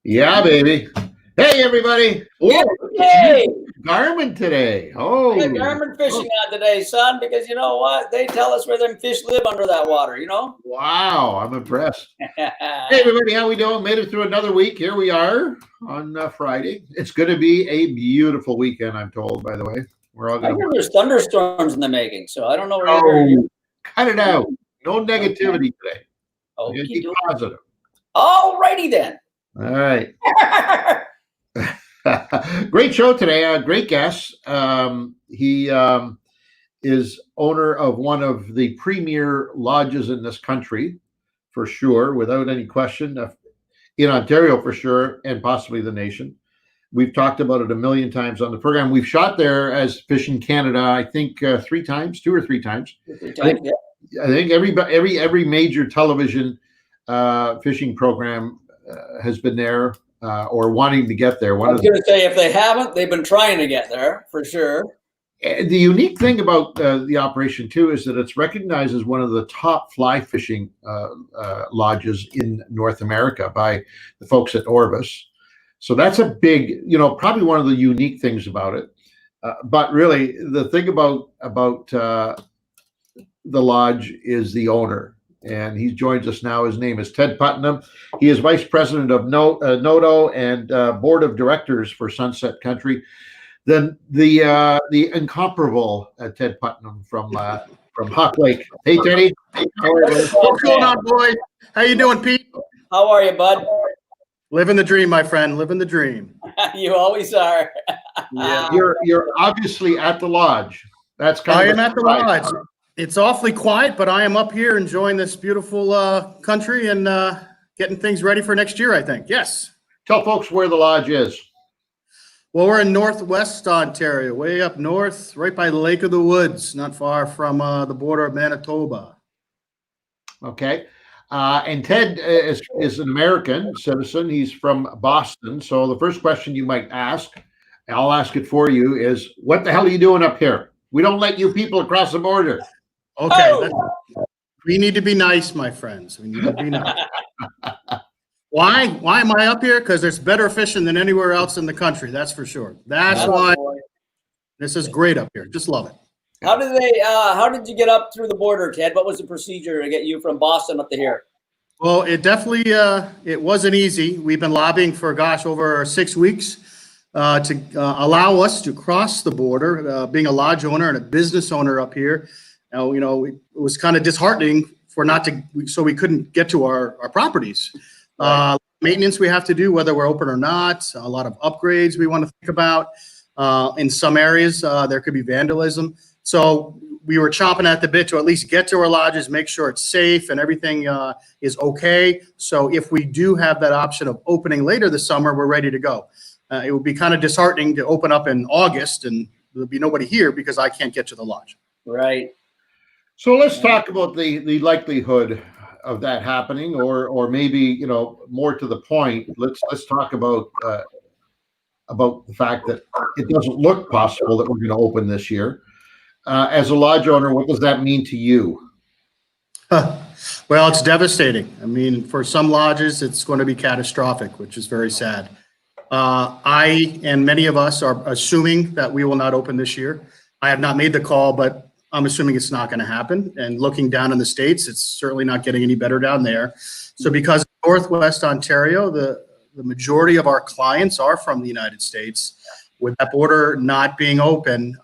Yeah, baby. Hey, everybody. Whoa, Yay! Garmin today. We Oh, got Garmin fishing on today, son, because you know what? They tell us where them fish live under that water, you know? wow. I'm impressed. Hey, everybody. How we doing? Made it through another week. Here we are on Friday. It's going to be a beautiful weekend, I'm told, by the way. We're all I going hear to there's thunderstorms in the making, so I don't know where you're Oh, cut it out. No negativity today. We're going to Okey be doke. positive. All righty then. All right. Great show today. Great guest. He is owner of one of the premier lodges in this country, for sure, without any question, in Ontario for sure, and possibly the nation. We've talked about it a million times on the program. We've shot there as Fishing Canada, I think 3 times, 2 or 3 times. I think every major television fishing program has been there or wanting to get there. I was going to say, if they haven't, they've been trying to get there for sure. The unique thing about the operation too is that it's recognized as one of the top fly fishing lodges in North America by the folks at Orvis. So that's a big, probably one of the unique things about it. But really, the thing about the lodge is the owner, and he joins us now. His name is Ted Putnam. He is vice president of NOTO and board of directors for Sunset Country. Then the incomparable Ted Putnam from Hawk Lake. Hey, Teddy. What's going on, boys? How you doing, Pete? How are you, bud? Living the dream, my friend. Living the dream. You always are. Yeah, you're obviously at the lodge. That's I am at the lodge. It's awfully quiet, but I am up here enjoying this beautiful country and getting things ready for next year, I think. Yes. Tell folks where the lodge is. Well, we're in Northwest Ontario, way up north, right by Lake of the Woods, not far from the border of Manitoba. Okay. And Ted is an American citizen. He's from Boston. So the first question you might ask, and I'll ask it for you, is what the hell are you doing up here? We don't let you people across the border. Okay. We need to be nice, my friends. We need to be nice. Why? Why am I up here? Because there's better fishing than anywhere else in the country. That's for sure. That's why this is great up here. Just love it. How did you get up through the border, Ted? What was the procedure to get you from Boston up to here? Well, it definitely it wasn't easy. We've been lobbying for over 6 weeks to allow us to cross the border. Being a lodge owner and a business owner up here, it was kind of disheartening so we couldn't get to our properties. Right. Maintenance we have to do, whether we're open or not. A lot of upgrades we want to think about. In some areas, there could be vandalism. So we were chomping at the bit to at least get to our lodges, make sure it's safe and everything is okay. So if we do have that option of opening later this summer, we're ready to go. It would be kind of disheartening to open up in August and there'll be nobody here because I can't get to the lodge. Right. So let's talk about the likelihood of that happening, or maybe more to the point. Let's talk about the fact that it doesn't look possible that we're going to open this year. As a lodge owner, what does that mean to you? Well, it's devastating. I mean, for some lodges, it's going to be catastrophic, which is very sad. I and many of us are assuming that we will not open this year. I have not made the call, but I'm assuming it's not going to happen. And looking down in the States, it's certainly not getting any better down there. So because of Northwest Ontario, the majority of our clients are from the United States. With that border not being open,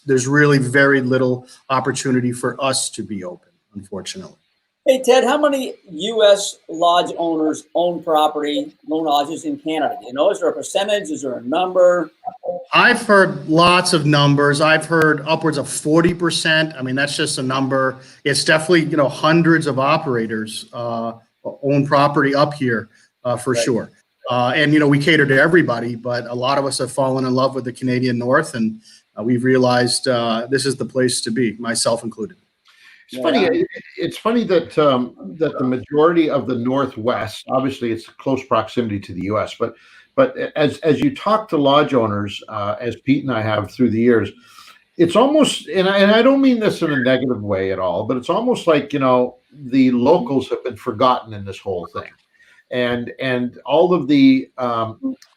there's really very little opportunity for us to be open, unfortunately. Hey, Ted, how many U.S. lodge owners own lodges in Canada? Is there a percentage? Is there a number? I've heard lots of numbers. I've heard upwards of 40%. I mean, that's just a number. It's definitely, hundreds of operators own property up here for sure. And, we cater to everybody, but a lot of us have fallen in love with the Canadian North, and we've realized this is the place to be, myself included. It's funny. It's funny that the majority of the Northwest, obviously, it's close proximity to the U.S., but as you talk to lodge owners, as Pete and I have through the years, it's almost, and I don't mean this in a negative way at all, but it's almost like the locals have been forgotten in this whole thing. and all of the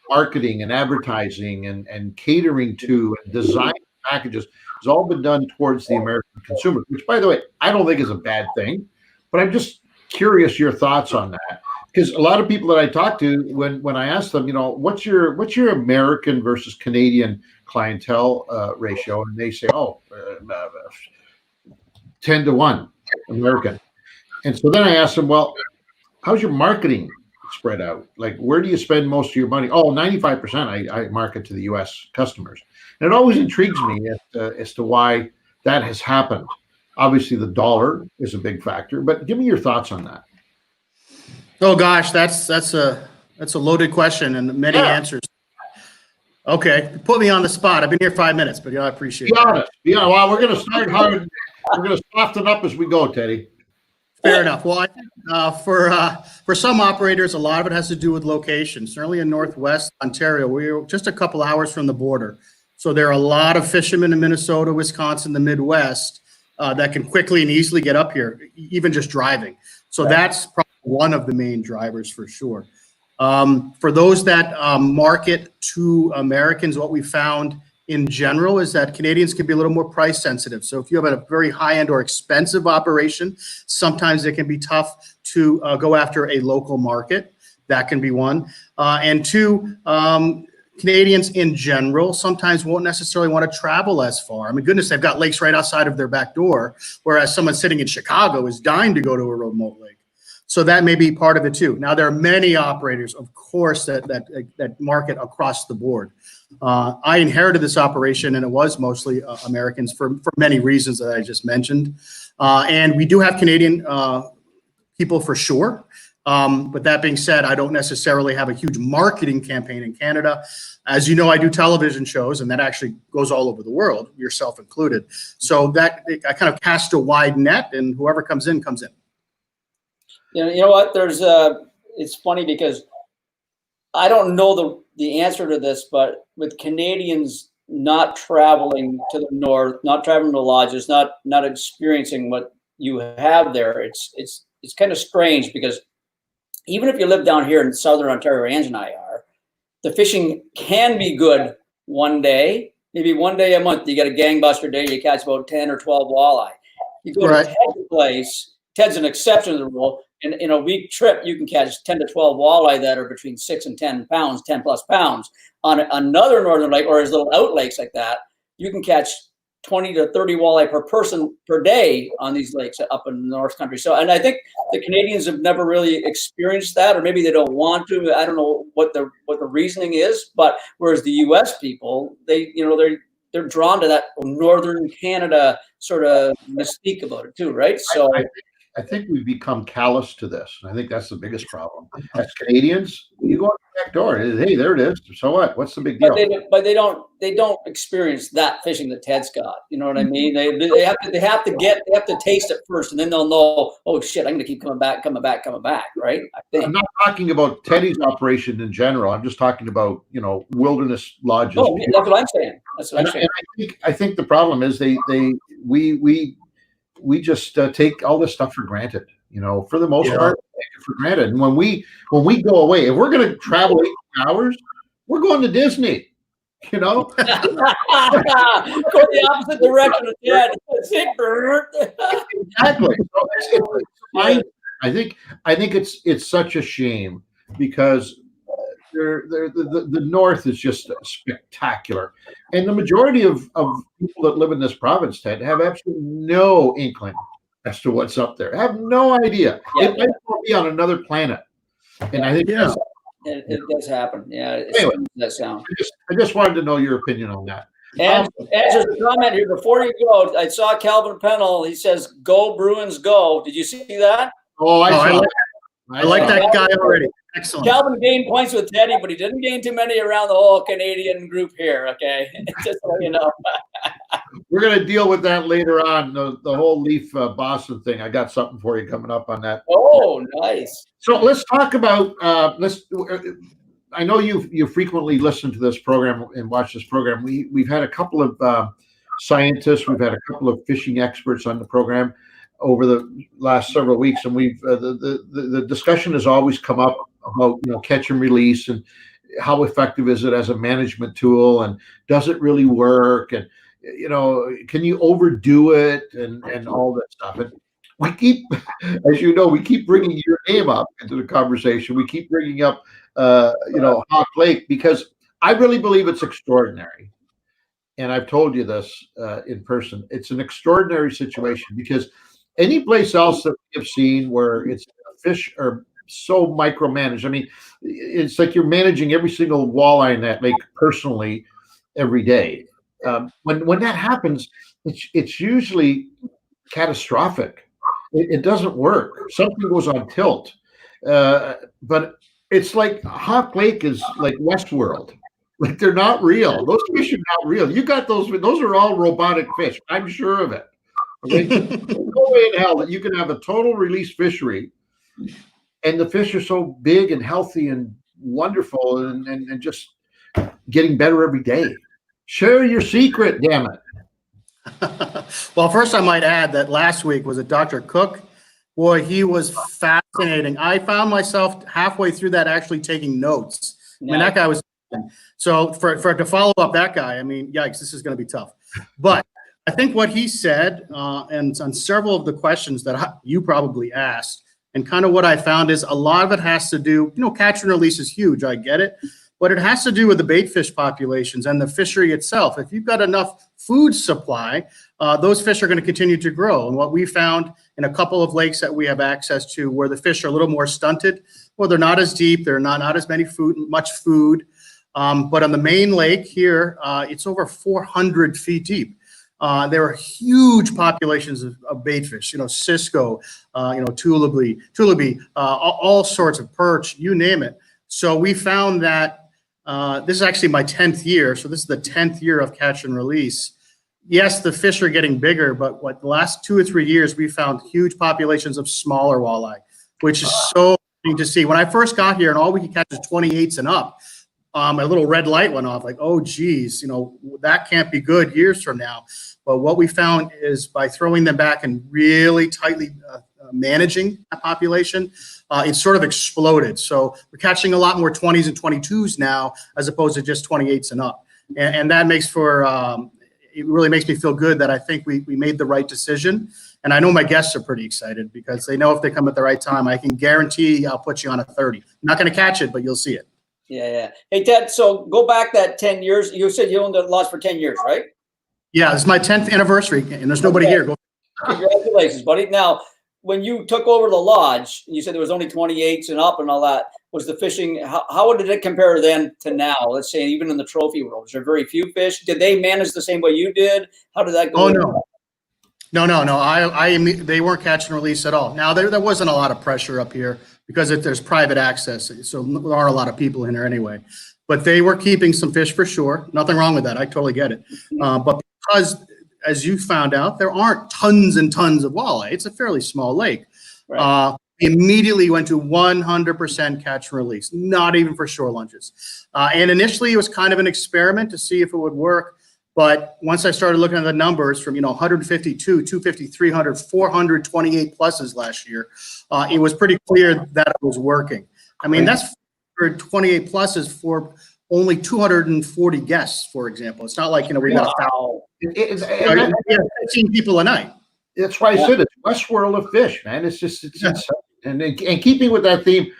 marketing and advertising and catering to and design packages has all been done towards the American consumer, which, by the way, I don't think is a bad thing. But I'm just curious your thoughts on that, because a lot of people that I talk to, when I ask them, what's your American versus Canadian clientele ratio, and they say, 10-1 American. And so then I ask them, well, how's your marketing spread out? Like, where do you spend most of your money? 95% I market to the US customers. And it always intrigues me as to why that has happened. Obviously, the dollar is a big factor, but give me your thoughts on that. Oh gosh, that's a loaded question and many answers. Okay, put me on the spot. I've been here 5 minutes, but I appreciate it. Be honest. Well, we're going to start hard. We're going to soften up as we go, Teddy. Fair enough. Well, I think for some operators, a lot of it has to do with location. Certainly in Northwest Ontario, we're just a couple hours from the border. So there are a lot of fishermen in Minnesota, Wisconsin, the Midwest that can quickly and easily get up here, even just driving. So that's probably one of the main drivers for sure. For those that market to Americans, what we found in general is that Canadians can be a little more price sensitive. So if you have a very high-end or expensive operation, sometimes it can be tough to go after a local market. That can be one. And two, Canadians in general sometimes won't necessarily want to travel as far. I mean, goodness, they've got lakes right outside of their back door, whereas someone sitting in Chicago is dying to go to a remote lake. So that may be part of it too. Now, there are many operators, of course, that market across the board. I inherited this operation, and it was mostly Americans for many reasons that I just mentioned. And we do have Canadian people for sure. But that being said, I don't necessarily have a huge marketing campaign in Canada. As you know, I do television shows, and that actually goes all over the world, yourself included. So that I kind of cast a wide net, and whoever comes in, comes in. You know what? It's funny because I don't know the answer to this, but with Canadians not traveling to the north, not traveling to lodges, not experiencing what you have there, it's kind of strange because even if you live down here in southern Ontario, Ange and I are, the fishing can be good one day, maybe one day a month. You get a gangbuster day, you catch about 10 or 12 walleye. You go to Ted's place, Ted's an exception to the rule. And in a week trip, you can catch 10 to 12 walleye that are between 6 and 10 pounds, 10 plus pounds. On another northern lake or as little out lakes like that, you can catch 20 to 30 walleye per person per day on these lakes up in the North Country. So, and I think the Canadians have never really experienced that, or maybe they don't want to. I don't know what the reasoning is, but whereas the U.S. people, they're drawn to that northern Canada sort of mystique about it too, right? So. I think we've become callous to this. And I think that's the biggest problem. As Canadians, you go out the back door. Hey, there it is. So what? What's the big deal? But they don't experience that fishing that Ted's got. You know what I mean? They have to taste it first, and then they'll know. Oh shit! I'm going to keep coming back. Right? I think. I'm not talking about Teddy's operation in general. I'm just talking about wilderness lodges. Oh, yeah, that's what I'm saying. And I think the problem is we just take all this stuff for granted, for the most part, take it for granted. And when we go away, if we're going to travel 8 hours, we're going to Disney, Go the opposite direction of Ted. Exactly. I think it's such a shame because the North is just spectacular. And the majority of people that live in this province, Ted, have absolutely no inkling as to what's up there. Have no idea. Yeah. It might be on another planet. And I think it does happen. Yeah. Anyway, that sound. I just wanted to know your opinion on that. And there's a comment here before you go. I saw Calvin Pennell. He says, "Go Bruins, go!" Did you see that? Oh, I like that guy already. Excellent. Calvin gained points with Teddy, but he didn't gain too many around the whole Canadian group here. Okay, just so you know. We're going to deal with that later on. The whole Leaf Boston thing. I got something for you coming up on that. Oh, nice. So let's talk about. I know you frequently listen to this program and watch this program. We've had a couple of scientists. We've had a couple of fishing experts on the program over the last several weeks, and we've the discussion has always come up about catch and release, and how effective is it as a management tool, and does it really work, and can you overdo it, and all that stuff. And we keep, as you know, we keep bringing your name up into the conversation. We keep bringing up Hawk Lake, because I really believe it's extraordinary. And I've told you this in person. It's an extraordinary situation, because any place else that we have seen where it's fish are so micromanaged. I mean, it's like you're managing every single walleye in that lake personally every day. When that happens, it's usually catastrophic. It doesn't work. Something goes on tilt. But it's like Hawk Lake is like Westworld. Like, they're not real. Those fish are not real. You got those. Those are all robotic fish. I'm sure of it. Okay? There's no way in hell that you can have a total release fishery, and the fish are so big and healthy and wonderful, and just getting better every day. Share your secret, damn it. Well, first I might add that last week was a Dr. Cook. Boy, he was fascinating. I found myself halfway through that actually taking notes. I mean, that guy was. So for to follow up that guy, I mean, yikes, this is going to be tough. But I think what he said, and on several of the questions that you probably asked, and kind of what I found is a lot of it has to do, catch and release is huge, I get it, but it has to do with the bait fish populations and the fishery itself. If you've got enough food supply, those fish are going to continue to grow. And what we found in a couple of lakes that we have access to, where the fish are a little more stunted, well, they're not as deep, they're not as much food. But on the main lake here, it's over 400 feet deep. There are huge populations of bait fish, Cisco, Tullaby, all sorts of perch, you name it. So we found that this is actually my 10th year. So this is the 10th year of catch and release. Yes, the fish are getting bigger, but the last 2 or 3 years, we found huge populations of smaller walleye, which is so interesting to see. When I first got here and all we could catch is 28s and up, a little red light went off, like, oh, geez, that can't be good years from now. But what we found is by throwing them back and really tightly managing that population, it sort of exploded. So we're catching a lot more 20s and 22s now, as opposed to just 28s and up. And that makes for, it really makes me feel good that I think we made the right decision. And I know my guests are pretty excited, because they know if they come at the right time, I can guarantee I'll put you on a 30. I'm not going to catch it, but you'll see it. Yeah. Hey, Ted, so go back that 10 years. You said you owned the lodge for 10 years, right? Yeah, this is my 10th anniversary, and there's nobody here. Congratulations, buddy. Now, when you took over the lodge, you said there was only 28s and up and all that. Was the fishing, how did it compare then to now? Let's say even in the trophy world, was there very few fish? Did they manage the same way you did? How did that go? Oh, no. No. They weren't catch and release at all. Now, there wasn't a lot of pressure up here, because there's private access, so there aren't a lot of people in there anyway. But they were keeping some fish for sure. Nothing wrong with that. I totally get it. But because, as you found out, there aren't tons and tons of walleye. It's a fairly small lake. Right. Immediately went to 100% catch and release, not even for shore lunches. And initially, it was kind of an experiment to see if it would work. But once I started looking at the numbers from, 152, 250, 300, 428 pluses last year, it was pretty clear that it was working. I mean, that's 28 pluses for only 240 guests, for example. It's not like, we got 15 people a night. That's why I said it's Westworld of fish, man. It's just, and keeping with that theme,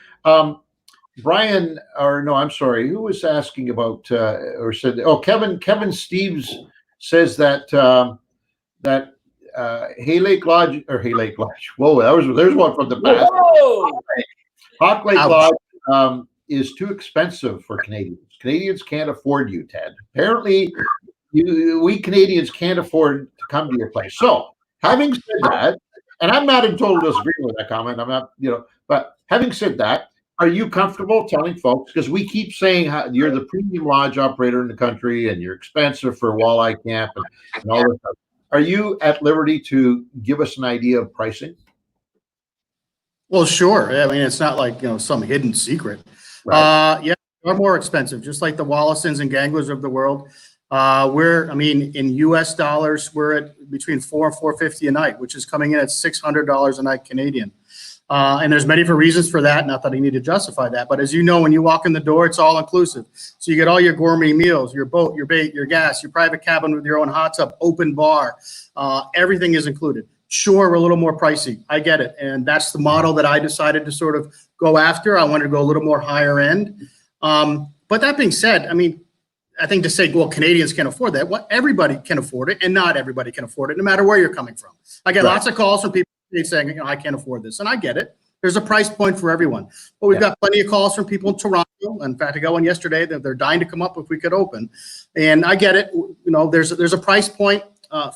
Brian, or no, I'm sorry, who was asking about or said, Kevin Steves says that Hay Lake Lodge. Whoa, there's one from the past. Hawk Lake Lodge is too expensive for Canadians. Canadians can't afford you, Ted. Apparently, we Canadians can't afford to come to your place. So, having said that, and I'm not in total disagreement with that comment. I'm not, but having said that, are you comfortable telling folks, because we keep saying how you're the premium lodge operator in the country and you're expensive for walleye camp and all this stuff. Are you at liberty to give us an idea of pricing? Well, sure. I mean, it's not like, some hidden secret. Right. Yeah, they're more expensive, just like the Wallisons and Ganglers of the world. In US dollars, we're at between $400 and $450 a night, which is coming in at $600 a night Canadian. And there's many different reasons for that. Not that I need to justify that, but as you know, when you walk in the door, it's all inclusive. So you get all your gourmet meals, your boat, your bait, your gas, your private cabin with your own hot tub, open bar. Everything is included. Sure, we're a little more pricey. I get it. And that's the model that I decided to sort of go after. I wanted to go a little more higher end. But that being said, I mean, I think to say, well, Canadians can afford that. Well, everybody can afford it, and not everybody can afford it, no matter where you're coming from. I get lots of calls from people saying, you know, I can't afford this, and I get it. There's a price point for everyone. But we've got plenty of calls from people in Toronto. In fact, I got one yesterday that they're dying to come up if we could open. And I get it. You know, there's a price point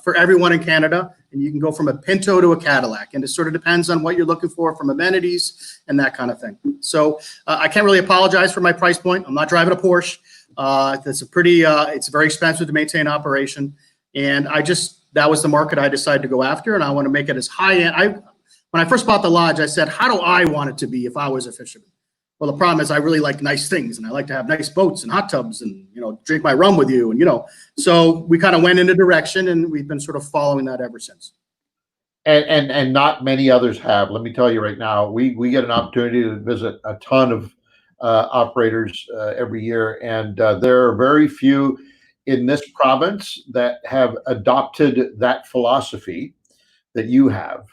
for everyone in Canada, and you can go from a Pinto to a Cadillac, and it sort of depends on what you're looking for from amenities and that kind of thing. So I can't really apologize for my price point. I'm not driving a Porsche. It's very expensive to maintain operation. And that was the market I decided to go after. And I want to make it as high end. When I first bought the lodge, I said, how do I want it to be if I was a fisherman? Well, the problem is I really like nice things, and I like to have nice boats and hot tubs and, you know, drink my rum with you. And, you know, so we kind of went in a direction, and we've been sort of following that ever since. And not many others have. Let me tell you right now, we get an opportunity to visit a ton of operators every year, and there are very few in this province that have adopted that philosophy that you have.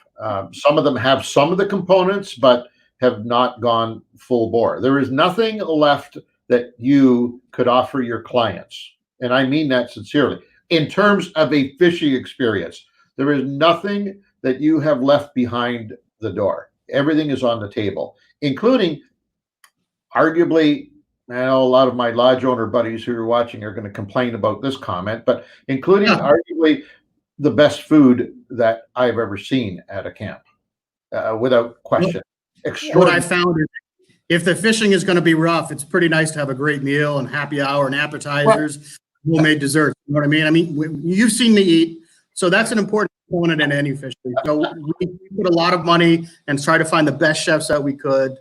Some of them have some of the components, but have not gone full bore. There is nothing left that you could offer your clients, and I mean that sincerely. In terms of a fishing experience, there is nothing that you have left behind the door. Everything is on the table, including arguably, I know a lot of my lodge owner buddies who are watching are going to complain about this comment, but including arguably the best food that I've ever seen at a camp, without question. What I found is if the fishing is going to be rough, it's pretty nice to have a great meal and happy hour and appetizers, homemade desserts. You know what I mean? I mean, you've seen me eat, so that's an important component in any fishing. So we put a lot of money and try to find the best chefs that we could,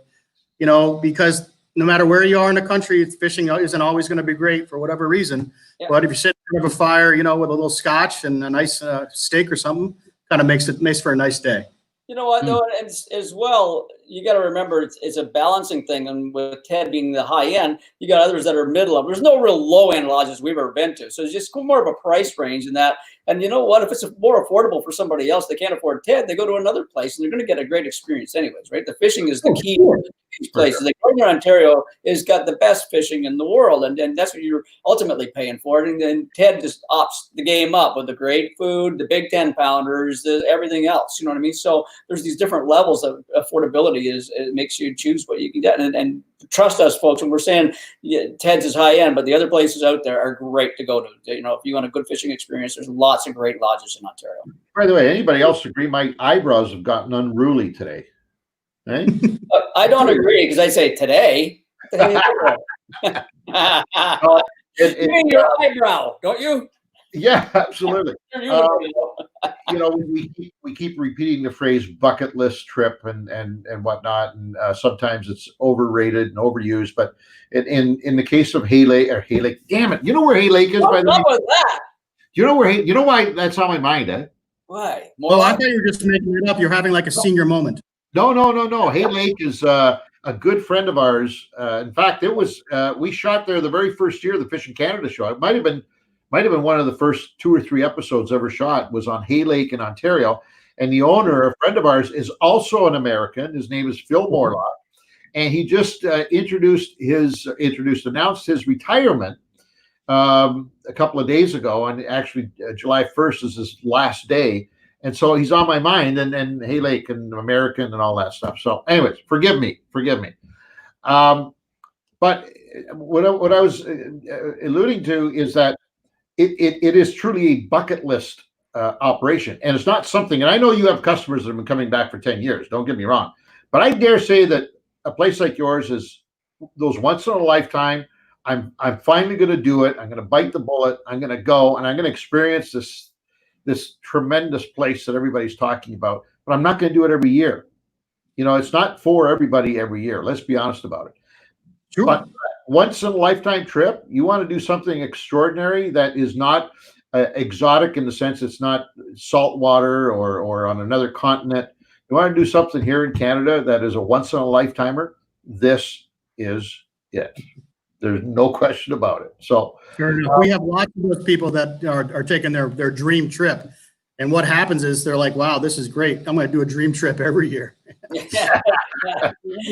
you know, because no matter where you are in the country, fishing isn't always going to be great for whatever reason. Yeah. But if you sit in front of a fire, you know, with a little scotch and a nice steak or something, kind of makes for a nice day. You know what, though, as well, you got to remember it's a balancing thing. And with Ted being the high end, you got others that are middle of. There's no real low end lodges we've ever been to. So it's just more of a price range in that. And you know what? If it's more affordable for somebody else, they can't afford Ted, they go to another place and they're going to get a great experience anyways, right? The fishing is the key to these places. Like Northern Ontario has got the best fishing in the world, and that's what you're ultimately paying for. And then Ted just ups the game up with the great food, the big 10-pounders, everything else. You know what I mean? So there's these different levels of affordability. It makes you choose what you can get. And trust us, folks, when we're saying Ted's is high end, but the other places out there are great to go to. You know, if you want a good fishing experience, there's lots of great lodges in Ontario. By the way, anybody else agree my eyebrows have gotten unruly today? Right? I don't agree, because I say today. You mean your eyebrow, don't you? Yeah, absolutely. You know, we keep repeating the phrase bucket list trip and whatnot, and sometimes it's overrated and overused. But in the case of Hay Lake, damn it, you know where Hay Lake is? By the way, what was that? You know why that's on my mind, eh? Why? Well, I thought you were just making it up. You're having like a senior moment. No. Hay Lake is a good friend of ours. In fact, it was we shot there the very first year of the Fishing Canada show. It might have been one of the first 2 or 3 episodes ever shot was on Hay Lake in Ontario. And the owner, a friend of ours, is also an American. His name is Phil Morlock, and he just announced his retirement a couple of days ago, and actually July 1st is his last day. And so he's on my mind, and Hay Lake and American and all that stuff. So anyways, forgive me. But what I was alluding to is that it is truly a bucket list operation. And it's not something, and I know you have customers that have been coming back for 10 years, don't get me wrong. But I dare say that a place like yours is those once in a lifetime. I'm finally going to do it. I'm going to bite the bullet. I'm going to go, and I'm going to experience this tremendous place that everybody's talking about, but I'm not going to do it every year. You know, it's not for everybody every year. Let's be honest about it. Sure. But once in a lifetime trip, you want to do something extraordinary that is not exotic in the sense it's not saltwater or on another continent. You want to do something here in Canada that is a once in a lifetimer, this is it. There's no question about it. So Fair enough. We have lots of those people that are taking their dream trip. And what happens is they're like, wow, this is great. I'm going to do a dream trip every year.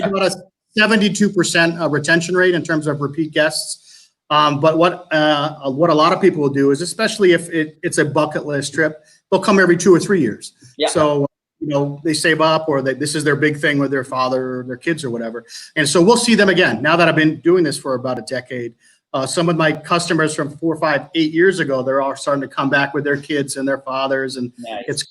About a 72% retention rate in terms of repeat guests. But what a lot of people will do is, especially if it's a bucket list trip, they'll come every 2 or 3 years. Yeah. So, they save up, or this is their big thing with their father or their kids or whatever. And so we'll see them again. Now that I've been doing this for about a decade, some of my customers from 4, 5, 8 years ago, they're all starting to come back with their kids and their fathers, and nice.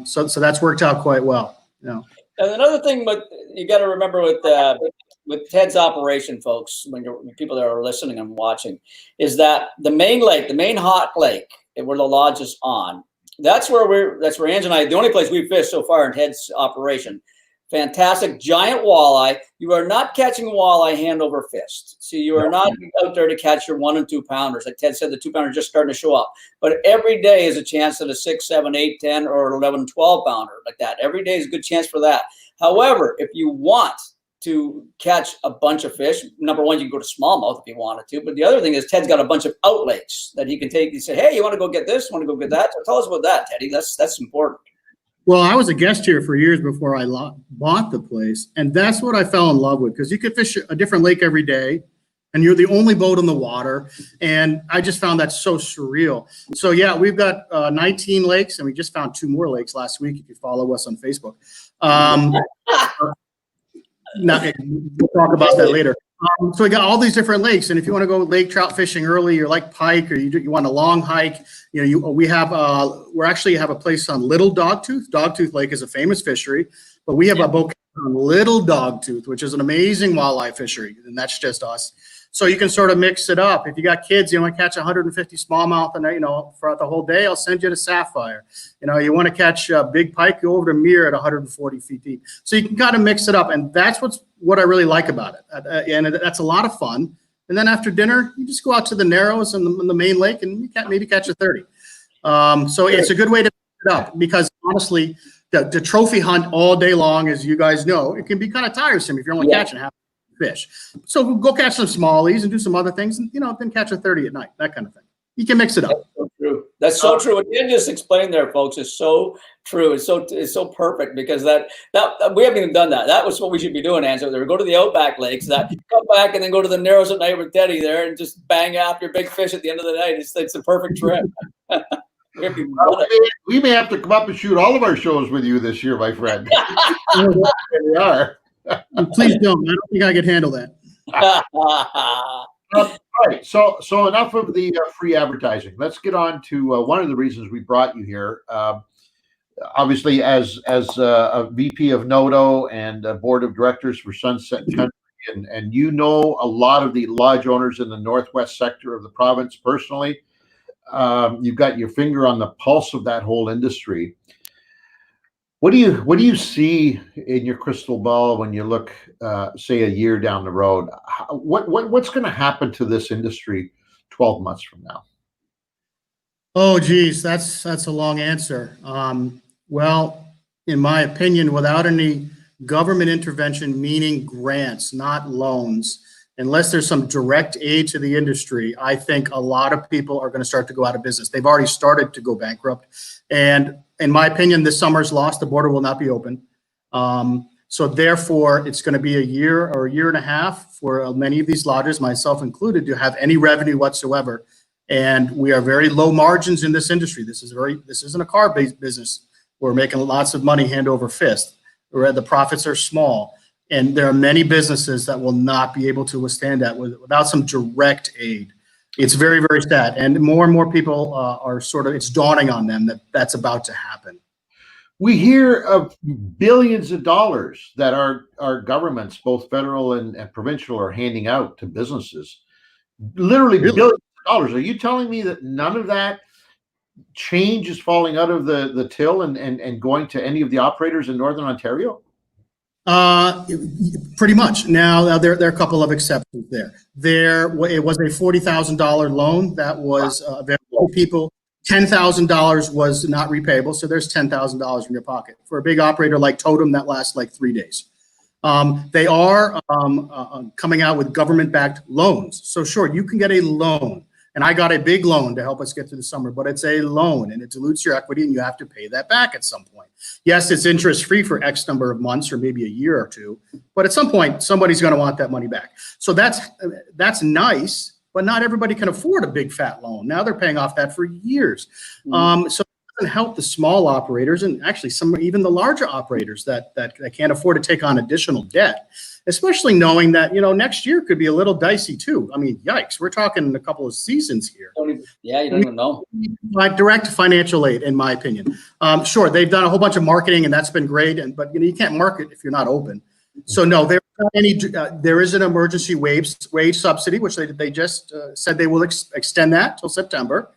So that's worked out quite well. And another thing, but you got to remember with Ted's operation, folks, when people that are listening and watching, is that the main lake, the main hot lake, where the lodge is on, that's where Ange and I, the only place we've fished so far in Ted's operation. Fantastic giant walleye. You are not catching walleye hand over fist. So you are not out there to catch your 1 and 2 pounders. Like Ted said, the 2 pounder just starting to show up. But every day is a chance at a 6, 7, 8, 10, or 11, 12 pounder like that. Every day is a good chance for that. However, if you want to catch a bunch of fish, number one, you can go to smallmouth if you wanted to. But the other thing is Ted's got a bunch of out lakes that he can take. You say, hey, you want to go get this? Want to go get that? So tell us about that, Teddy. That's important. Well, I was a guest here for years before I bought the place, and that's what I fell in love with, because you could fish a different lake every day, and you're the only boat in the water, and I just found that so surreal. So yeah, we've got 19 lakes, and we just found 2 more lakes last week if you follow us on Facebook. We'll talk about that later. So we got all these different lakes, and if you want to go lake trout fishing early, or like pike, or you want a long hike, we actually have a place on Little Dogtooth. Dogtooth Lake is a famous fishery, but we have a boat on Little Dogtooth, which is an amazing walleye fishery, and that's just us. So you can sort of mix it up. If you got kids, you want to catch 150 smallmouth, and throughout the whole day, I'll send you to Sapphire. You want to catch a big pike, go over to Mere at 140 feet deep. So you can kind of mix it up, and that's what I really like about it. And that's a lot of fun. And then after dinner, you just go out to the Narrows and the main lake, and you maybe catch a 30. So it's a good way to mix it up, because honestly, the trophy hunt all day long, as you guys know, it can be kind of tiresome if you're only catching half fish. So go catch some smallies and do some other things, and then catch a 30 at night, that kind of thing. You can mix it up. That's so true. That's so true. What you just explained there, folks, is so true. It's so perfect, because that we haven't even done that. That was what we should be doing, Ange. We go to the Outback Lakes, come back and then go to the Narrows at night with Teddy there, and just bang out your big fish at the end of the night. It's a perfect trip. We may have to come up and shoot all of our shows with you this year, my friend. We are. Please don't. I don't think I could handle that. All right. So enough of the free advertising. Let's get on to one of the reasons we brought you here. Obviously, as a VP of NOTO and a board of directors for Sunset Country, and a lot of the lodge owners in the northwest sector of the province personally. You've got your finger on the pulse of that whole industry. What do you see in your crystal ball when you look, say, a year down the road? What's going to happen to this industry 12 months from now? Oh, geez, that's a long answer. Well, in my opinion, without any government intervention, meaning grants, not loans, unless there's some direct aid to the industry, I think a lot of people are going to start to go out of business. They've already started to go bankrupt. And in my opinion, this summer's lost. The border will not be open. So therefore, it's going to be a year or a year and a half for many of these lodges, myself included, to have any revenue whatsoever. And we are very low margins in this industry. This isn't a car-based business. We're making lots of money hand over fist. The profits are small. And there are many businesses that will not be able to withstand that without some direct aid. It's very, very sad. And more people are it's dawning on them that that's about to happen. We hear of billions of dollars that our governments, both federal and provincial, are handing out to businesses. Literally billions of dollars. Are you telling me that none of that change is falling out of the till and going to any of the operators in Northern Ontario? Pretty much. Now there are a couple of exceptions there. It was a $40,000 loan that was available to people $10,000 was not repayable, so there's $10,000 in your pocket. For a big operator like Totem, that lasts like 3 days. They are coming out with government-backed loans. So sure, you can get a loan. And I got a big loan to help us get through the summer, but it's a loan and it dilutes your equity and you have to pay that back at some point. Yes, it's interest-free for X number of months or maybe a year or two, but at some point, somebody's going to want that money back. So that's nice, but not everybody can afford a big fat loan. Now they're paying off that for years. So it doesn't help the small operators and actually even the larger operators that can't afford to take on additional debt, especially knowing that, next year could be a little dicey too. I mean, yikes, we're talking a couple of seasons here. You don't even know. Direct financial aid, in my opinion. Sure, they've done a whole bunch of marketing and that's been great, but you can't market if you're not open. So no, there is an emergency wage subsidy, which they just said they will extend that till September.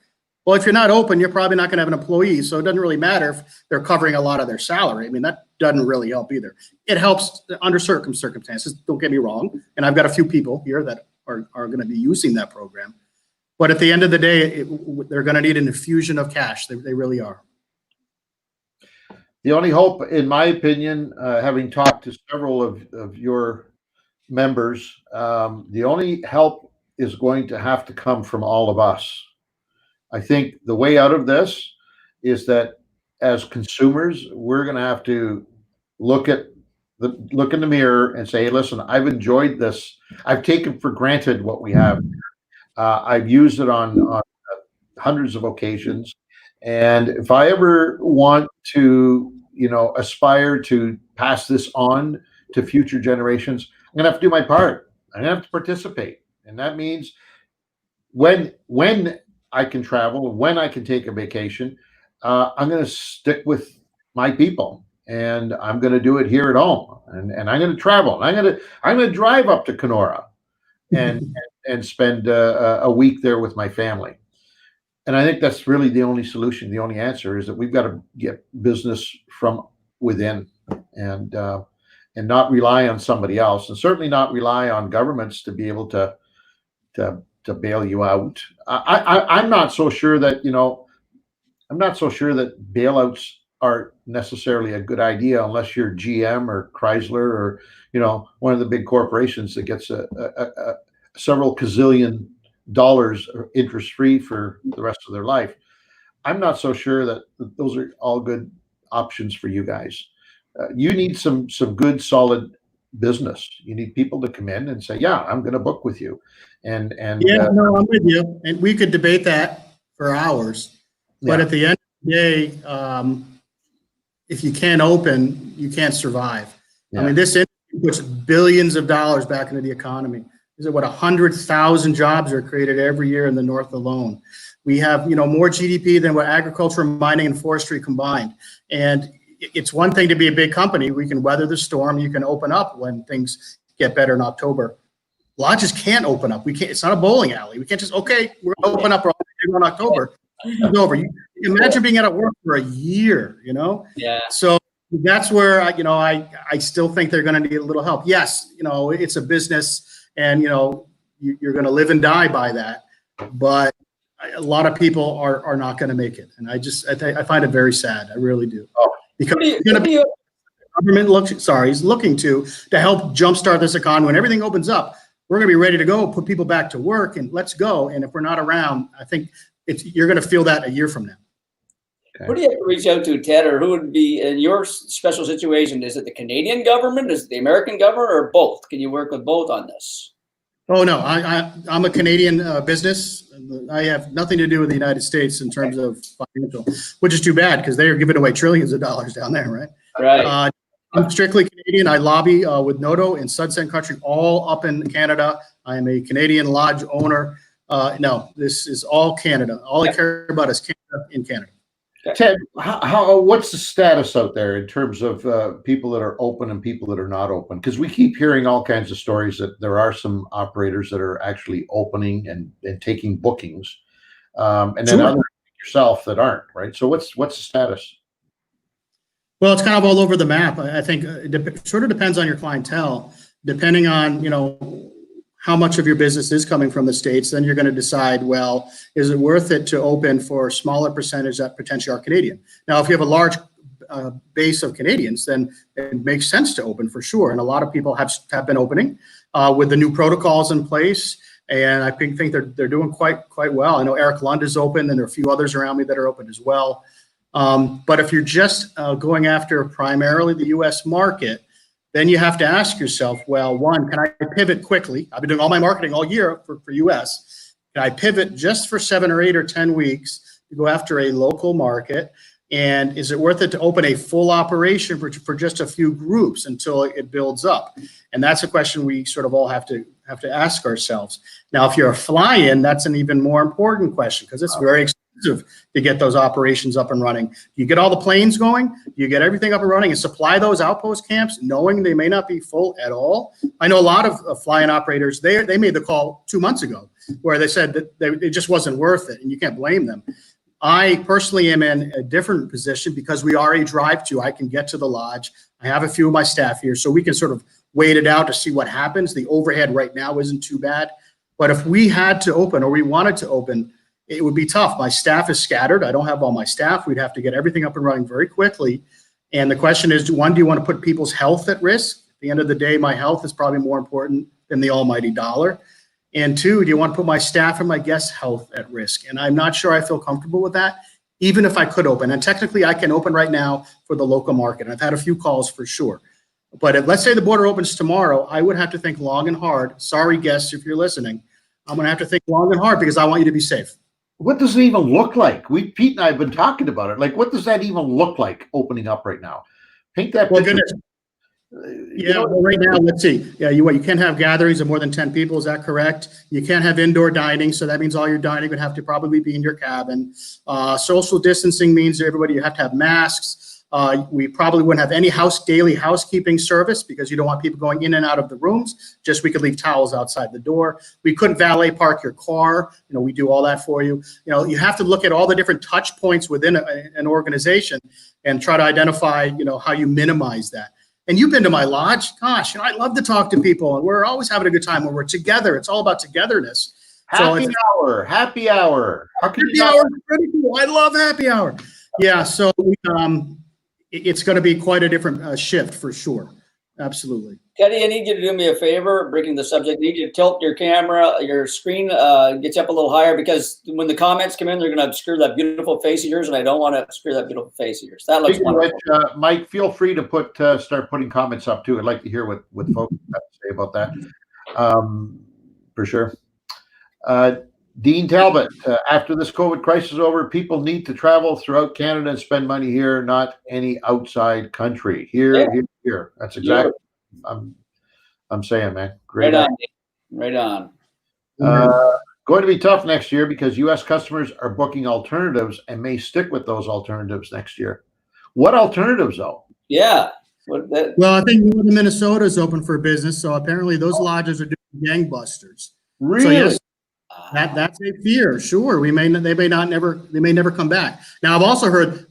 Well, if you're not open, you're probably not going to have an employee, so it doesn't really matter if they're covering a lot of their salary. I mean, that doesn't really help either. It helps under certain circumstances, don't get me wrong, and I've got a few people here that are going to be using that program. But at the end of the day, they're going to need an infusion of cash. They really are. The only hope, in my opinion, having talked to several of your members, the only help is going to have to come from all of us. I think the way out of this is that as consumers, we're going to have to look in the mirror and say, hey, listen, I've enjoyed this. I've taken for granted what we have. I've used it on hundreds of occasions. And if I ever want to, aspire to pass this on to future generations, I'm going to have to do my part. I'm going to have to participate. And that means when I can travel, when I can take a vacation, I'm going to stick with my people, and I'm going to do it here at home, and I'm going to travel. I'm going to drive up to Kenora and spend a week there with my family. And I think that's really the only solution. The only answer is that we've got to get business from within, and not rely on somebody else, and certainly not rely on governments to be able to bail you out. I'm not so sure that bailouts are necessarily a good idea unless you're GM or Chrysler or one of the big corporations that gets a several gazillion dollars interest free for the rest of their life. I'm not so sure that those are all good options for you guys. You need some good solid business. You need people to come in and say, yeah, I'm going to book with you. And yeah, no, I'm with you. And we could debate that for hours. But at the end of the day, if you can't open, you can't survive. Yeah. I mean, this industry puts billions of dollars back into the economy. Is it 100,000 jobs are created every year in the North alone? We have, more GDP than what agriculture, mining, and forestry combined. And it's one thing to be a big company. We can weather the storm. You can open up when things get better in October. Lodges can't open up. We can't. It's not a bowling alley. We can't just, okay, we're going to open up in October. It's over. You imagine being out of work for a year, Yeah. So that's where, I still think they're going to need a little help. Yes, it's a business, and, you're going to live and die by that. But a lot of people are not going to make it. And I find it very sad. I really do. Because government is looking to help jumpstart this economy. When everything opens up, we're going to be ready to go, put people back to work, and let's go. And if we're not around, I think you're going to feel that a year from now. Okay. Who do you have to reach out to, Ted, or who would be in your special situation? Is it the Canadian government? Is it the American government, or both? Can you work with both on this? Oh, no, I'm a Canadian business. I have nothing to do with the United States in terms of financial, which is too bad because they are giving away trillions of dollars down there, right? Right. I'm strictly Canadian. I lobby with Noto in Sunset Country, all up in Canada. I am a Canadian lodge owner. No, this is all Canada. All I care about is Canada in Canada. Ted, what's the status out there in terms of people that are open and people that are not open? Because we keep hearing all kinds of stories that there are some operators that are actually opening and taking bookings, and then others like yourself that aren't, right? So what's the status? Well, it's kind of all over the map. I think it sort of depends on your clientele, depending on, how much of your business is coming from the States, then you're going to decide, well, is it worth it to open for a smaller percentage that potentially are Canadian? Now, if you have a large base of Canadians, then it makes sense to open for sure. And a lot of people have been opening with the new protocols in place. And I think they're doing quite well. I know Eric Lund is open, and there are a few others around me that are open as well. But if you're just going after primarily the U.S. market, then you have to ask yourself, well, one, can I pivot quickly? I've been doing all my marketing all year for U.S. Can I pivot just for 7 or 8 or 10 weeks to go after a local market? And is it worth it to open a full operation for just a few groups until it builds up? And that's a question we sort of all have to ask ourselves. Now, if you're a fly-in, that's an even more important question because it's very expensive to get those operations up and running. You get all the planes going, you get everything up and running, and supply those outpost camps, knowing they may not be full at all. I know a lot of fly-in operators, they made the call 2 months ago where they said that it just wasn't worth it, and you can't blame them. I personally am in a different position because we are a drive-to. I can get to the lodge. I have a few of my staff here, so we can sort of wait it out to see what happens. The overhead right now isn't too bad. But if we had to open or we wanted to open, it would be tough. My staff is scattered. I don't have all my staff. We'd have to get everything up and running very quickly. And the question is, one, do you want to put people's health at risk? At the end of the day, my health is probably more important than the almighty dollar. And two, do you want to put my staff and my guests' health at risk? And I'm not sure I feel comfortable with that, even if I could open. And technically, I can open right now for the local market. I've had a few calls for sure. But if, let's say the border opens tomorrow, I would have to think long and hard. Sorry, guests, if you're listening. I'm going to have to think long and hard because I want you to be safe. What does it even look like? Pete and I have been talking about it. Like, what does that even look like opening up right now? Paint that picture. Goodness. Yeah, well, right now, let's see. Yeah, you can't have gatherings of more than 10 people. Is that correct? You can't have indoor dining, so that means all your dining would have to probably be in your cabin. Social distancing means you have to have masks. We probably wouldn't have any daily housekeeping service because you don't want people going in and out of the rooms. Just we could leave towels outside the door. We couldn't valet park your car. We do all that for you. You have to look at all the different touch points within an organization and try to identify, how you minimize that. And you've been to my lodge. Gosh, I love to talk to people, and we're always having a good time when we're together. It's all about togetherness. Happy hour. Happy hour. Happy hour is pretty cool. I love happy hour. Yeah, so it's going to be quite a different shift for sure. Absolutely. Teddy, I need you to do me a favor, breaking the subject. I need you to tilt your camera, your screen gets up a little higher because when the comments come in, they're going to obscure that beautiful face of yours, and I don't want to obscure that beautiful face of yours. That looks wonderful. Mike, feel free to start putting comments up too. I'd like to hear what folks have to say about that. For sure. Dean Talbot, after this COVID crisis is over, people need to travel throughout Canada and spend money here, not any outside country. Here. That's exactly what I'm saying, man. Great. Right on. Going to be tough next year because U.S. customers are booking alternatives and may stick with those alternatives next year. What alternatives, though? Yeah. Well, I think Northern Minnesota is open for business, so apparently those lodges are doing gangbusters. Really? So yes, that's a fear. Sure, they may never come back. Now, I've also heard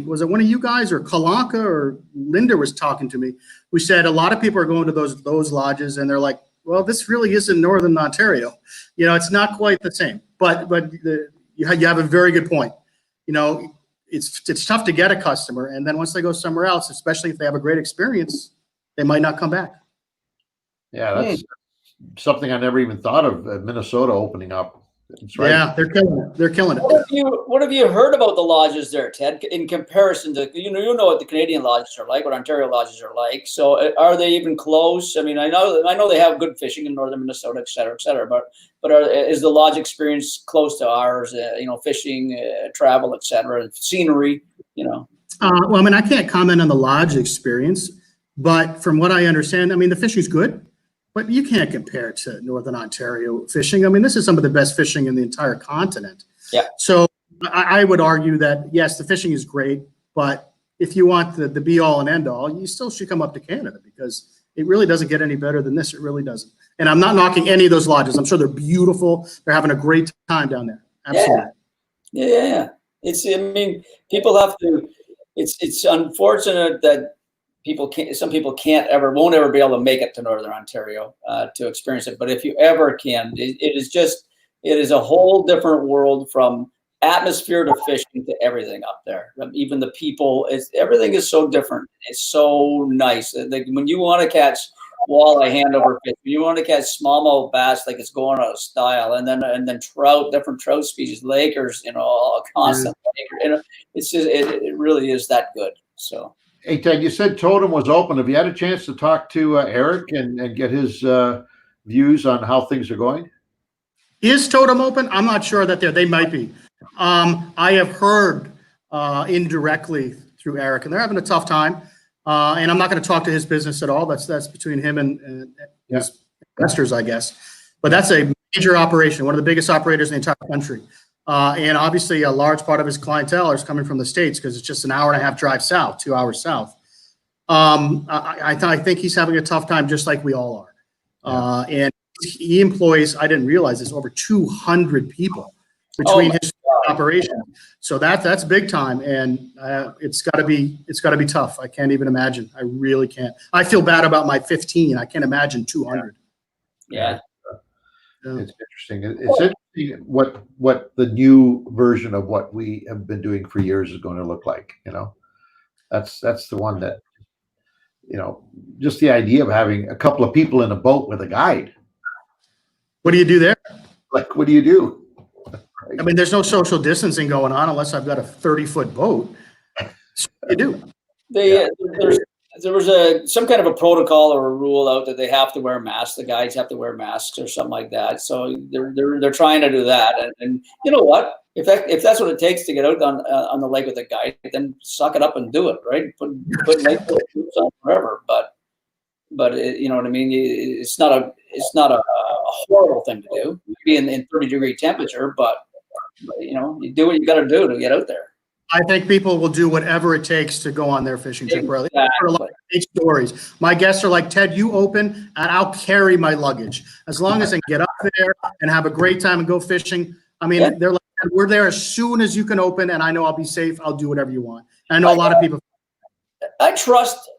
was it one of you guys or Kalanka or Linda was talking to me, who said a lot of people are going to those lodges and they're like, well, this really isn't Northern Ontario. It's not quite the same. But you have a very good point. It's tough to get a customer, and then once they go somewhere else, especially if they have a great experience, they might not come back. Yeah, that's something I never even thought of. Minnesota opening up. That's right. Yeah, they're killing it. What have you heard about the lodges there, Ted? In comparison to you know what the Canadian lodges are like, what Ontario lodges are like. So are they even close? I mean, I know they have good fishing in northern Minnesota, et cetera, but is the lodge experience close to ours? Fishing, travel, et cetera, scenery. Well, I mean, I can't comment on the lodge experience, but from what I understand, I mean, the fishing's good. But you can't compare it to Northern Ontario fishing. I mean, this is some of the best fishing in the entire continent. Yeah. So I would argue that, yes, the fishing is great, but if you want the be all and end all, you still should come up to Canada because it really doesn't get any better than this. It really doesn't. And I'm not knocking any of those lodges. I'm sure they're beautiful. They're having a great time down there. Absolutely. Yeah. People have to, it's unfortunate that some people won't ever be able to make it to Northern Ontario to experience it. But if you ever can, it is a whole different world, from atmosphere to fishing to everything up there. Even the people, everything is so different. It's so nice. Like when you want to catch walleye hand over fish, when you want to catch smallmouth bass, like it's going out of style, and then trout, different trout species, Lakers, all constant. It's just, it really is that good. So. Hey, Ted, you said Totem was open. Have you had a chance to talk to Eric and get his views on how things are going? Is Totem open? I'm not sure that they might be. I have heard indirectly through Eric, and they're having a tough time. And I'm not going to talk to his business at all. That's between him and his investors, I guess. But that's a major operation, one of the biggest operators in the entire country. And obviously, a large part of his clientele is coming from the States, because it's just an hour and a half drive south, 2 hours south. I think he's having a tough time, just like we all are. And he employs, I didn't realize this, over 200 people between his operation. So that's big time, and it's got to be tough. I can't even imagine. I really can't. I feel bad about my 15. I can't imagine 200. Yeah. It's interesting. It's interesting what the new version of what we have been doing for years is going to look like. That's the one that, just the idea of having a couple of people in a boat with a guide. What do you do there? Like, what do you do? I mean, there's no social distancing going on unless I've got a 30-foot boat. So what do you do? There was some kind of a protocol or a rule out that they have to wear masks. The guides have to wear masks or something like that. So they're trying to do that. And you know what? If that's what it takes to get out on the lake with a guide, then suck it up and do it, right? Put lake boots on forever. But you know what I mean? It's not a horrible thing to do. Be in 30-degree temperature, but you do what you got to do to get out there. I think people will do whatever it takes to go on their fishing trip. Exactly. For a lot of great stories. My guests are like, Ted, you open and I'll carry my luggage. As long as I can get up there and have a great time and go fishing. I mean, they're like, we're there as soon as you can open, and I know I'll be safe. I'll do whatever you want. And I know a lot of people. I trust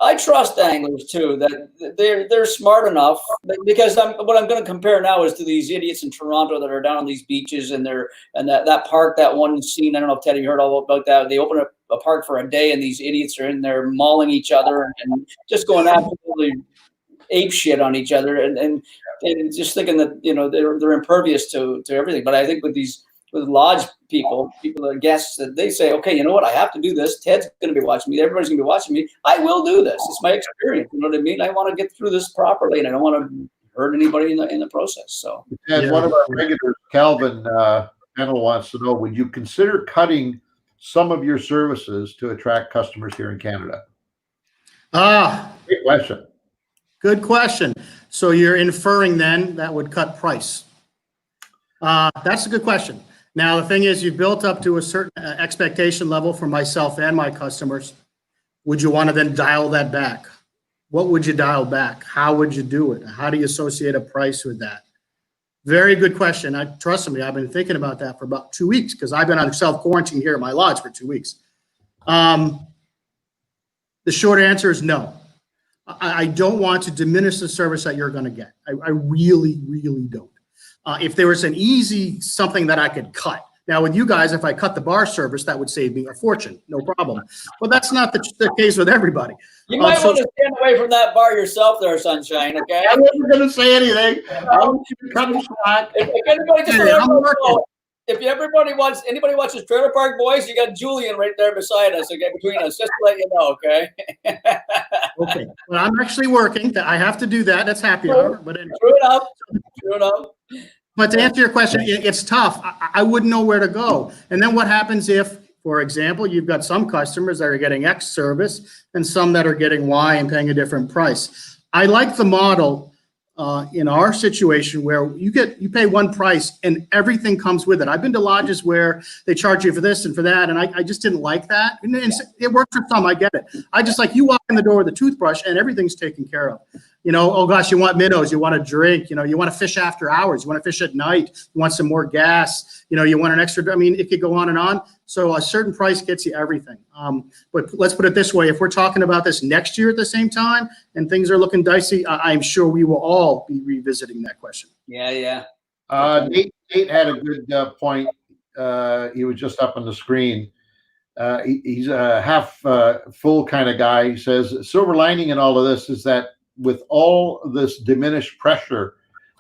anglers too, that they're smart enough, because what I'm going to compare now is to these idiots in Toronto that are down on these beaches and that park, that one scene. I don't know if Teddy heard all about that. They open a park for a day, and these idiots are in there mauling each other and just going absolutely ape shit on each other, and just thinking that they're impervious to everything. But I think with lodge people that are guests, that they say, okay, you know what, I have to do this. Ted's going to be watching me. Everybody's going to be watching me. I will do this. It's my experience. You know what I mean? I want to get through this properly, and I don't want to hurt anybody in the process. So, and one of our regulars, Calvin Pennell, wants to know: would you consider cutting some of your services to attract customers here in Canada? Great question. Good question. So you're inferring then that would cut price? That's a good question. Now, the thing is, you've built up to a certain expectation level for myself and my customers. Would you want to then dial that back? What would you dial back? How would you do it? How do you associate a price with that? Very good question. Trust me, I've been thinking about that for about 2 weeks, because I've been on self-quarantine here at my lodge for 2 weeks. The short answer is no. I don't want to diminish the service that you're going to get. I really, really don't. If there was an easy something that I could cut. Now with you guys, if I cut the bar service, that would save me a fortune, no problem. But that's not the case with everybody. You might want to stand away from that bar yourself there, Sunshine, okay? I wasn't going to say anything. If anybody watches Trailer Park Boys, you got Julian right there beside us, okay, between us, just to let you know, okay? Okay. Well, I'm actually working. I have to do that. That's happy hour. But anyway. True enough. But to answer your question, it's tough. I wouldn't know where to go. And then what happens if, for example, you've got some customers that are getting X service and some that are getting Y and paying a different price? I like the model in our situation where you pay one price and everything comes with it. I've been to lodges where they charge you for this and for that, and I just didn't like that. And it works for some, I get it. I just like, you walk in the door with a toothbrush and everything's taken care of. You know, oh gosh, you want minnows, you want to drink, you know, you want to fish after hours, you want to fish at night, you want some more gas, you know, you want an extra, I mean, it could go on and on. So a certain price gets you everything. But let's put it this way. If we're talking about this next year at the same time and things are looking dicey, I'm sure we will all be revisiting that question. Yeah. Nate had a good point. He was just up on the screen. He's a half full kind of guy. He says, silver lining in all of this is that with all this diminished pressure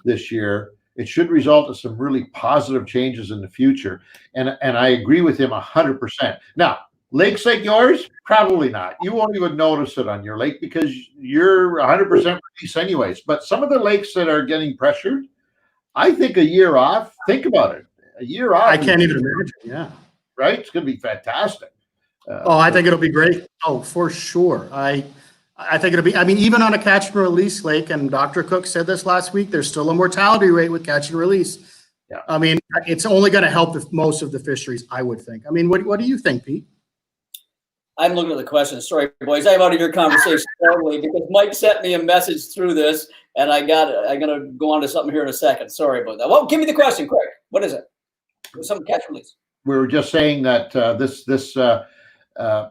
this year, it should result in some really positive changes in the future. And I agree with him 100%. Now, lakes like yours, probably not. You won't even notice it on your lake because you're 100% release anyways. But some of the lakes that are getting pressured, I think a year off, think about it. A year off. I can't even imagine, yeah. Right? It's going to be fantastic. I think it'll be great. Oh, for sure. I think it'll be, I mean, even on a catch and release lake, and Dr. Cook said this last week, there's still a mortality rate with catch and release. Yeah. I mean, it's only going to help most of the fisheries, I would think. I mean, what do you think, Pete? I'm looking at the questions. Sorry, boys. I'm out of your conversation totally because Mike sent me a message through this, and I'm gonna go on to something here in a second. Sorry about that. Well, give me the question, Craig. What is it? Some catch release. We were just saying that this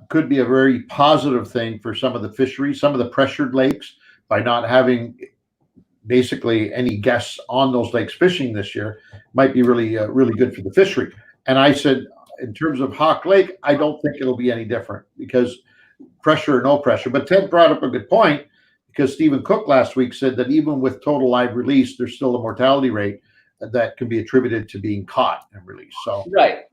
could be a very positive thing for some of the fisheries, some of the pressured lakes, by not having basically any guests on those lakes fishing this year. Might be really good for the fishery. And I said, in terms of Hawk Lake, I don't think it'll be any different because pressure or no pressure. But Ted brought up a good point because Stephen Cook last week said that even with total live release, there's still a mortality rate that can be attributed to being caught and released. So right.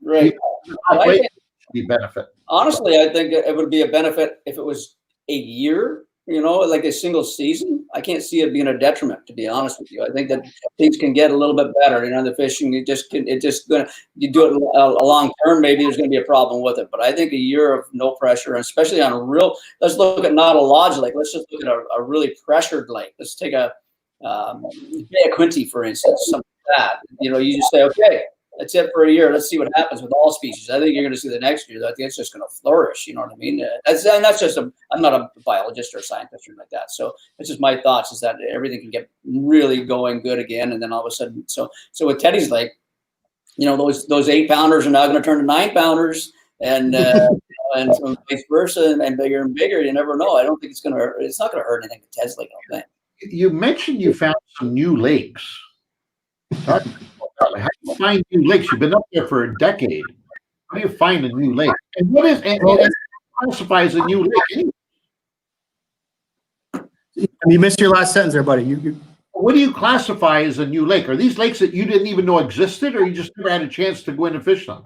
Hawk Lake should be a benefit. Honestly, I think it would be a benefit if it was a year, you know, like a single season. I can't see it being a detriment, to be honest with you. I think that things can get a little bit better. You know, the fishing, you do it a long term, maybe there's going to be a problem with it. But I think a year of no pressure, and especially on a real, let's look at not a lodge lake. Let's just look at a really pressured lake. Let's take a Bay of Quinte, for instance, something like that. You know, you just say, okay, that's it for a year. Let's see what happens with all species. I think you're going to see the next year. I think it's just going to flourish. You know what I mean? That's just I'm not a biologist or a scientist or anything like that. So it's just my thoughts is that everything can get really going good again. And then all of a sudden, so with Teddy's Lake, you know, those 8-pounders are now going to turn to 9-pounders and and vice versa and bigger and bigger. You never know. I don't think it's not going to hurt anything with Ted's Lake, I don't think. You mentioned you found some new lakes. How do you find new lakes? You've been up there for a decade. How do you find a new lake? And what is and classify as a new lake? You missed your last sentence there, buddy. What do you classify as a new lake? Are these lakes that you didn't even know existed, or you just never had a chance to go in and fish them?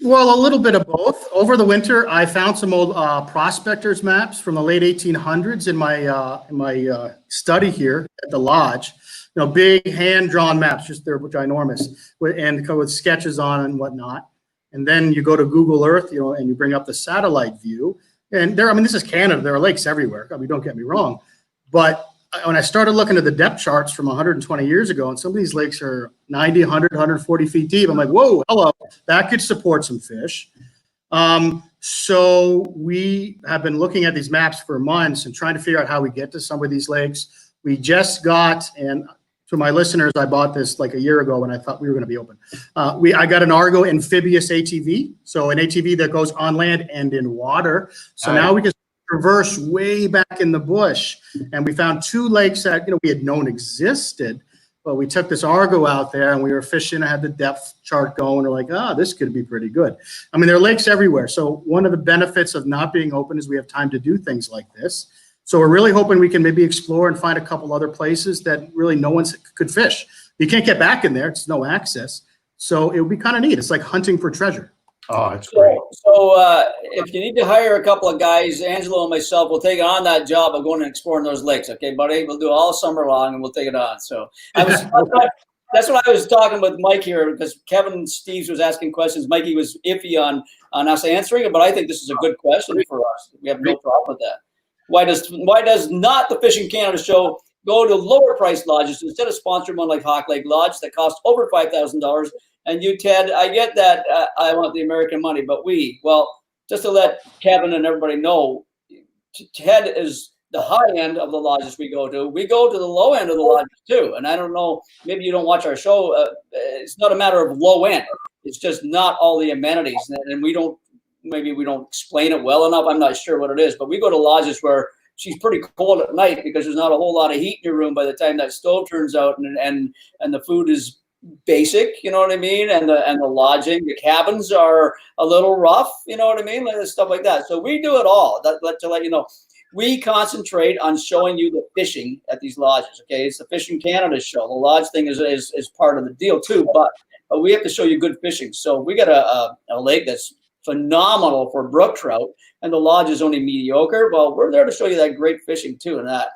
Well, a little bit of both. Over the winter, I found some old prospectors maps from the late 1800s in my study here at the lodge. You know, big hand-drawn maps, just they're ginormous, and with sketches on and whatnot. And then you go to Google Earth, you know, and you bring up the satellite view. And I mean, this is Canada. There are lakes everywhere. I mean, don't get me wrong. But when I started looking at the depth charts from 120 years ago, and some of these lakes are 90, 100, 140 feet deep, I'm like, whoa, hello, that could support some fish. So we have been looking at these maps for months and trying to figure out how we get to some of these lakes. We just got, and to my listeners, I bought this like a year ago when I thought we were going to be open. I got an Argo amphibious ATV, so an ATV that goes on land and in water. So now we can traverse way back in the bush, and we found 2 lakes that we had known existed, but we took this Argo out there and we were fishing. I had the depth chart going. We're like, this could be pretty good. I mean, there are lakes everywhere. So one of the benefits of not being open is we have time to do things like this. So we're really hoping we can maybe explore and find a couple other places that really no one could fish. You can't get back in there. It's no access. So it would be kind of neat. It's like hunting for treasure. Oh, it's great. So if you need to hire a couple of guys, Angelo and myself will take on that job of going and exploring those lakes. Okay, buddy? We'll do it all summer long and we'll take it on. So that's what I was talking with Mike here because Kevin Steves was asking questions. Mikey was iffy on us answering it, but I think this is a good question for us. We have no problem with that. Why does not the Fishing Canada show go to lower priced lodges instead of sponsoring one like Hawk Lake Lodge that costs over $5,000? And you, Ted, I get that I want the American money, but just to let Kevin and everybody know, Ted is the high end of the lodges we go to. We go to the low end of the lodges too. And I don't know, maybe you don't watch our show. It's not a matter of low end. It's just not all the amenities. And maybe we don't explain it well enough. I'm not sure what it is, but we go to lodges where she's pretty cold at night because there's not a whole lot of heat in your room by the time that stove turns out, and the food is basic, you know what I mean? And the lodging, the cabins are a little rough, you know what I mean? Like, stuff like that. So we do it all. To let you know. We concentrate on showing you the fishing at these lodges. Okay, it's the Fishing Canada show. The lodge thing is part of the deal too, but we have to show you good fishing. So we got a lake that's phenomenal for brook trout, and the lodge is only mediocre. Well, we're there to show you that great fishing too, and that.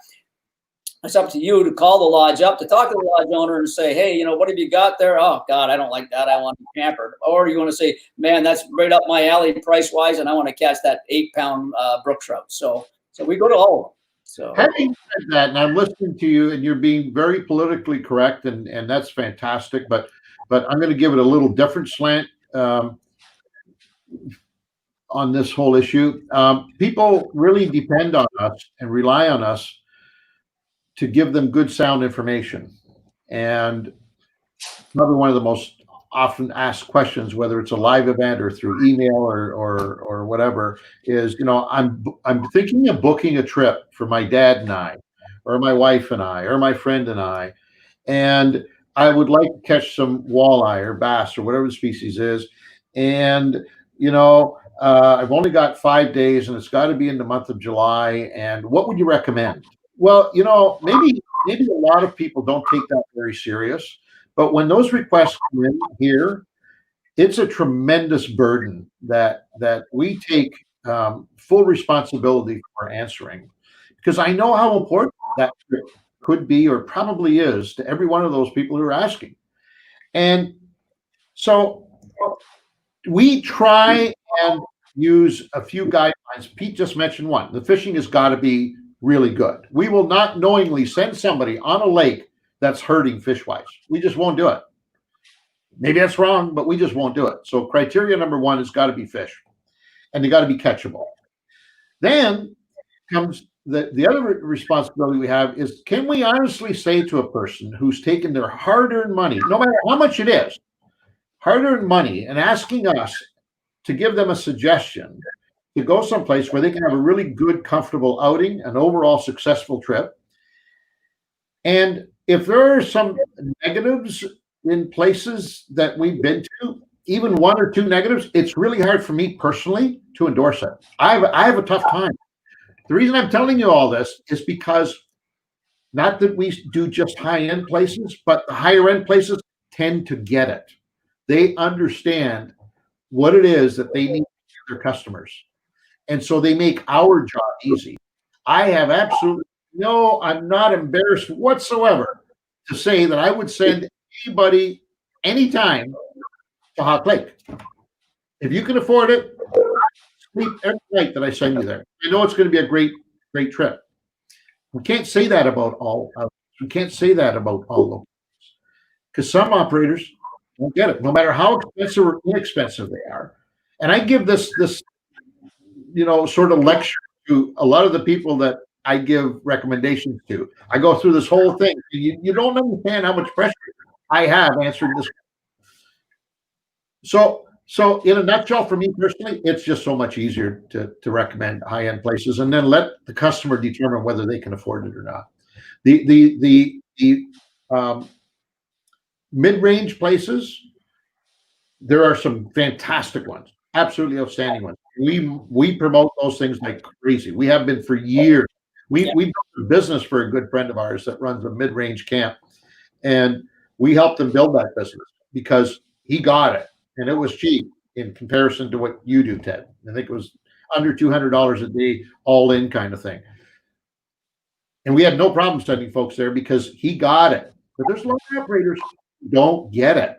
It's up to you to call the lodge up, to talk to the lodge owner and say, hey, you know, what have you got there? Oh, God, I don't like that. I want to be pampered. Or you want to say, man, that's right up my alley price-wise, and I want to catch that 8-pound brook trout. So we go to all of them. So having said that, and I'm listening to you, and you're being very politically correct, and that's fantastic. But I'm going to give it a little different slant on this whole issue. People really depend on us and rely on us to give them good, sound information. And probably one of the most often asked questions, whether it's a live event or through email or whatever, is, you know, I'm thinking of booking a trip for my dad and I, or my wife and I, or my friend and I would like to catch some walleye or bass or whatever the species is. And, you know, I've only got 5 days, and it's got to be in the month of July. And what would you recommend? Well, you know, maybe a lot of people don't take that very serious, but when those requests come in here, it's a tremendous burden that we take full responsibility for answering, because I know how important that trip could be, or probably is, to every one of those people who are asking. And so we try and use a few guidelines. Pete just mentioned one. The fishing has got to be really good. We will not knowingly send somebody on a lake that's hurting fish-wise. We just won't do it. Maybe that's wrong, but we just won't do it. So criteria number one has got to be fish, and they got to be catchable. Then comes the other responsibility we have is, can we honestly say to a person who's taken their hard-earned money, no matter how much it is, hard-earned money, and asking us to give them a suggestion to go someplace where they can have a really good, comfortable outing, an overall successful trip. And if there are some negatives in places that we've been to, even 1 or 2 negatives, it's really hard for me personally to endorse it. I have a tough time. The reason I'm telling you all this is because, not that we do just high-end places, but the higher-end places tend to get it. They understand what it is that they need to give their customers. And so they make our job easy. I have absolutely I'm not embarrassed whatsoever to say that I would send anybody, anytime, to Hot Lake. If you can afford it, sleep every night that I send you there. I know it's going to be a great, great trip. We can't say that about all. We can't say that about all locals, because some operators won't get it, no matter how expensive or inexpensive they are. And I give this sort of lecture to a lot of the people that I give recommendations to. I go through this whole thing. You don't understand how much pressure I have answering this. So in a nutshell, for me personally, it's just so much easier to recommend high-end places, and then let the customer determine whether they can afford it or not. The mid-range places, there are some fantastic ones, absolutely outstanding ones. We promote those things like crazy. We have been for years. We built a business for a good friend of ours that runs a mid-range camp, and we helped him build that business because he got it, and it was cheap in comparison to what you do, Ted. I think it was under $200 a day, all in kind of thing. And we had no problem sending folks there because he got it. But there's a lot of operators who don't get it.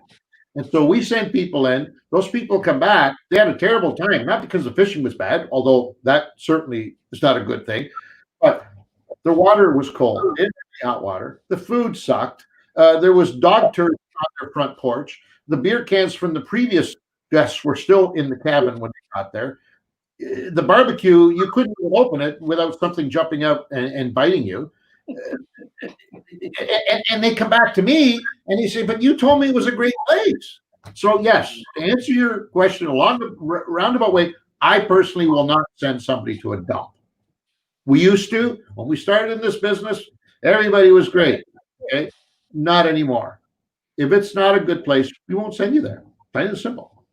And so we send people in. Those people come back. They had a terrible time, not because the fishing was bad, although that certainly is not a good thing. But the water was cold. It didn't have hot water. The food sucked. There was dog turds on their front porch. The beer cans from the previous guests were still in the cabin when they got there. the barbecue, you couldn't even open it without something jumping out and biting you. And they come back to me and they say, but you told me it was a great place. So yes, to answer your question along the roundabout way, I personally will not send somebody to a dump. We used to, when we started in this business, everybody was great. Okay, not anymore. If it's not a good place, we won't send you there. Plain and simple.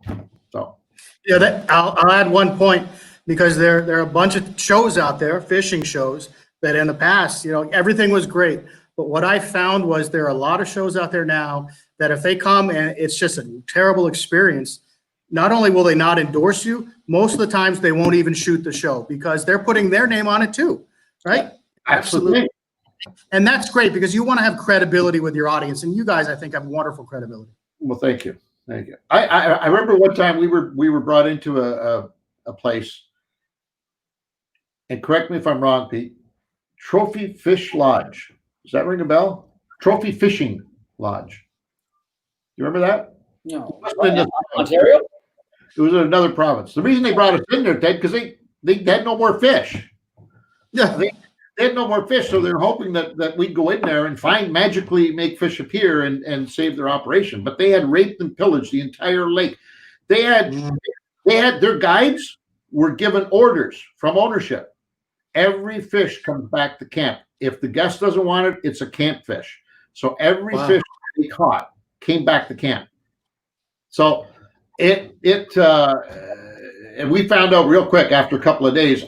So Yeah, I'll add one point, because there are a bunch of shows out there, fishing shows, that in the past, everything was great. But what I found was there are a lot of shows out there now that if they come and it's just a terrible experience, not only will they not endorse you, most of the times they won't even shoot the show because they're putting their name on it too, right? absolutely. And that's great because you want to have credibility with your audience. And you guys, I think, have wonderful credibility. Well, thank you. Thank you. I remember one time we were brought into a place, and correct me if I'm wrong, Pete, Trophy Fish Lodge. Does that ring a bell? Trophy Fishing Lodge. You remember that? No. Ontario? It was in another province. The reason they brought us in there, Ted, because they had no more fish. Yeah. They had no more fish, so they're hoping that we'd go in there and magically make fish appear and save their operation. But they had raped and pillaged the entire lake. They had their guides were given orders from ownership. Every fish comes back to camp. If the guest doesn't want it, it's a camp fish. So every fish they caught came back to camp. So and we found out real quick after a couple of days,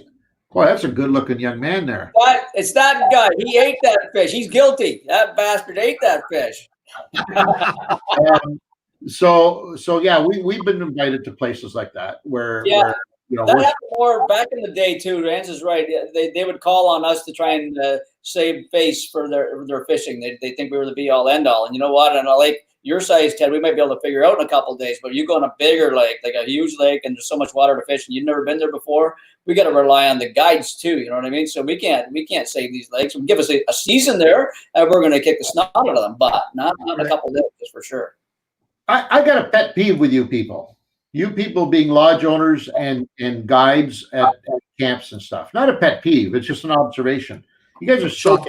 boy, that's a good-looking young man there. But it's that guy. He ate that fish. He's guilty. That bastard ate that fish. So yeah, we've been invited to places like that where that happened more back in the day too. Answer's right. They would call on us to try and save face for their fishing. They think we were the be all end all. And you know what? On a lake your size, Ted, we might be able to figure out in a couple of days. But you go on a bigger lake, like a huge lake, and there's so much water to fish, and you've never been there before. We got to rely on the guides too. You know what I mean? So we can't save these lakes. Give us a season there, and we're going to kick the snot out of them. But not in a couple of days, that's for sure. I got a pet peeve with you people. You people being lodge owners and guides at camps and stuff. Not a pet peeve. It's just an observation. You guys are so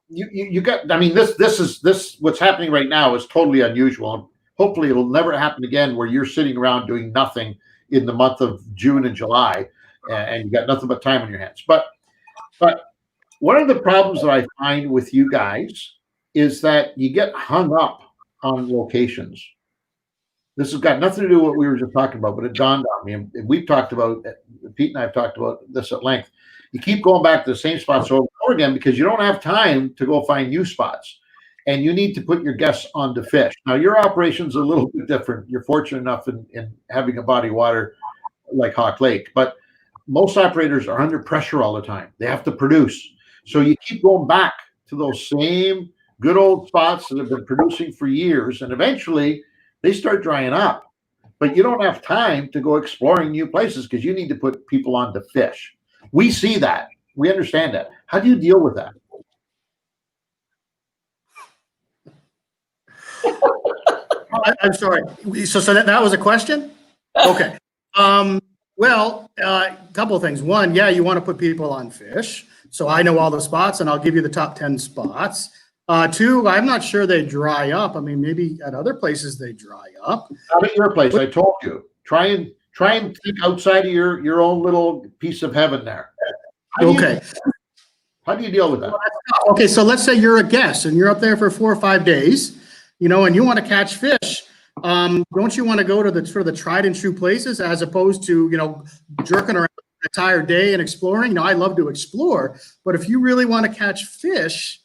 you got. I mean, this what's happening right now is totally unusual. Hopefully, it'll never happen again where you're sitting around doing nothing in the month of June and July, and you got nothing but time on your hands. But one of the problems that I find with you guys is that you get hung up on locations. This has got nothing to do with what we were just talking about, but it dawned on me, and we've talked about, Pete and I have talked about this at length. You keep going back to the same spots over and over again because you don't have time to go find new spots, and you need to put your guests on to fish. Now, your operation's a little bit different. You're fortunate enough in having a body of water like Hawk Lake, but most operators are under pressure all the time. They have to produce. So you keep going back to those same good old spots that have been producing for years, and eventually they start drying up, but you don't have time to go exploring new places because you need to put people on to fish. We see that. We understand that. How do you deal with that? I'm sorry. So that was a question? Okay. Well, a couple of things. One, yeah, you want to put people on fish. So I know all the spots, and I'll give you the top 10 spots. Two, I'm not sure they dry up. I mean, maybe at other places they dry up. Not at your place. I told you. Try and think outside of your own little piece of heaven there. How do you deal with that? Okay, so let's say you're a guest and you're up there for 4 or 5 days, and you want to catch fish. Don't you want to go to the sort of the tried and true places as opposed to, jerking around the entire day and exploring? I love to explore, but if you really want to catch fish,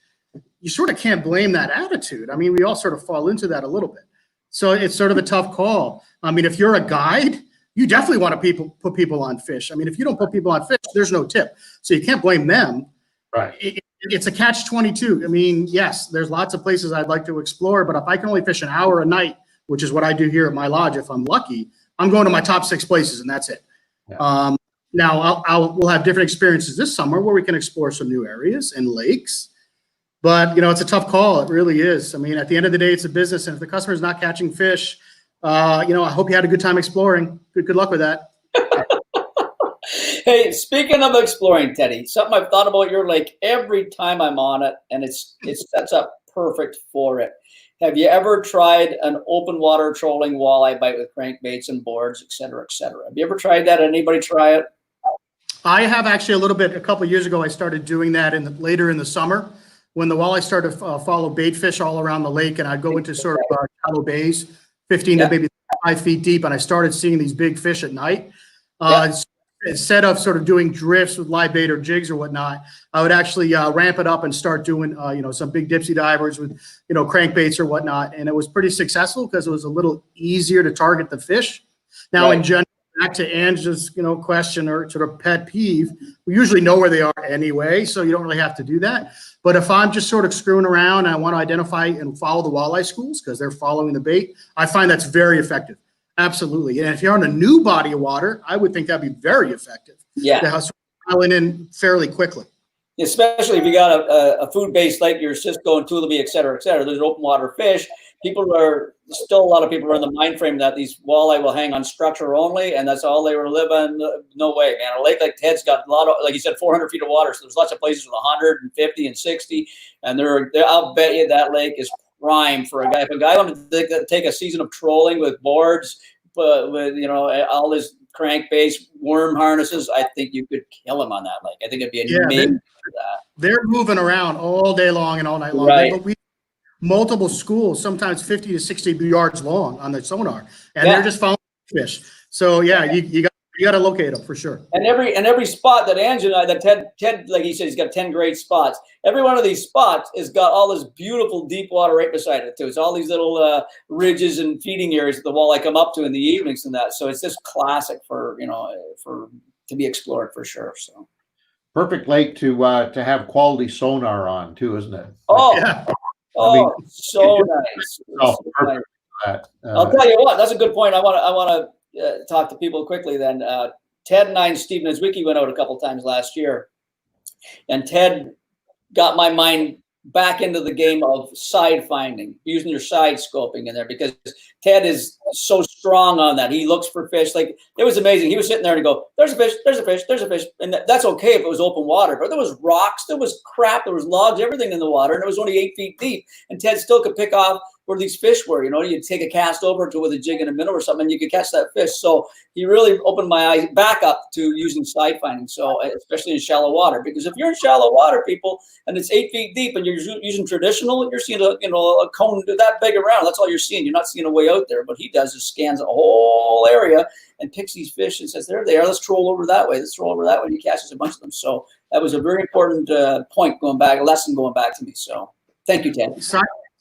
you sort of can't blame that attitude. I mean, we all sort of fall into that a little bit. So it's sort of a tough call. I mean, if you're a guide, you definitely want to put people on fish. I mean, if you don't put people on fish, there's no tip. So you can't blame them. Right. It's a catch-22. I mean, yes, there's lots of places I'd like to explore, but if I can only fish an hour a night, which is what I do here at my lodge, if I'm lucky, I'm going to my top 6 places and that's it. Yeah. Now we'll have different experiences this summer where we can explore some new areas and lakes. But, it's a tough call. It really is. I mean, at the end of the day, it's a business. And if the customer's not catching fish, I hope you had a good time exploring. Good luck with that. Hey, speaking of exploring, Teddy, something I've thought about your lake every time I'm on it, and it sets up perfect for it. Have you ever tried an open water trolling walleye bite with crankbaits and boards, et cetera, et cetera? Have you ever tried that? Anybody try it? I have actually a little bit. A couple of years ago, I started doing that later in the summer when the walleye started to follow bait fish all around the lake, and I'd go into sort of shallow bays, 15 to maybe 5 feet deep, and I started seeing these big fish at night. Instead of sort of doing drifts with live bait or jigs or whatnot, I would actually ramp it up and start doing, some big dipsy divers with, crankbaits or whatnot. And it was pretty successful because it was a little easier to target the fish. Now, in general, back to Angela's, question or sort of pet peeve, we usually know where they are anyway, so you don't really have to do that. But if I'm just sort of screwing around and I want to identify and follow the walleye schools because they're following the bait, I find that's very effective. Absolutely. And if you're on a new body of water, I would think that'd be very effective. Yeah. To dial in fairly quickly. Especially if you got a food-based lake, your Cisco and Tulimi, et cetera, et cetera. There's open water fish. A lot of people are in the mind frame that these walleye will hang on structure only, and that's all they were living. No way, man. A lake like Ted's got a lot of, like you said, 400 feet of water. So there's lots of places with 150 and 60. And I'll bet you that lake is prime for a guy. If a guy wanted to take a season of trolling with boards, but with all his crankbaits, worm harnesses, I think you could kill him on that lake. I think it'd be amazing for that. They're moving around all day long and all night long. Right. But multiple schools, sometimes 50 to 60 yards long on the sonar, and they're just following fish. So you got to locate them for sure. And every spot that Angela, that Ted, like he said, he's got 10 great spots. Every one of these spots has got all this beautiful deep water right beside it too. It's all these little ridges and feeding areas that the walleye come up to in the evenings and that. So it's just classic for to be explored for sure. So perfect lake to have quality sonar on too, isn't it? Oh, Yeah. so nice. Perfect for that. I'll tell you what, that's a good point. I want to talk to people quickly then. Ted and I and Steve Nizwicki went out a couple times last year, and Ted got my mind back into the game of side finding, using your side scoping in there, because Ted is so strong on that. He looks for fish. Like, it was amazing. He was sitting there and go, there's a fish, there's a fish, there's a fish. And that's okay if it was open water, but there was rocks, there was crap, there was logs, everything in the water, and it was only 8 feet deep. And Ted still could pick off where these fish were. You'd take a cast over to with a jig and a minnow or something, and you could catch that fish. So he really opened my eyes back up to using side finding. So especially in shallow water, because if you're in shallow water, people, and it's 8 feet deep, and you're using traditional, you're seeing a cone that big around. That's all you're seeing. You're not seeing a way out there. What he does is scans a whole area and picks these fish and says, there they are. Let's troll over that way. Let's troll over that way. And he catches a bunch of them. So that was a very important lesson going back to me. So thank you, Ted.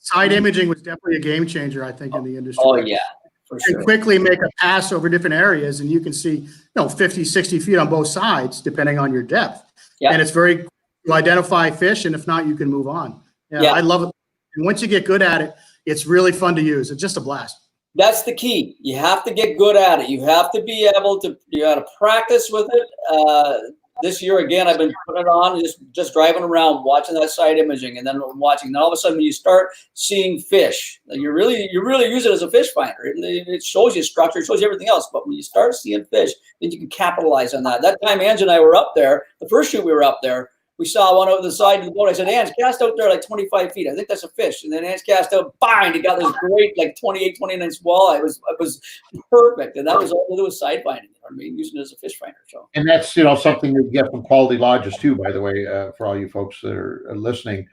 Side imaging was definitely a game changer, I think, in the industry. Oh, yeah, for sure. You quickly make a pass over different areas, and you can see 50, 60 feet on both sides, depending on your depth. Yeah. And it's very to identify fish, and if not, you can move on. Yeah, I love it. And once you get good at it, it's really fun to use. It's just a blast. That's the key. You have to get good at it. You have to be able to, you got to practice with it. This year, again, I've been putting it on, just driving around, watching that side imaging, and then watching. Then all of a sudden, when you start seeing fish, you really use it as a fish finder. It shows you structure, it shows you everything else. But when you start seeing fish, then you can capitalize on that. That time, Ange and I were up there, the first shoot we were up there, we saw one over the side of the boat. I said, Ange, cast out there like 25 feet. I think that's a fish. And then Ange cast out, bang, he got this great, like 28, 29-inch walleye. It was perfect. And that was all to do with side finding. You know what I mean? Using it as a fish finder. So. And that's, something you get from quality lodges too, by the way, for all you folks that are listening.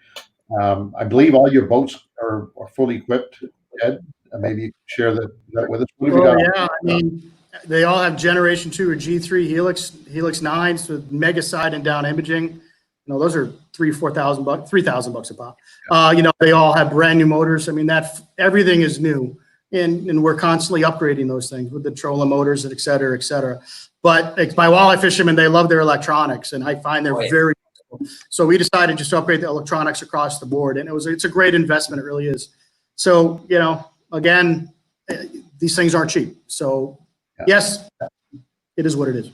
I believe all your boats are fully equipped, Ed. Maybe you can share that with us. Yeah, I mean, they all have Generation 2 or G3 Helix 9s with mega side and down imaging. Those are $3,000-$4,000, $3,000 a pop. They all have brand new motors. I mean, everything is new, and we're constantly upgrading those things with the trolling motors, and et cetera, et cetera. But my walleye fishermen, they love their electronics, and I find they're very useful. So we decided just to upgrade the electronics across the board, and it's a great investment. It really is. So again, these things aren't cheap. So yes, it is what it is.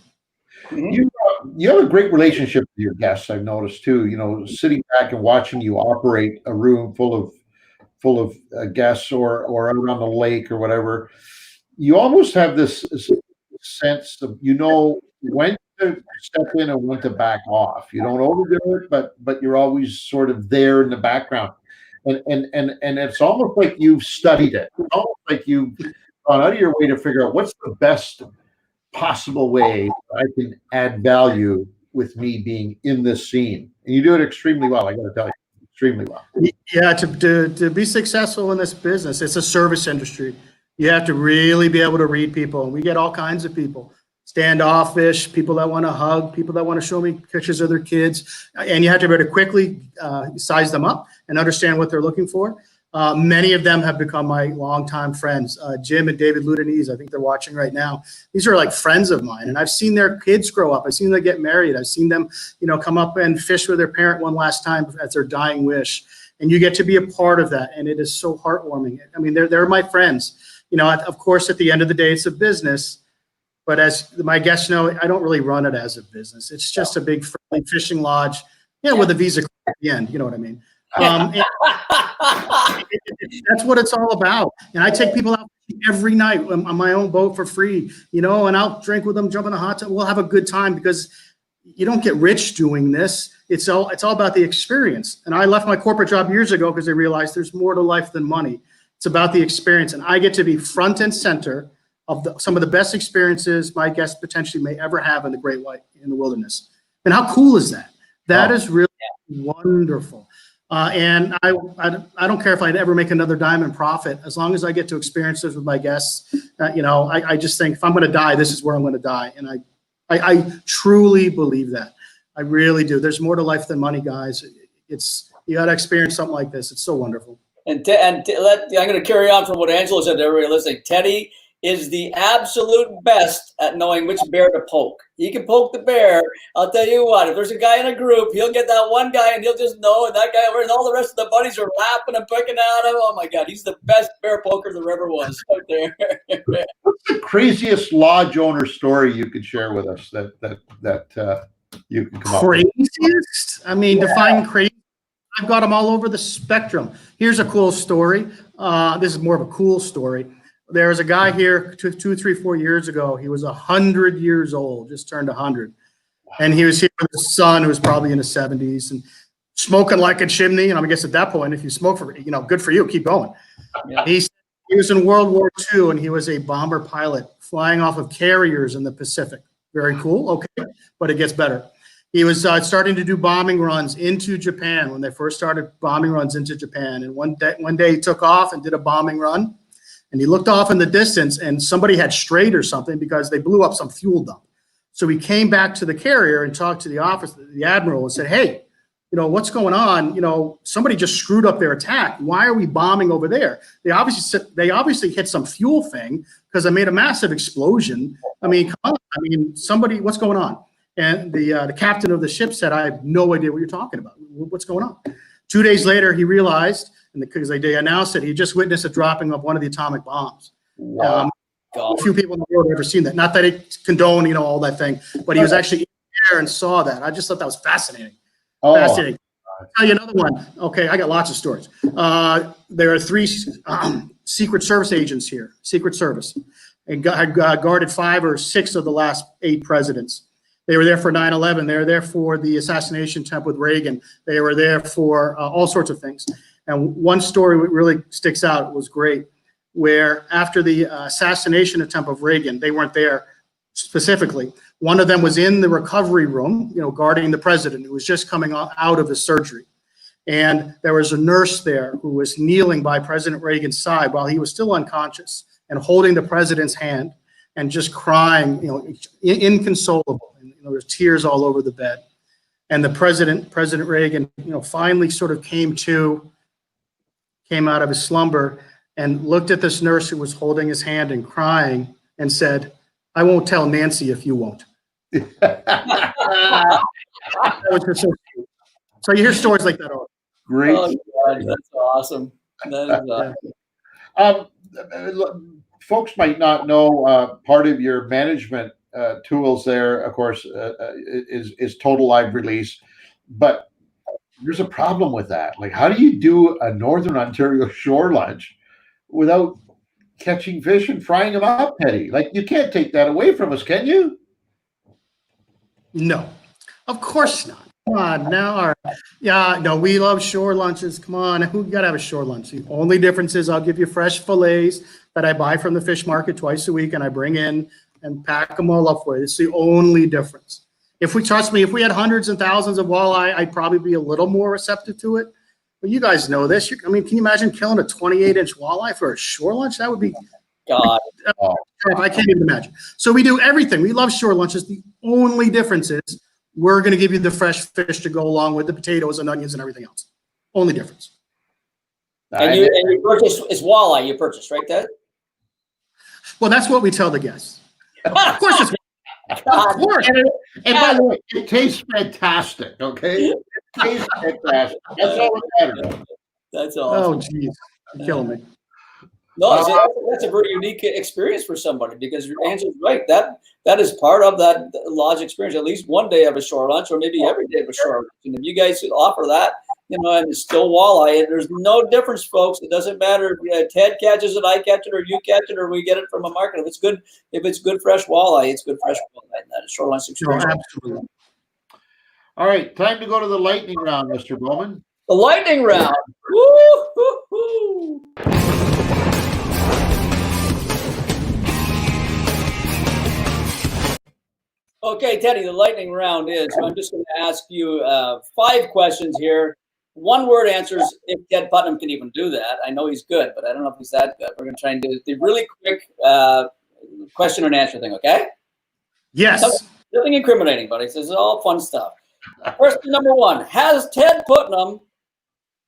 You have a great relationship with your guests, I've noticed too. Sitting back and watching you operate a room full of guests or out on the lake or whatever, you almost have this sense of when to to step in and when to back off. You don't overdo it, but you're always sort of there in the background. And it's almost like you've studied it. It's almost like you've gone out of your way to figure out what's the best possible way I can add value with me being in this scene. And you do it extremely well, I got to tell you, extremely well. Yeah, to be successful in this business, it's a service industry. You have to really be able to read people. And we get all kinds of people, standoffish, people that want to hug, people that want to show me pictures of their kids. And you have to be able to quickly size them up and understand what they're looking for. Many of them have become my longtime friends. Jim and David Ludenese, I think they're watching right now. These are like friends of mine, and I've seen their kids grow up. I've seen them get married. I've seen them, come up and fish with their parent one last time as their dying wish. And you get to be a part of that, and it is so heartwarming. I mean, they're my friends. Of course, at the end of the day, it's a business. But as my guests know, I don't really run it as a business. It's just a big friendly fishing lodge, with a Visa card at the end. You know what I mean? That's what it's all about. And I take people out every night on my own boat for free, and I'll drink with them, jump in the hot tub. We'll have a good time because you don't get rich doing this. It's all about the experience. And I left my corporate job years ago because I realized there's more to life than money. It's about the experience. And I get to be front and center of some of the best experiences my guests potentially may ever have in the Great White, in the wilderness. And how cool is that? That is really wonderful. And I don't care if I'd ever make another dime in profit, as long as I get to experience this with my guests. I just think if I'm going to die, this is where I'm going to die. And I truly believe that. I really do. There's more to life than money, guys. You got to experience something like this. It's so wonderful. I'm going to carry on from what Angelo said to everybody listening. Teddy is the absolute best at knowing which bear to poke. He can poke the bear. I'll tell you what, if there's a guy in a group, he'll get that one guy and he'll just know, and that guy over, and all the rest of the buddies are laughing and picking at him. Oh my God, he's the best bear poker there ever was out there. What's the craziest lodge owner story you could share with us that you can come up with? Craziest? I mean, define crazy. I've got them all over the spectrum. Here's a cool story. This is more of a cool story. There was a guy here 2, 3, 4 years ago. He was 100 years old, just turned 100. And he was here with his son, who was probably in his 70s, and smoking like a chimney. And I guess at that point, if you smoke for, good for you, keep going. Yeah. He was in World War II, and he was a bomber pilot flying off of carriers in the Pacific. Very cool. Okay. But it gets better. He was starting to do bombing runs into Japan when they first started bombing runs into Japan. And one day he took off and did a bombing run. And he looked off in the distance, and somebody had strayed or something because they blew up some fuel dump. So he came back to the carrier and talked to the office, the admiral, and said, "Hey, what's going on? Somebody just screwed up their attack. Why are we bombing over there? They obviously hit some fuel thing because it made a massive explosion. I mean, come on. I mean, somebody, what's going on?" And the captain of the ship said, "I have no idea what you're talking about. What's going on?" 2 days later, he realized, and because they announced it, he just witnessed a dropping of one of the atomic bombs. Wow. A few people in the world have ever seen that. Not that it condone, all that thing, but he was actually in there and saw that. I just thought that was fascinating. Fascinating. I'll tell you another one. Okay, I got lots of stories. There are 3 Secret Service agents here, Secret Service, and guarded 5 or 6 of the last 8 presidents. They were there for 9/11. They were there for the assassination attempt with Reagan. They were there for all sorts of things. And one story that really sticks out was great, where after the assassination attempt of Reagan, they weren't there specifically. One of them was in the recovery room, guarding the president who was just coming out of his surgery. And there was a nurse there who was kneeling by President Reagan's side while he was still unconscious and holding the president's hand and just crying, inconsolable. And, there was tears all over the bed. And the President Reagan, finally sort of came out of his slumber and looked at this nurse who was holding his hand and crying and said, "I won't tell Nancy if you won't." That was just so cute. So you hear stories like that all. Great. Oh, God, that's awesome. That is awesome. Folks might not know part of your management tools there, of course, is total live release, but there's a problem with that. Like, how do you do a Northern Ontario shore lunch without catching fish and frying them up, Teddy? Like, you can't take that away from us, can you? No, of course not. Come on now. Yeah, no, we love shore lunches. Come on, who got to have a shore lunch? The only difference is I'll give you fresh fillets that I buy from the fish market twice a week and I bring in and pack them all up for you. It's the only difference. Trust me, if we had hundreds and thousands of walleye, I'd probably be a little more receptive to it. But you guys know this. I mean, can you imagine killing a 28-inch walleye for a shore lunch? That would be God. I can't even imagine. So we do everything. We love shore lunches. The only difference is we're going to give you the fresh fish to go along with the potatoes and onions and everything else. Only difference. And you purchase, it's walleye you purchase, right, Ted? Well, that's what we tell the guests. Of course it's Of course. And by the way, it tastes fantastic, okay? It tastes fantastic. That's all that matters. That's awesome. Oh, geez. You're killing me. No, that's a very unique experience for somebody because your answer is right. That is part of that lodge experience. At least one day of a shore lunch, or maybe every day of a shore lunch. And if you guys offer that, and it's still walleye, and there's no difference, folks. It doesn't matter if Ted catches it, I catch it, or you catch it, or we get it from a market. If it's good fresh walleye, it's good fresh walleye. And that is shore lunch experience. No, absolutely. All right, time to go to the lightning round, Mr. Bowman. The lightning round. Woo-hoo-hoo. Okay, Teddy, the lightning round is, I'm just going to ask you 5 questions here. 1-word answers, if Ted Putnam can even do that. I know he's good, but I don't know if he's that good. We're going to try and do the really quick question and answer thing, okay? Yes. Nothing incriminating, buddy. This is all fun stuff. Question number 1. Has Ted Putnam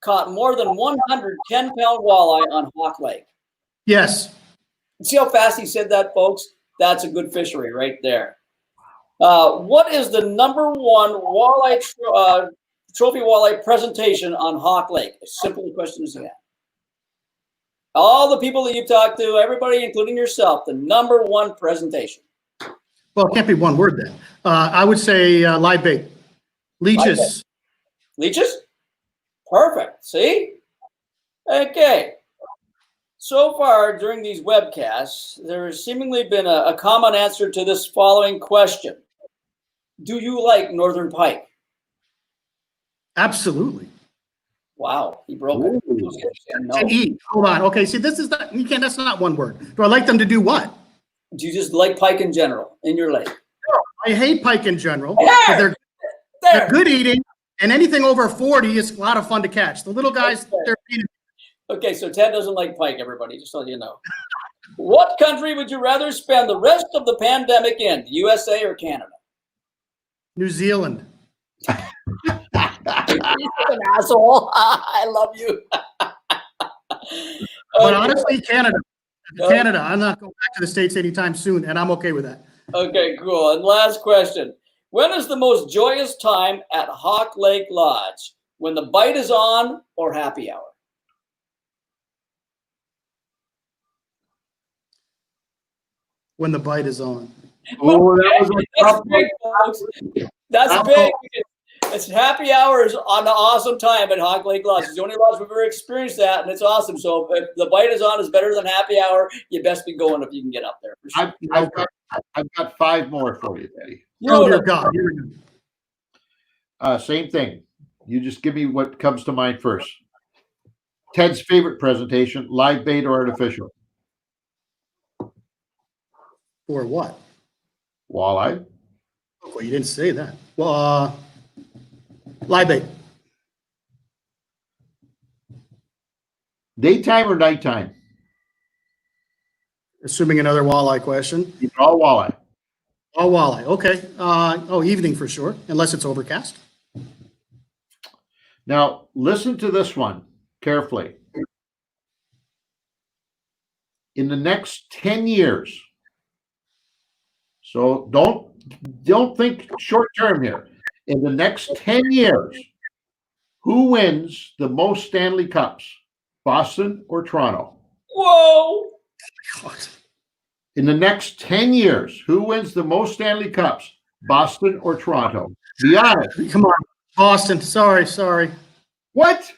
caught more than 100 10-pound walleye on Hawk Lake? Yes. See how fast he said that, folks? That's a good fishery right there. What is the number 1 walleye trophy walleye presentation on Hawk Lake? As simple a question as that. All the people that you talk to, everybody, including yourself, the number 1 presentation. Well, it can't be 1 word then. I would say live bait. Leeches. Live bait. Leeches? Perfect. See? Okay. So far during these webcasts, there has seemingly been a common answer to this following question. Do you like northern pike? Absolutely. Wow, he broke it. No. To eat. Hold on. Okay, see, this is not, you can't, that's not 1 word. Do I like them to do what? Do you just like pike in general in your lake? I hate pike in general, There! but they're good eating, and anything over 40 is a lot of fun to catch. The little guys, they're eating. Okay, so Ted doesn't like pike, everybody, just so you know. What country would you rather spend the rest of the pandemic in, the USA or Canada? New Zealand. You're an asshole. I love you. But honestly, Canada. Canada. I'm not going back to the States anytime soon, and I'm okay with that. Okay, cool. And last question. When is the most joyous time at Hawk Lake Lodge? When the bite is on or happy hour? When the bite is on. Oh, that was a That's tough big, folks. That's big. It's happy hours on the awesome time at Hawk Lake Lodge. It's the only lodge we've ever experienced that, and it's awesome. So if the bite is on is better than happy hour, you best be going if you can get up there. For sure. I've got 5 more for you, Teddy. Oh, dear God. Same thing. You just give me what comes to mind first. Ted's favorite presentation, live bait or artificial? Or what? Walleye. Well, you didn't say that. Well, live bait. Daytime or nighttime? Assuming another walleye question. All walleye. All walleye. Okay. Evening for sure, unless it's overcast. Now, listen to this one carefully. In the next 10 years, so don't think short term here. In the next 10 years, who wins the most Stanley Cups? Boston or Toronto? Whoa! God. In the next 10 years, who wins the most Stanley Cups? Boston or Toronto? Be honest. Come on. Boston. Sorry. What?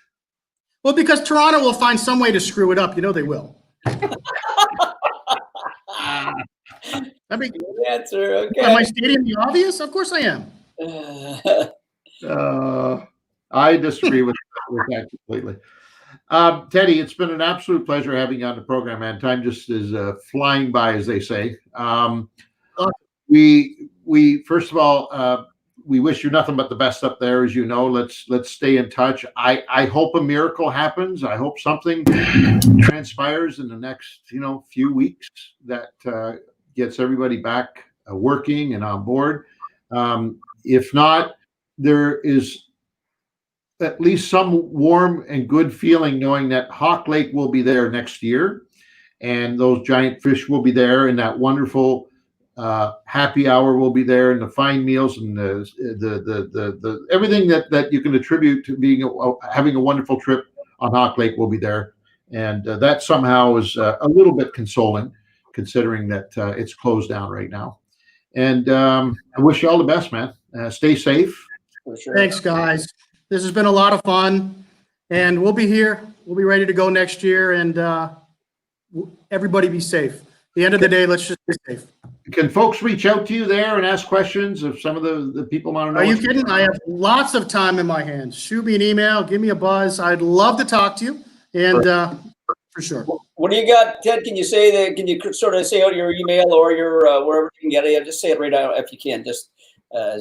Well, because Toronto will find some way to screw it up. You know they will. Good answer. Okay. Am I stating the obvious? Of course I am. I disagree with that completely. Teddy, it's been an absolute pleasure having you on the program, man. Time just is flying by, as they say. We first of all, we wish you nothing but the best up there, as you know. Let's stay in touch. I hope a miracle happens. I hope something transpires in the next few weeks that gets everybody back working and on board. If not, there is at least some warm and good feeling knowing that Hawk Lake will be there next year, and those giant fish will be there, and that wonderful happy hour will be there, and the fine meals, and the everything that you can attribute to being having a wonderful trip on Hawk Lake will be there, and that somehow is a little bit consoling, considering that it's closed down right now. And I wish you all the best, man. Stay safe. For sure. Thanks, guys. This has been a lot of fun, and we'll be here. We'll be ready to go next year, and everybody be safe. At the end of the day, let's just be safe. Can folks reach out to you there and ask questions if some of the people want to know? Are you kidding? I have lots of time in my hands. Shoot me an email, give me a buzz. I'd love to talk to you, and for sure. What do you got, Ted? Can you say that? Can you sort of say out your email or your wherever you can get it? Just say it right out if you can. Just yeah,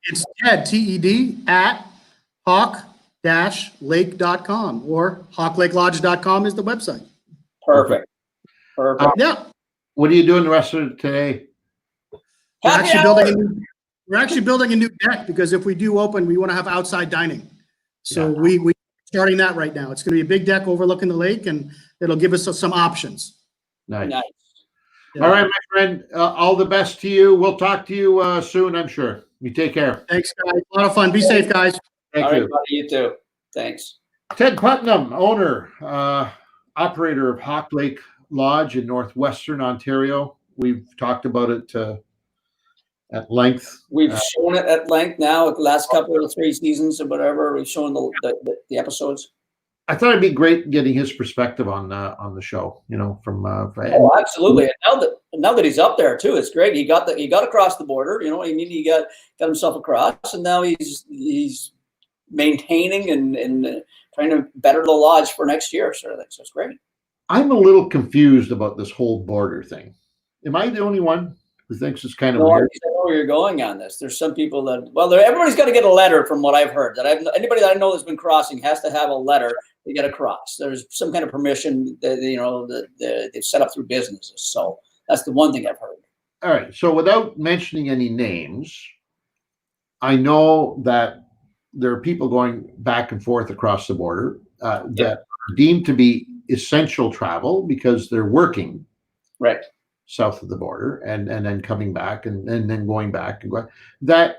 it's Ted, T-E-D, at hawk-lake.com, or hawklakelodge.com is the website. Perfect. Yeah. What are you doing the rest of today? We're actually building a new deck, because if we do open, we want to have outside dining. So we're starting that right now. It's going to be a big deck overlooking the lake, and it'll give us some options. Nice. Yeah. All right, my friend. All the best to you. We'll talk to you soon, I'm sure. You take care. Thanks, guys. A lot of fun. Be safe, guys. Thank you. Right, buddy, you too. Thanks. Ted Putnam, owner, operator of Hawk Lake Lodge in northwestern Ontario. We've talked about it at length. We've shown it at length now, the last couple of 3 seasons or whatever. We've shown the episodes. I thought it'd be great getting his perspective on the show. From oh, absolutely. And now that he's up there too, it's great. He got across the border. He got himself across, and now he's maintaining and trying to better the lodge for next year, sort of thing. So it's great. I'm a little confused about this whole border thing. Am I the only one who thinks it's kind of weird? I know where you're going on this. There's some people that, everybody's got to get a letter, from what I've heard. Anybody that I know that's been crossing has to have a letter to get across. There's some kind of permission that they've set up through businesses. So that's the one thing I've heard. All right. So without mentioning any names, I know that there are people going back and forth across the border that are deemed to be essential travel because they're working right south of the border and then coming back and then going back and going, that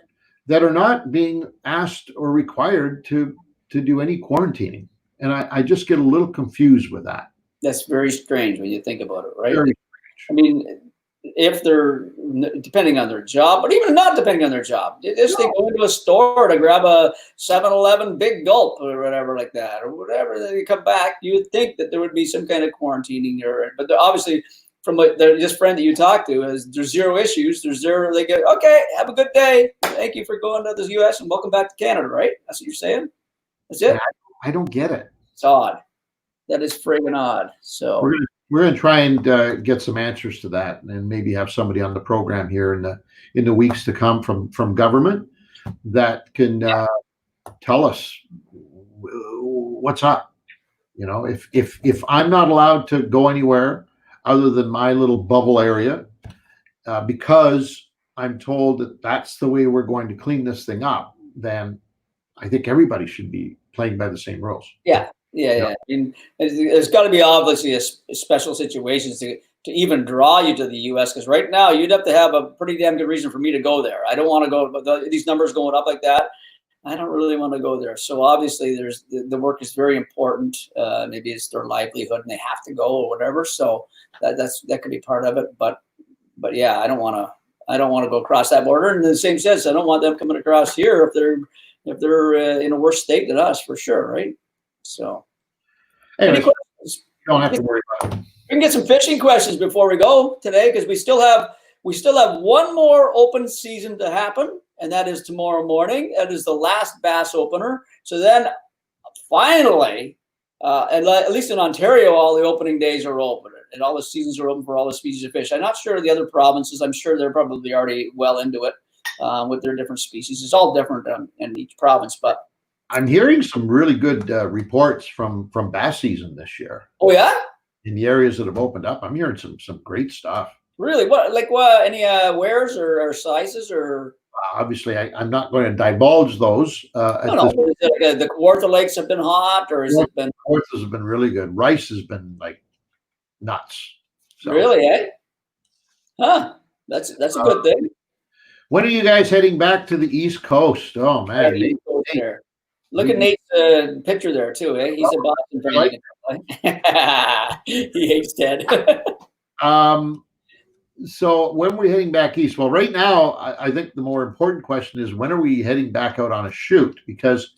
are not being asked or required to do any quarantining. And I just get a little confused with that. That's very strange when you think about it, right? Very strange. I mean, if they're depending on their job, but even not depending on their job, they go into a store to grab a 7-Eleven Big Gulp or whatever like that, or whatever, then they come back, you would think that there would be some kind of quarantining but obviously from this friend that you talked to, there's zero issues. There's zero, they go, okay, have a good day. Thank you for going to the US and welcome back to Canada, right? That's what you're saying? That's it? I don't get it. It's odd. That is friggin' odd. So we're going to try and get some answers to that, and maybe have somebody on the program here in the weeks to come from government that can tell us what's up. If I'm not allowed to go anywhere other than my little bubble area because I'm told that that's the way we're going to clean this thing up, then I think everybody should be playing by the same rules. Yeah. I mean, there's got to be obviously a special situations to even draw you to the U.S. because right now you'd have to have a pretty damn good reason for me to go there. I don't want to go, but these numbers going up like that, I don't really want to go there. So obviously, there's the work is very important. Maybe it's their livelihood and they have to go or whatever. So that could be part of it. But yeah, I don't want to go across that border. And in the same sense, I don't want them coming across here if they're in a worse state than us, for sure, right? So, anyways, any questions? Don't have to worry about it. We can get some fishing questions before we go today, because we still have one more open season to happen, and that is tomorrow morning. That is the last bass opener. So then finally, at least in Ontario, all the opening days are open and all the seasons are open for all the species of fish. I'm not sure the other provinces. I'm sure they're probably already well into it with their different species. It's all different in each province, but I'm hearing some really good reports from bass season this year. Oh yeah, in the areas that have opened up. I'm hearing some great stuff. really? What? Any wares or sizes or? Obviously, I'm not going to divulge those. No. Is it like the Kawartha Lakes have been hot, or has it been? Kawarthas have been really good. Rice has been like nuts. So, really, eh? Huh? That's a good thing. when are you guys heading back to the East Coast? Oh man, Nate, there. Look at Nate's picture there too. Eh? He's a Boston fan. He hates Ted. So when we're heading back east, well, right now, I think the more important question is when are we heading back out on a shoot? Because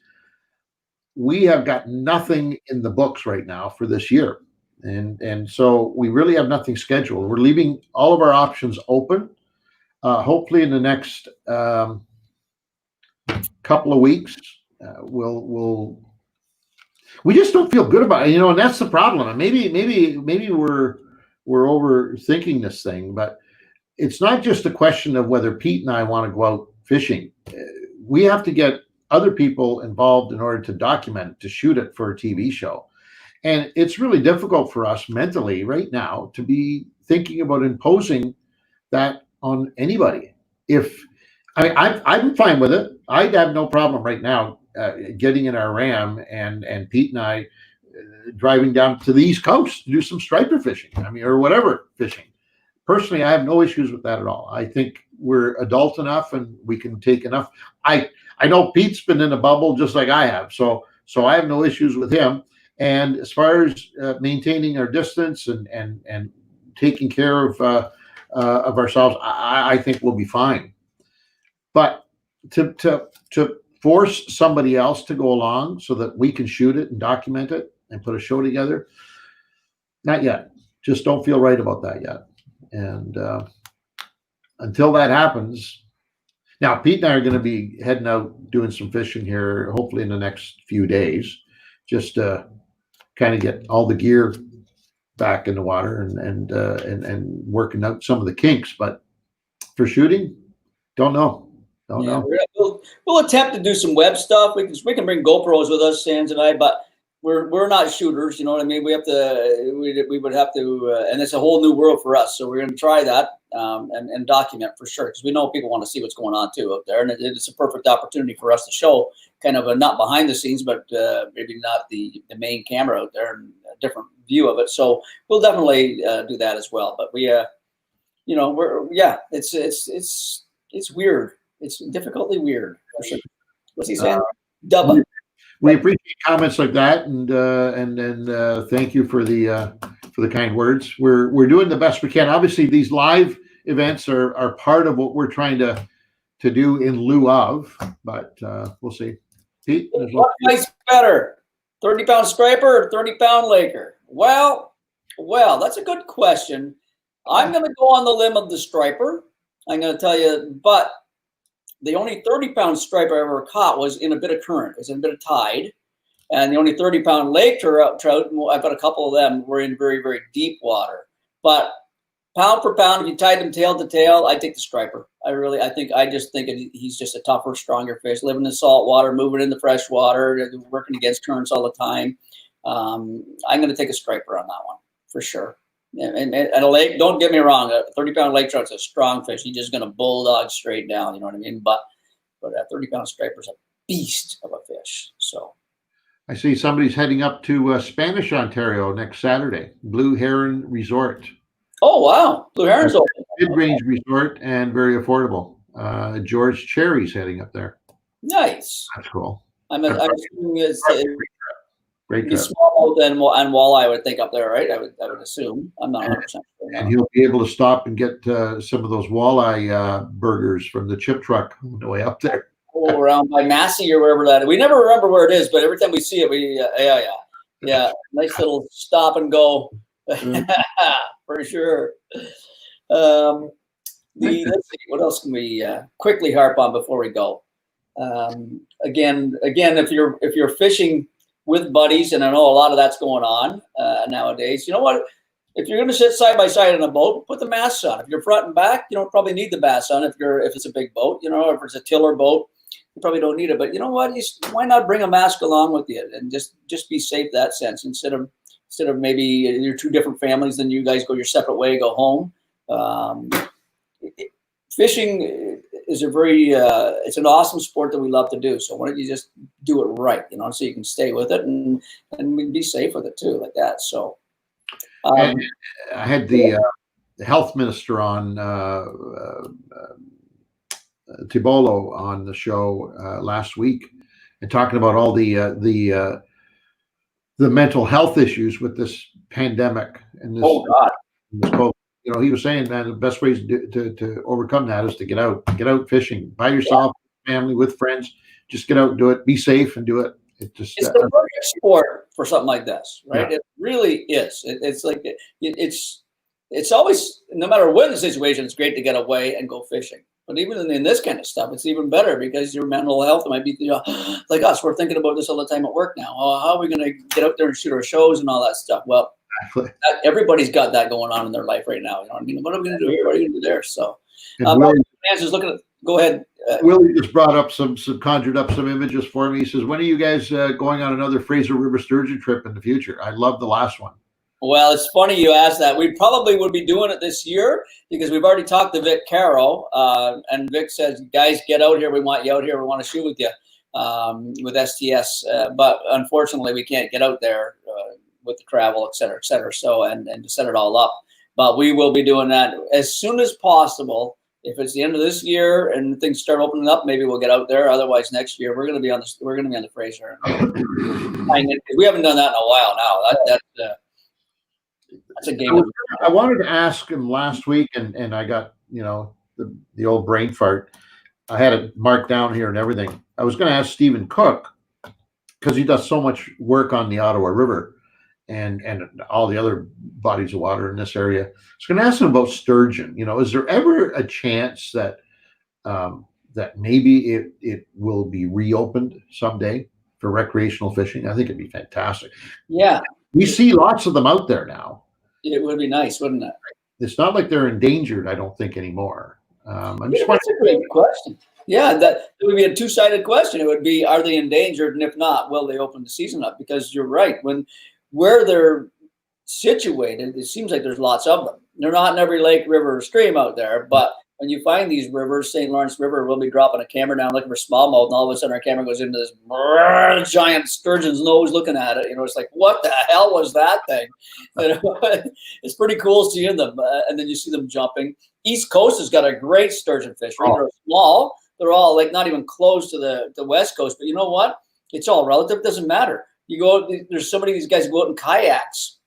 we have got nothing in the books right now for this year. And so we really have nothing scheduled. We're leaving all of our options open. Hopefully in the next couple of weeks, we just don't feel good about it, and that's the problem. And maybe we're overthinking this thing, but it's not just a question of whether Pete and I want to go out fishing. We have to get other people involved in order to document it, to shoot it for a TV show. And it's really difficult for us mentally right now to be thinking about imposing that on anybody. I'm fine with it. I'd have no problem right now getting in our Ram and Pete and I driving down to the East Coast to do some striper fishing. Or whatever fishing. Personally, I have no issues with that at all. I think we're adult enough and we can take enough. I know Pete's been in a bubble just like I have, so I have no issues with him. And as far as maintaining our distance and taking care of ourselves, I think we'll be fine. But to force somebody else to go along so that we can shoot it and document it and put a show together, not yet. Just don't feel right about that yet. And until that happens, now Pete and I are going to be heading out doing some fishing here, hopefully in the next few days, just to kind of get all the gear back in the water and working out some of the kinks. But for shooting, don't know. Don't know. We'll attempt to do some web stuff. We can bring GoPros with us, Sands and I, but we're not shooters. You know what I mean? We would have to, and it's a whole new world for us. So we're going to try that and document for sure, because we know people want to see what's going on too out there, and it's a perfect opportunity for us to show kind of not behind the scenes, but maybe not the main camera out there and a different view of it. So we'll definitely do that as well. But it's weird. It's difficultly weird for sure. What's he saying? Dubba. We appreciate comments like that, and thank you for the kind words. We're doing the best we can. Obviously, these live events are part of what we're trying to do in lieu of, but we'll see. Pete, what is better, 30-pound striper or 30-pound laker? Well, that's a good question. I'm going to go on the limb of the striper. I'm going to tell you, but the only 30-pound striper I ever caught was in a bit of current. It was in a bit of tide. And the only 30-pound lake trout, I've got a couple of them, were in very, very deep water. But pound for pound, if you tied them tail to tail, I take the striper. I just think he's just a tougher, stronger fish, living in salt water, moving in the fresh water, working against currents all the time. I'm going to take a striper on that one, for sure. And a lake, don't get me wrong, a 30-pound lake trout's a strong fish. He's just going to bulldog straight down, you know what I mean? But a 30-pound striper's a beast of a fish. So I see somebody's heading up to Spanish Ontario next Saturday, Blue Heron Resort. Oh, wow. Blue Heron's open. Mid-range resort and very affordable. George Cherry's heading up there. Nice. That's cool. I'm assuming it's great trip. Smallmouth and walleye, I would think, up there, right? I would assume. I'm not 100% sure. And he'll be able to stop and get some of those walleye burgers from the chip truck on the way up there. Around by Massey or wherever that is. We never remember where it is, but every time we see it, yeah. Nice little stop and go, for sure. Let's see, what else can we quickly harp on before we go? Again, if you're fishing with buddies, and I know a lot of that's going on nowadays. You know what? If you're going to sit side by side in a boat, put the masks on. If you're front and back, you don't probably need the mask on. If it's a big boat, if it's a tiller boat, you probably don't need it. But you know what? Why not bring a mask along with you and just be safe that sense instead of maybe you're two different families, then you guys go your separate way, go home. Fishing is it's an awesome sport that we love to do. So why don't you just do it right, so you can stay with it and be safe with it too, like that. So I had the health minister on Tibolo on the show last week, and talking about all the mental health issues with this pandemic and this. Oh God. This COVID. He was saying that the best ways to overcome that is to get out fishing by yourself, family, with friends. Just get out and do it. Be safe and do it. It's the perfect sport for something like this, right? Yeah. It really is. It's like it's always, no matter what the situation, it's great to get away and go fishing. But even in this kind of stuff, it's even better because your mental health might be, like us. We're thinking about this all the time at work now. Oh, how are we going to get out there and shoot our shows and all that stuff? Well, everybody's got that going on in their life right now. You know what I mean? What are we going to do here? What are we going to do there? So, go ahead. Willie just brought up conjured up some images for me. He says, when are you guys going on another Fraser River Sturgeon trip in the future? I love the last one. Well, it's funny you asked that. We probably would be doing it this year because we've already talked to Vic Caro, and Vic says, guys, get out here. We want you out here. We want to shoot with you with STS. But unfortunately, we can't get out there with the travel, et cetera, et cetera. So, and to set it all up. But we will be doing that as soon as possible. If it's the end of this year and things start opening up, maybe we'll get out there. Otherwise, next year we're going to be on the Fraser. We haven't done that in a while now. That's a game. I wanted to ask him last week, and I got the old brain fart. I had it marked down here and everything. I was going to ask Stephen Cook because he does so much work on the Ottawa River and all the other bodies of water in this area. I was going to ask him about sturgeon. Is there ever a chance that that maybe it will be reopened someday for recreational fishing? I think it'd be fantastic. Yeah. We see lots of them out there now. It would be nice, wouldn't it? It's not like they're endangered, I don't think, anymore. That's a great question. Yeah, that would be a two-sided question. It would be, are they endangered? And if not, will they open the season up? Because you're right. Where they're situated, it seems like there's lots of them. They're not in every lake, river, or stream out there, but when you find these rivers, St. Lawrence River, we'll be dropping a camera down looking for smallmouth, and all of a sudden our camera goes into this giant sturgeon's nose looking at it. It's like, what the hell was that thing? It's pretty cool seeing them, and then you see them jumping. East Coast has got a great sturgeon fishery. They're small. They're all like not even close to the West Coast, but you know what? It's all relative. It doesn't matter. You go, there's so many of these guys who go out in kayaks,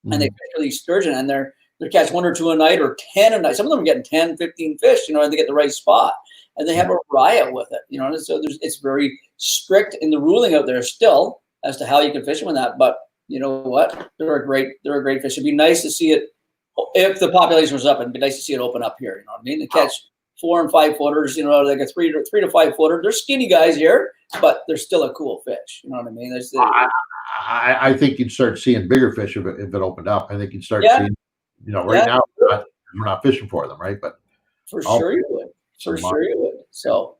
and they fish for these sturgeon, and they're catch 1 or 2 a night or 10 a night. Some of them are getting 10, 15 fish, and they get the right spot. And they have a riot with it, and so it's very strict in the ruling out there still as to how you can fish them with that. But you know what? They're a great fish. It'd be nice to see it if the population was up, it'd be nice to see it open up here. You know what I mean? To catch 4 and 5 footers, like a 3 to 5 footer. They're skinny guys here, but they're still a cool fish. You know what I mean? I think you'd start seeing bigger fish if it opened up. I think you'd start seeing, right now we're not fishing for them, right? But for sure you would. For sure you would. So,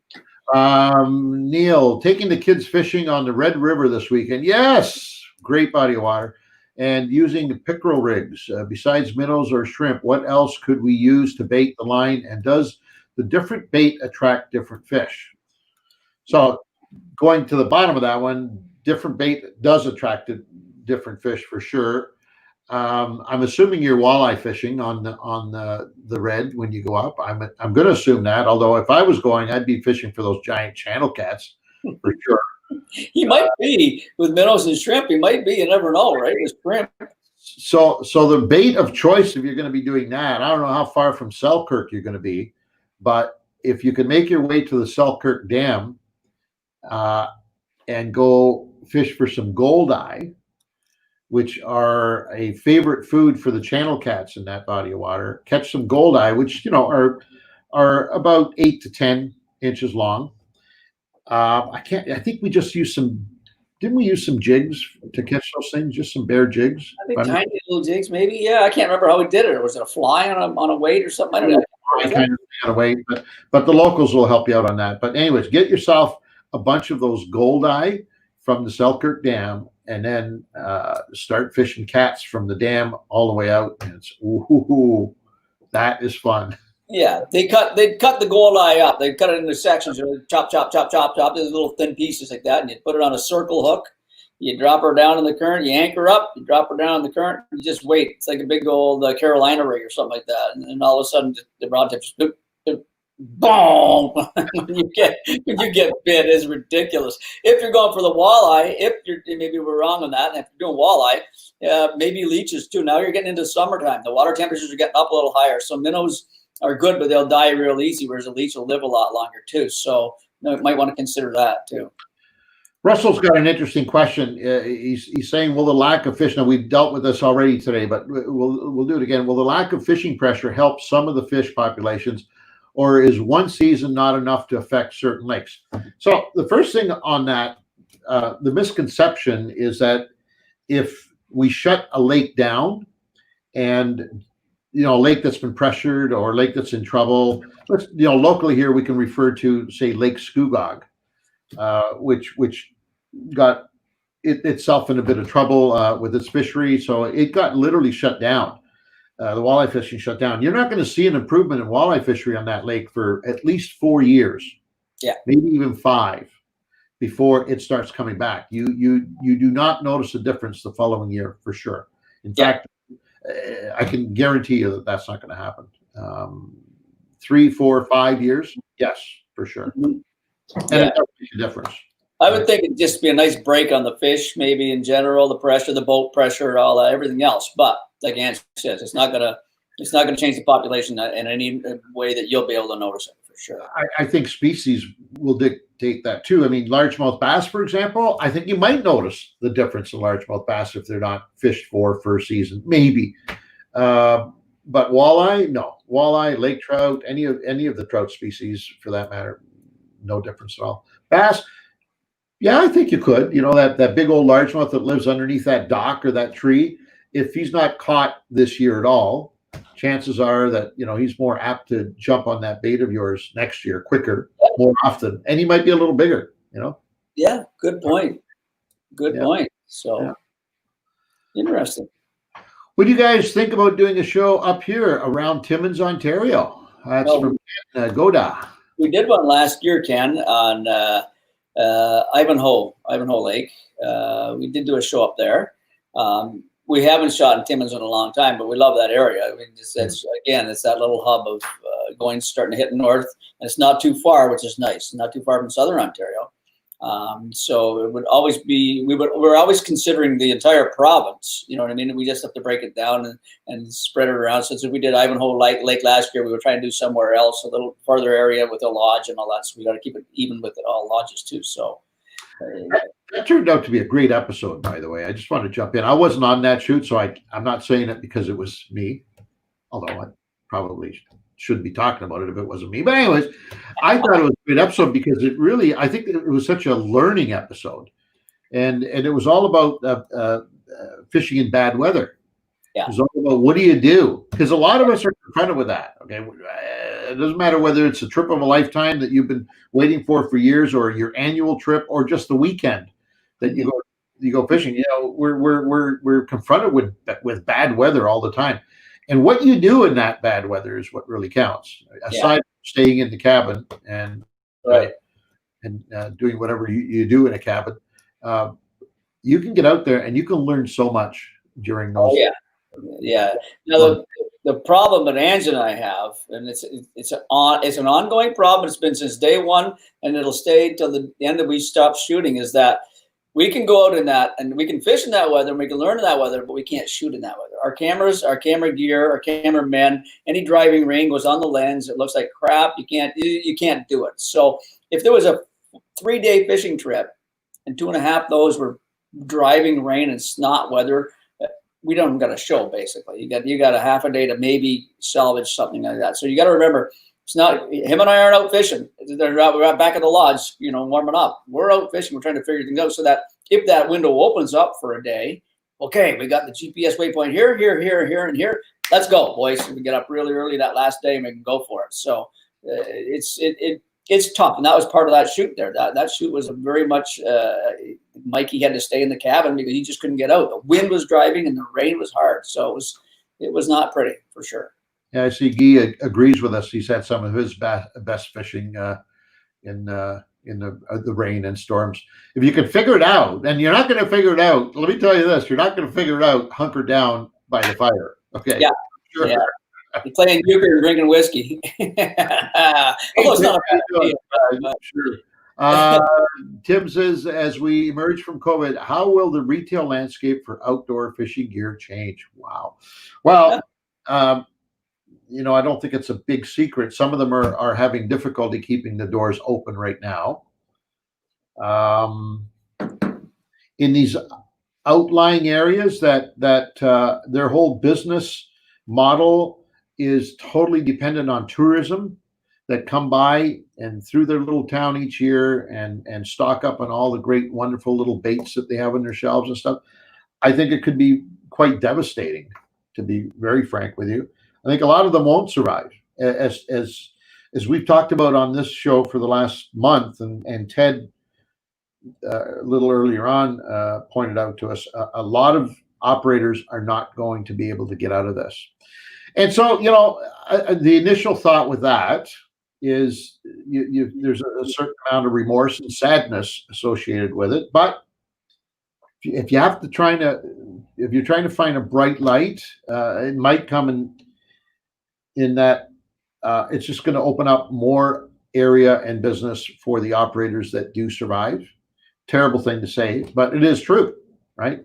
Neil, taking the kids fishing on the Red River this weekend. Yes, great body of water. And using the pickerel rigs. Besides minnows or shrimp, what else could we use to bait the line? And does the different bait attract different fish? So going to the bottom of that one, different bait does attract different fish for sure. I'm assuming you're walleye fishing on the Red when you go up. I'm going to assume that. Although if I was going, I'd be fishing for those giant channel cats for sure. He might be with minnows and shrimp. He might be. You never know, right? With shrimp. So the bait of choice, if you're going to be doing that, I don't know how far from Selkirk you're going to be, but if you can make your way to the Selkirk Dam and go fish for some goldeye, which are a favorite food for the channel cats in that body of water, catch some goldeye, which are are about 8 to 10 inches long. I think we just used some. Didn't we use some jigs to catch those things? Just some bare jigs. I think tiny little jigs, maybe. Yeah, I can't remember how we did it. Or was it a fly on a weight or something? I don't know. Kind of thing on a weight, but the locals will help you out on that. But anyways, get yourself a bunch of those goldeye from the Selkirk Dam, and then start fishing cats from the dam all the way out. And it's that is fun. Yeah, they'd cut the gourmet up. They'd cut it into sections. Chop, chop, chop, chop, chop. There's little thin pieces like that, and you put it on a circle hook. You drop her down in the current. You anchor up. You drop her down in the current. You just wait. It's like a big old Carolina rig or something like that. And then all of a sudden, the rod tips, boom. when you get bit, is ridiculous. If you're going for the walleye, maybe we're wrong on that. And if you're doing walleye, maybe leeches too. Now you're getting into summertime. The water temperatures are getting up a little higher, so minnows are good, but they'll die real easy, whereas a leech will live a lot longer too. So you might want to consider that too. Russell's got an interesting question. He's saying, will the lack of fish, now we've dealt with this already today, but we'll do it again. Will the lack of fishing pressure help some of the fish populations, or is one season not enough to affect certain lakes? So the first thing on that, the misconception is that if we shut a lake down and a lake that's been pressured or a lake that's in trouble. Locally here we can refer to, say, Lake Scugog, which got itself in a bit of trouble with its fishery, so it got literally shut down. The walleye fishing shut down. You're not going to see an improvement in walleye fishery on that lake for at least 4 years, maybe even 5, before it starts coming back. You do not notice a difference the following year for sure. In fact, I can guarantee you that that's not going to happen. 3, 4, 5 years, yes, for sure. And it does make a difference. I would think it'd just be a nice break on the fish, maybe in general, the pressure, the boat pressure, all that, everything else. But like Ange says, it's not gonna change the population in any way that you'll be able to notice it for sure. I think species will dictate that too. I mean, largemouth bass, for example, I think you might notice the difference in largemouth bass if they're not fished for season, maybe. But walleye, no. Walleye, lake trout, any of the trout species for that matter, no difference at all. Bass, yeah, I think you could. That big old largemouth that lives underneath that dock or that tree, if he's not caught this year at all, chances are that he's more apt to jump on that bait of yours next year quicker, more often, and he might be a little bigger. Yeah, good point. Good point. So interesting. What do you guys think about doing a show up here around Timmins, Ontario? That's from Goda. We did one last year, Ken, on Ivanhoe Lake. We did do a show up there. We haven't shot in Timmins in a long time, but we love that area. I mean, it's that little hub of starting to hit north, and it's not too far, which is nice. Not too far from southern Ontario. So it would always be, we're always considering the entire province. You know what I mean? We just have to break it down and spread it around. So if we did Ivanhoe Lake last year, we were trying to do somewhere else, a little farther area with a lodge and all that. So we got to keep it even with all lodges too. So that turned out to be a great episode, by the way. I just want to jump in. I wasn't on that shoot, so I'm not saying it because it was me, although I probably shouldn't be talking about it if it wasn't me. But anyways, I thought it was a great episode because I think it was such a learning episode. And it was all about fishing in bad weather. Yeah. It was all about what do you do? Because a lot of us are confronted with that. Okay. It doesn't matter whether it's a trip of a lifetime that you've been waiting for years, or your annual trip, or just the weekend that you go fishing. We're confronted with bad weather all the time. And what you do in that bad weather is what really counts. Aside from staying in the cabin and doing whatever you do in a cabin, you can get out there and you can learn so much during those. Oh, yeah. Now the problem that Ange and I have, and it's an ongoing problem. It's been since day one, and it'll stay till the end that we stop shooting. Is that we can go out in that and we can fish in that weather and we can learn in that weather, but we can't shoot in that weather. Our cameras, our camera gear, our cameramen, any driving rain goes on the lens. It looks like crap. You can't do it. So if there was a 3-day fishing trip and 2.5 of those were driving rain and snot weather, we don't got a show basically. You got a half a day to maybe salvage something like that. So you got to remember, It's not him and I aren't out fishing. We're out back at the lodge, you know, warming up. We're out fishing. We're trying to figure things out so that if that window opens up for a day, okay, we got the GPS waypoint here, here, here, here, and here. Let's go, boys. We get up really early that last day and we can go for it. So it's tough, and that was part of that shoot there. That shoot was very much Mikey had to stay in the cabin because he just couldn't get out. The wind was driving and the rain was hard, so it was not pretty for sure. Yeah, I see Guy agrees with us. He's had some of his best fishing in the rain and storms. If you can figure it out, and you're not going to figure it out, let me tell you this: you're not going to figure it out hunkered down by the fire. Okay. Yeah. Sure. Yeah. You're playing euchre and drinking whiskey. Although it's not a bad idea, sure. Tim says, as we emerge from COVID, how will the retail landscape for outdoor fishing gear change? Wow. Well, you know, I don't think it's a big secret. Some of them are having difficulty keeping the doors open right now. In these outlying areas that their whole business model is totally dependent on tourism that come by and through their little town each year and stock up on all the great, wonderful little baits that they have on their shelves and stuff. I think it could be quite devastating, to be very frank with you. I think a lot of them won't survive. As we've talked about on this show for the last month, and Ted a little earlier on pointed out to us, a lot of operators are not going to be able to get out of this. And so, you know, the initial thought with that is there's a certain amount of remorse and sadness associated with it. But if you have to if you're trying to find a bright light, it might come in that it's just going to open up more area and business for the operators that do survive. Terrible thing to say, but it is true, right?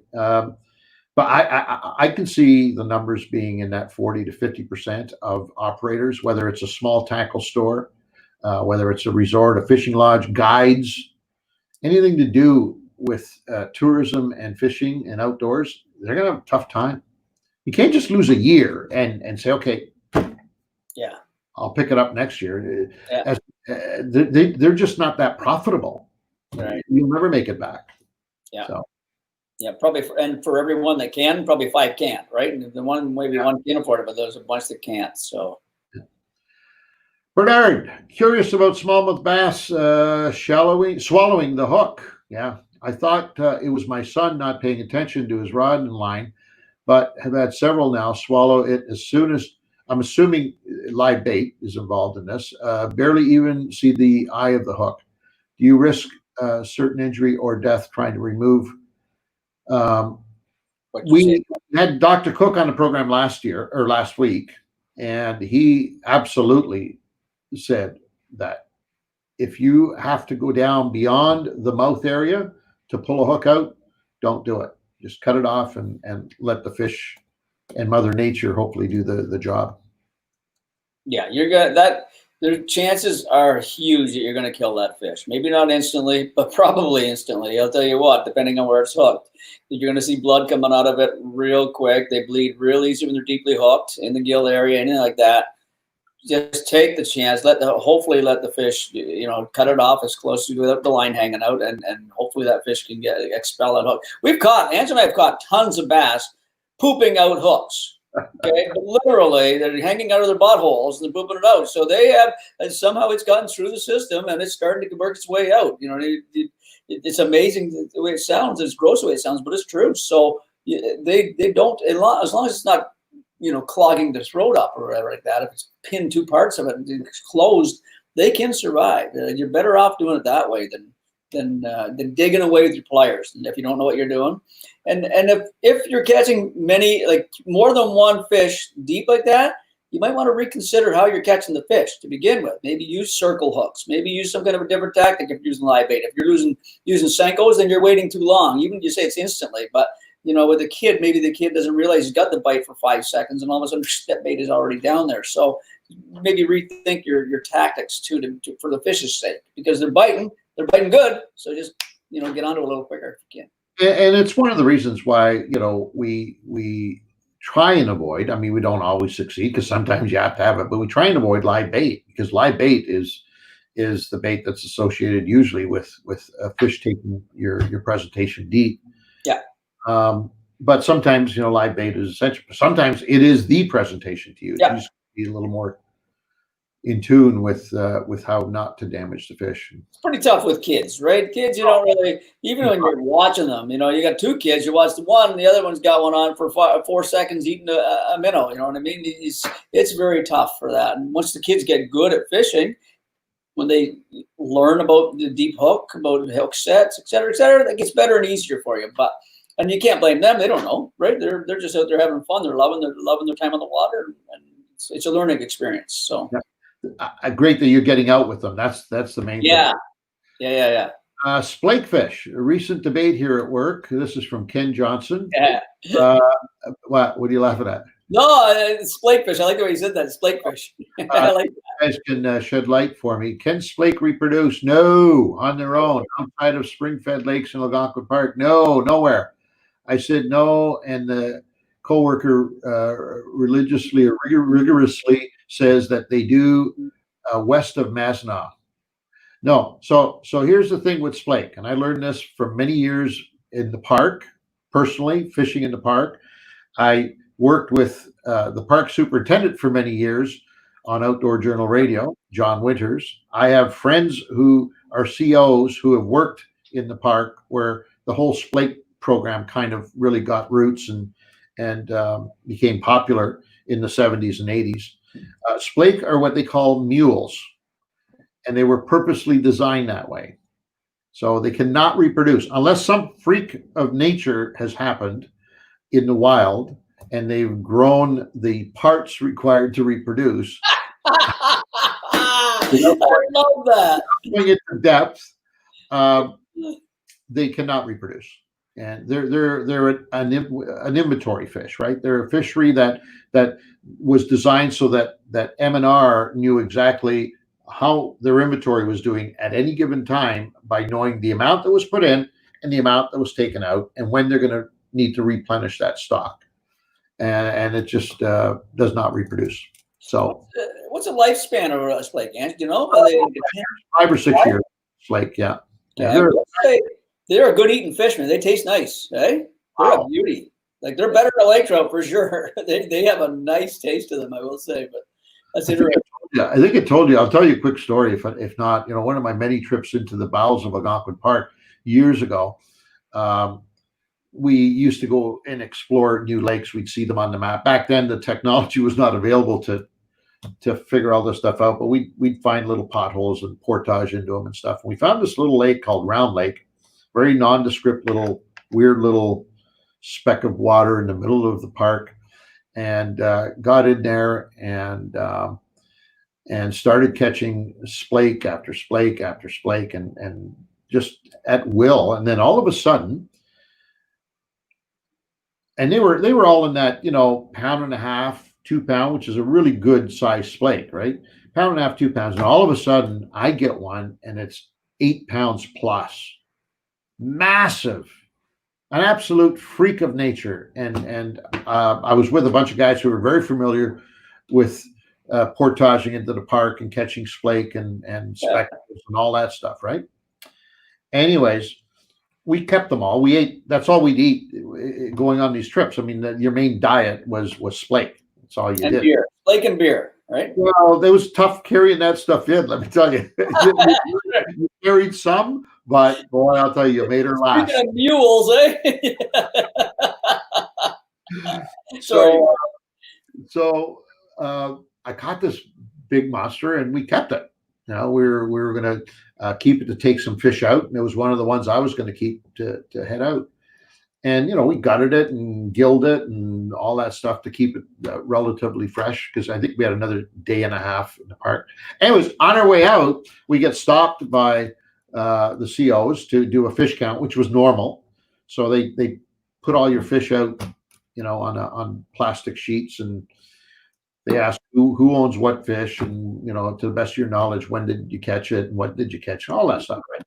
But I can see the numbers being in that 40 to 50% of operators, whether it's a small tackle store, whether it's a resort, a fishing lodge, guides, anything to do with tourism and fishing and outdoors, they're going to have a tough time. You can't just lose a year and say, okay, yeah, I'll pick it up next year. Yeah. They're just not that profitable. Right. You'll never make it back. Yeah. So. Yeah, probably, and for everyone that can, probably 5 can't, right? And the one, maybe one can afford it, but there's a bunch that can't. So, Bernard, curious about smallmouth bass swallowing the hook. Yeah, I thought it was my son not paying attention to his rod and line, but have had several now swallow it as soon as, I'm assuming live bait is involved in this, barely even see the eye of the hook. Do you risk certain injury or death trying to remove? We had Dr. Cook on the program last week, and he absolutely said that if you have to go down beyond the mouth area to pull a hook out, don't do it. Just cut it off and let the fish and Mother Nature hopefully do the job. Yeah, you're gonna the chances are huge that you're going to kill that fish. Maybe not instantly, but probably instantly. I'll tell you what, depending on where it's hooked. You're going to see blood coming out of it real quick. They bleed real easy when they're deeply hooked in the gill area, anything like that. Just take the chance. Hopefully let the fish, you know, cut it off as close to without the line hanging out, and hopefully that fish can expel that hook. Angela and I have caught tons of bass pooping out hooks. Okay, but literally, they're hanging out of their buttholes and they're pooping it out. So they have, and somehow it's gotten through the system and it's starting to work its way out. You know, it's amazing the way it sounds. It's gross the way it sounds, but it's true. So they don't, as long as it's not, you know, clogging the throat up or whatever like that. If it's pinned 2 parts of it and it's closed, they can survive. You're better off doing it that way than digging away with your pliers, and if you don't know what you're doing. And if you're catching many, like more than one fish deep like that, you might want to reconsider how you're catching the fish to begin with. Maybe use circle hooks. Maybe use some kind of a different tactic if you're using live bait. If you're using Senkos, then you're waiting too long. Even you say it's instantly, but you know, with a kid, maybe the kid doesn't realize he's got the bite for 5 seconds, and all of a sudden that bait is already down there. So maybe rethink your tactics too, for the fish's sake, because they're biting good. So just, you know, get onto it a little quicker if you can. And it's one of the reasons why, you know, we try and avoid. I mean, we don't always succeed because sometimes you have to have it, but we try and avoid live bait because live bait is the bait that's associated usually with a fish taking your presentation deep. Yeah. But sometimes, you know, live bait is essential. Sometimes it is the presentation to you. Yeah. You just be a little more in tune with how not to damage the fish. It's pretty tough with kids, right? Kids, you don't really, even when you're watching them, you know, you got two kids, you watch the one, the other one's got one on for 4 seconds eating a minnow, you know what I mean? It's very tough for that. And once the kids get good at fishing, when they learn about the deep hook, about hook sets, et cetera, that gets better and easier for you. And you can't blame them. They don't know, right? They're just out there having fun. They're loving their time on the water, and it's a learning experience. So great that you're getting out with them. That's the main thing. Yeah. Splake fish. A recent debate here at work. This is from Ken Johnson. Yeah. What are you laughing at? No, it's splake fish. I like the way you said that. Splake fish. I like that. You guys can shed light for me. Can splake reproduce? No, on their own, outside of spring-fed lakes in Algonquin Park. No, nowhere. I said no, and the coworker rigorously says that they do west of Mazenah. No, so here's the thing with splake, and I learned this from many years in the park, personally, fishing in the park. I worked with the park superintendent for many years on Outdoor Journal Radio, John Winters. I have friends who are COs who have worked in the park where the whole splake program kind of really got roots and became popular in the 70s and 80s. Splake are what they call mules, and they were purposely designed that way. So they cannot reproduce unless some freak of nature has happened in the wild and they've grown the parts required to reproduce. I love that. Going into depth, they cannot reproduce, and they're an inventory fish, right? They're a fishery that was designed so that M&R knew exactly how their inventory was doing at any given time by knowing the amount that was put in and the amount that was taken out and when they're going to need to replenish that stock. And it just does not reproduce. So what's the lifespan of a splake, Ant? Do you know? 5 or 6 years. Splake, yeah. They're a good eating fish, man. They taste nice, eh? They're a beauty. Like, they're better than a lake trout for sure. They have a nice taste to them, I will say. But that's interesting. Yeah, I think I told you. I'll tell you a quick story. If not, you know, one of my many trips into the bowels of Algonquin Park years ago, we used to go and explore new lakes. We'd see them on the map. Back then, the technology was not available to figure all this stuff out, but we'd find little potholes and portage into them and stuff. And we found this little lake called Round Lake, very nondescript little weird little speck of water in the middle of the park, and got in there and started catching splake after splake after splake and just at will. And then all of a sudden, and they were all in that, you know, 1.5 pounds, 2 pound, which is a really good size splake, right? 1.5 pounds, 2 pounds. And all of a sudden I get one and it's 8 pounds plus. Massive, an absolute freak of nature. And I was with a bunch of guys who were very familiar with portaging into the park and catching splake and spectacles and all that stuff, right? Anyways, we kept them all. We ate. That's all we'd eat going on these trips. I mean, your main diet was splake. That's all you did. Beer, splake and beer, right? Well, it was tough carrying that stuff in. Let me tell you, you carried some, but boy, I'll tell you, you made her laugh. Speaking of mules, eh? So I caught this big monster, and we kept it. You know, we were going to keep it to take some fish out, and it was one of the ones I was going to keep to head out. And you know, we gutted it and gilled it and all that stuff to keep it relatively fresh, because I think we had another day and a half in the park. Anyways, on our way out, we get stopped by the COs to do a fish count, which was normal. So they put all your fish out, you know, on plastic sheets, and they ask who owns what fish, and you know, to the best of your knowledge, when did you catch it and what did you catch, and all that stuff, right?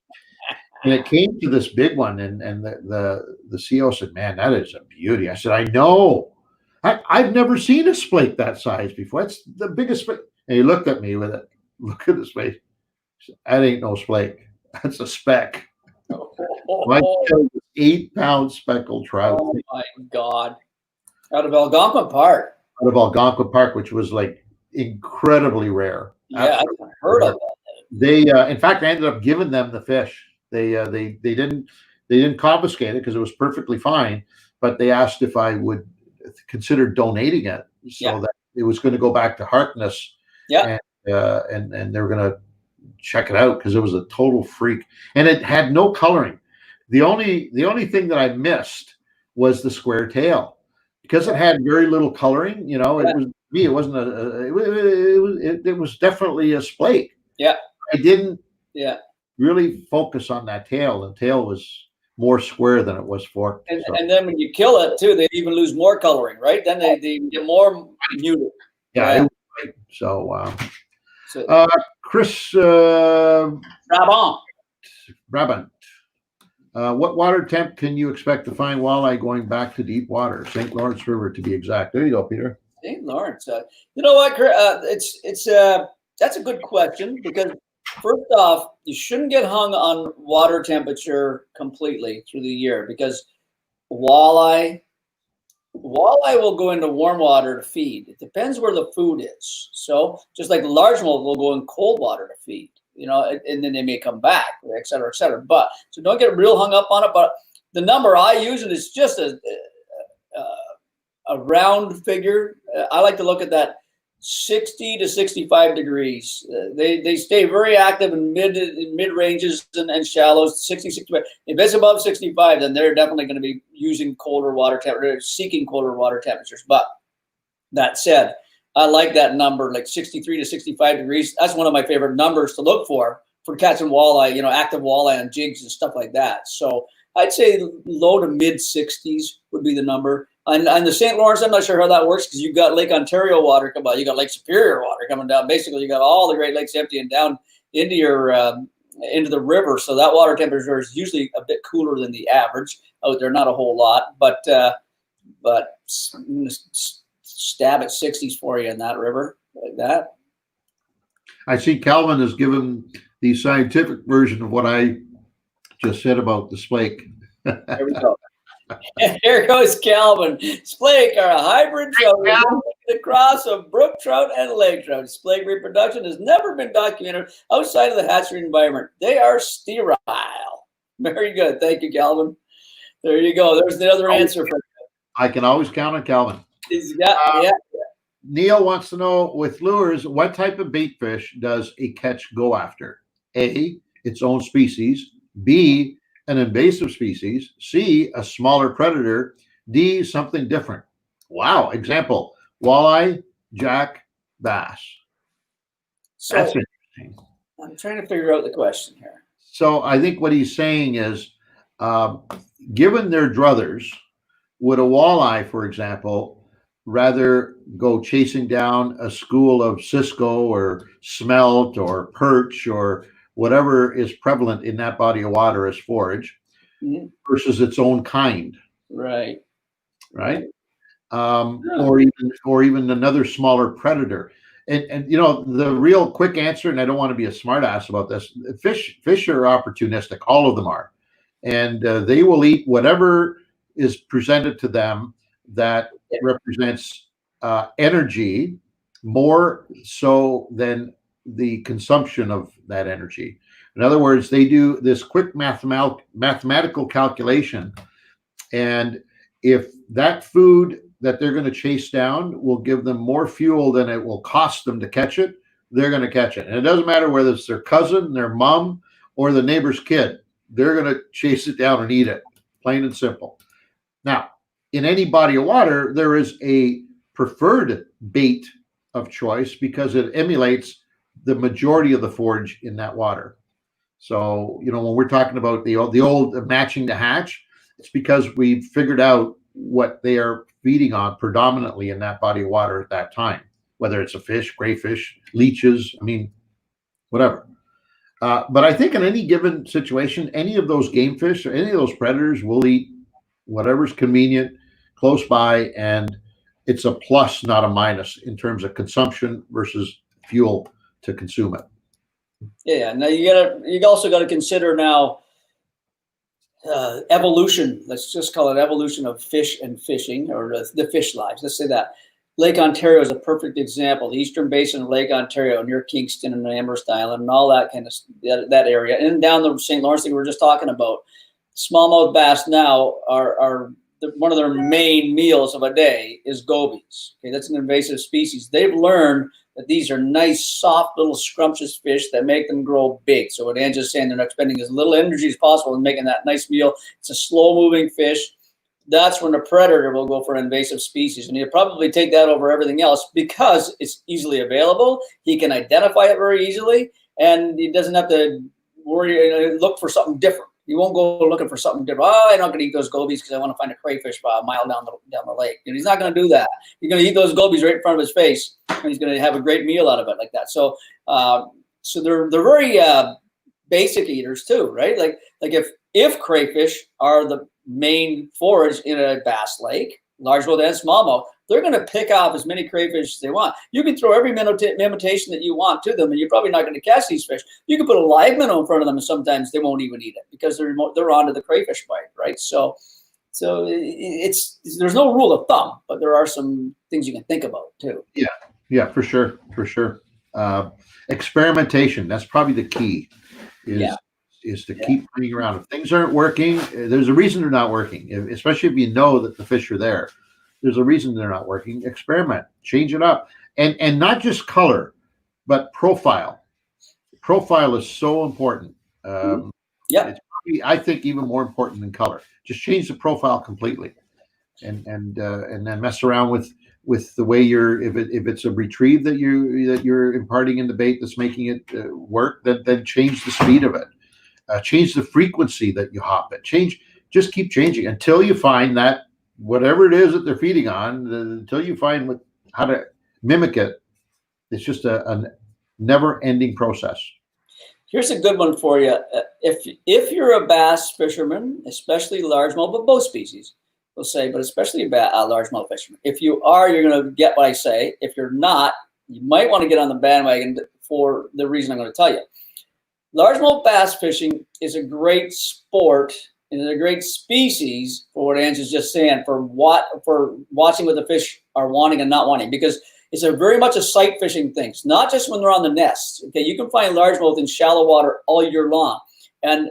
And it came to this big one, and the CO said, "Man, that is a beauty." I said, "I know." I've never seen a splake that size before. It's the biggest splake. And he looked at me with it. Look at his face. That ain't no splake. That's a speck. My Oh 8-pound speckled trout my God. Out of Algonquin Park. out of Algonquin Park, which was like incredibly rare. Yeah, I've heard of that. They, in fact, I ended up giving them the fish. They didn't confiscate it because it was perfectly fine, but they asked if I would consider donating it so that it was going to go back to Harkness. Yeah. And they were going to check it out because it was a total freak, and it had no coloring. The only thing that I missed was the square tail because it had very little coloring. You know, it was me. It wasn't it was definitely a splake. Yeah. I didn't Yeah. really focus on that tail. The tail was more square than it was forked. And then when you kill it too, they even lose more coloring, right? Then they get more muted. Yeah. It was great. So, So, Chris Brabant. Brabant, what water temp can you expect to find walleye going back to deep water? St. Lawrence River, to be exact. There you go, Peter. St. Lawrence. You know what? That's a good question because first off, you shouldn't get hung on water temperature completely through the year because walleye will go into warm water to feed. It depends where the food is. So just like the largemouth will go in cold water to feed, you know, and then they may come back, et cetera, et cetera. But so don't get real hung up on it. But the number I use it is just a round figure. I like to look at that 60 to 65 degrees. They stay very active in mid ranges and shallows. 60, 65. If it's above 65, then they're definitely going to be using colder water temperatures, seeking colder water temperatures. But that said, I like that number, like 63 to 65 degrees. That's one of my favorite numbers to look for catching walleye, you know, active walleye on jigs and stuff like that. So I'd say low to mid 60s would be the number. On the St. Lawrence, I'm not sure how that works because you've got Lake Ontario water coming out. You got Lake Superior water coming down. Basically, you got all the Great Lakes emptying down into your into the river. So that water temperature is usually a bit cooler than the average out there. Not a whole lot, but stab at 60s for you in that river like that. I see Calvin has given the scientific version of what I just said about the splake. There we go. Here goes Calvin. Splake are a hybrid trout, the cross of brook trout and lake trout. Splake reproduction has never been documented outside of the hatchery environment. They are sterile. Very good. Thank you, Calvin. There you go. There's the other answer for you. I can always count on Calvin. He's got, Neil wants to know, with lures, what type of bait fish does a catch go after? A, its own species. B, an invasive species. C, a smaller predator. D, something different. Wow. Example, walleye, jack, bass. So That's interesting. I'm trying to figure out the question here. So I think what he's saying is, given their druthers, would a walleye, for example, rather go chasing down a school of Cisco or smelt or perch or whatever is prevalent in that body of water as forage versus its own kind? Right. Or even another smaller predator. And you know, the real quick answer, and I don't want to be a smart ass about this, fish are opportunistic. All of them are. And they will eat whatever is presented to them that represents energy more so than the consumption of that energy. In other words, they do this quick mathematical calculation, and if that food that they're going to chase down will give them more fuel than it will cost them to catch it, they're going to catch it. And it doesn't matter whether it's their cousin, their mom, or the neighbor's kid. They're going to chase it down and eat it, plain and simple. Now, in any body of water, there is a preferred bait of choice because it emulates the majority of the forage in that water. So, you know, when we're talking about the old matching to hatch, it's because we figured out what they are feeding on predominantly in that body of water at that time, whether it's a fish, crayfish, leeches, I mean, whatever. But I think in any given situation, any of those game fish or any of those predators will eat whatever's convenient close by, and it's a plus, not a minus, in terms of consumption versus fuel to consume it. Yeah. Now you also got to consider now evolution. Let's just call it evolution of fish and fishing, or the fish lives. Let's say that. Lake Ontario is a perfect example. The eastern basin of Lake Ontario near Kingston and Amherst Island and all that kind of that area, and down the St. Lawrence thing we were just talking about. Smallmouth bass now are one of their main meals of a day is gobies. Okay, that's an invasive species. They've learned that these are nice, soft, little scrumptious fish that make them grow big. So what Anne's just saying, they're not spending as little energy as possible in making that nice meal. It's a slow-moving fish. That's when the predator will go for invasive species. And he'll probably take that over everything else because it's easily available. He can identify it very easily, and he doesn't have to worry, look for something different. You won't go looking for something different. Oh, I'm not going to eat those gobies because I want to find a crayfish a mile down the lake. And he's not going to do that. He's going to eat those gobies right in front of his face, and he's going to have a great meal out of it like that. So, so they're very basic eaters too, right? Like if crayfish are the main forage in a bass lake, largemouth and smallmouth, they're going to pick off as many crayfish as they want. You can throw every imitation that you want to them, and you're probably not going to catch these fish. You can put a live minnow in front of them, and sometimes they won't even eat it because they're onto the crayfish bite, right? So there's no rule of thumb, but there are some things you can think about too. Yeah, for sure. Experimentation, that's probably the key. Is to keep playing around. If things aren't working, there's a reason they're not working, especially if you know that the fish are there. There's a reason they're not working. Experiment, change it up, and not just color, but profile. Profile is so important. It's probably, I think, even more important than color. Just change the profile completely, and then mess around with the way if it's a retrieve that you're imparting in the bait that's making it work. Then change the speed of it. Change the frequency that you hop it. Just keep changing until you find that whatever it is that they're feeding on, until you find how to mimic it. It's just a never-ending process. Here's a good one for you. If you're a bass fisherman, especially largemouth, but both species, we'll say, but especially a largemouth fisherman, if you are, you're going to get what I say. If you're not, you might want to get on the bandwagon for the reason I'm going to tell you. Largemouth bass fishing is a great sport and a great species for what Ange is just saying, for watching what the fish are wanting and not wanting, because it's very much a sight fishing thing. It's not just when they're on the nests. Okay, you can find largemouth in shallow water all year long, and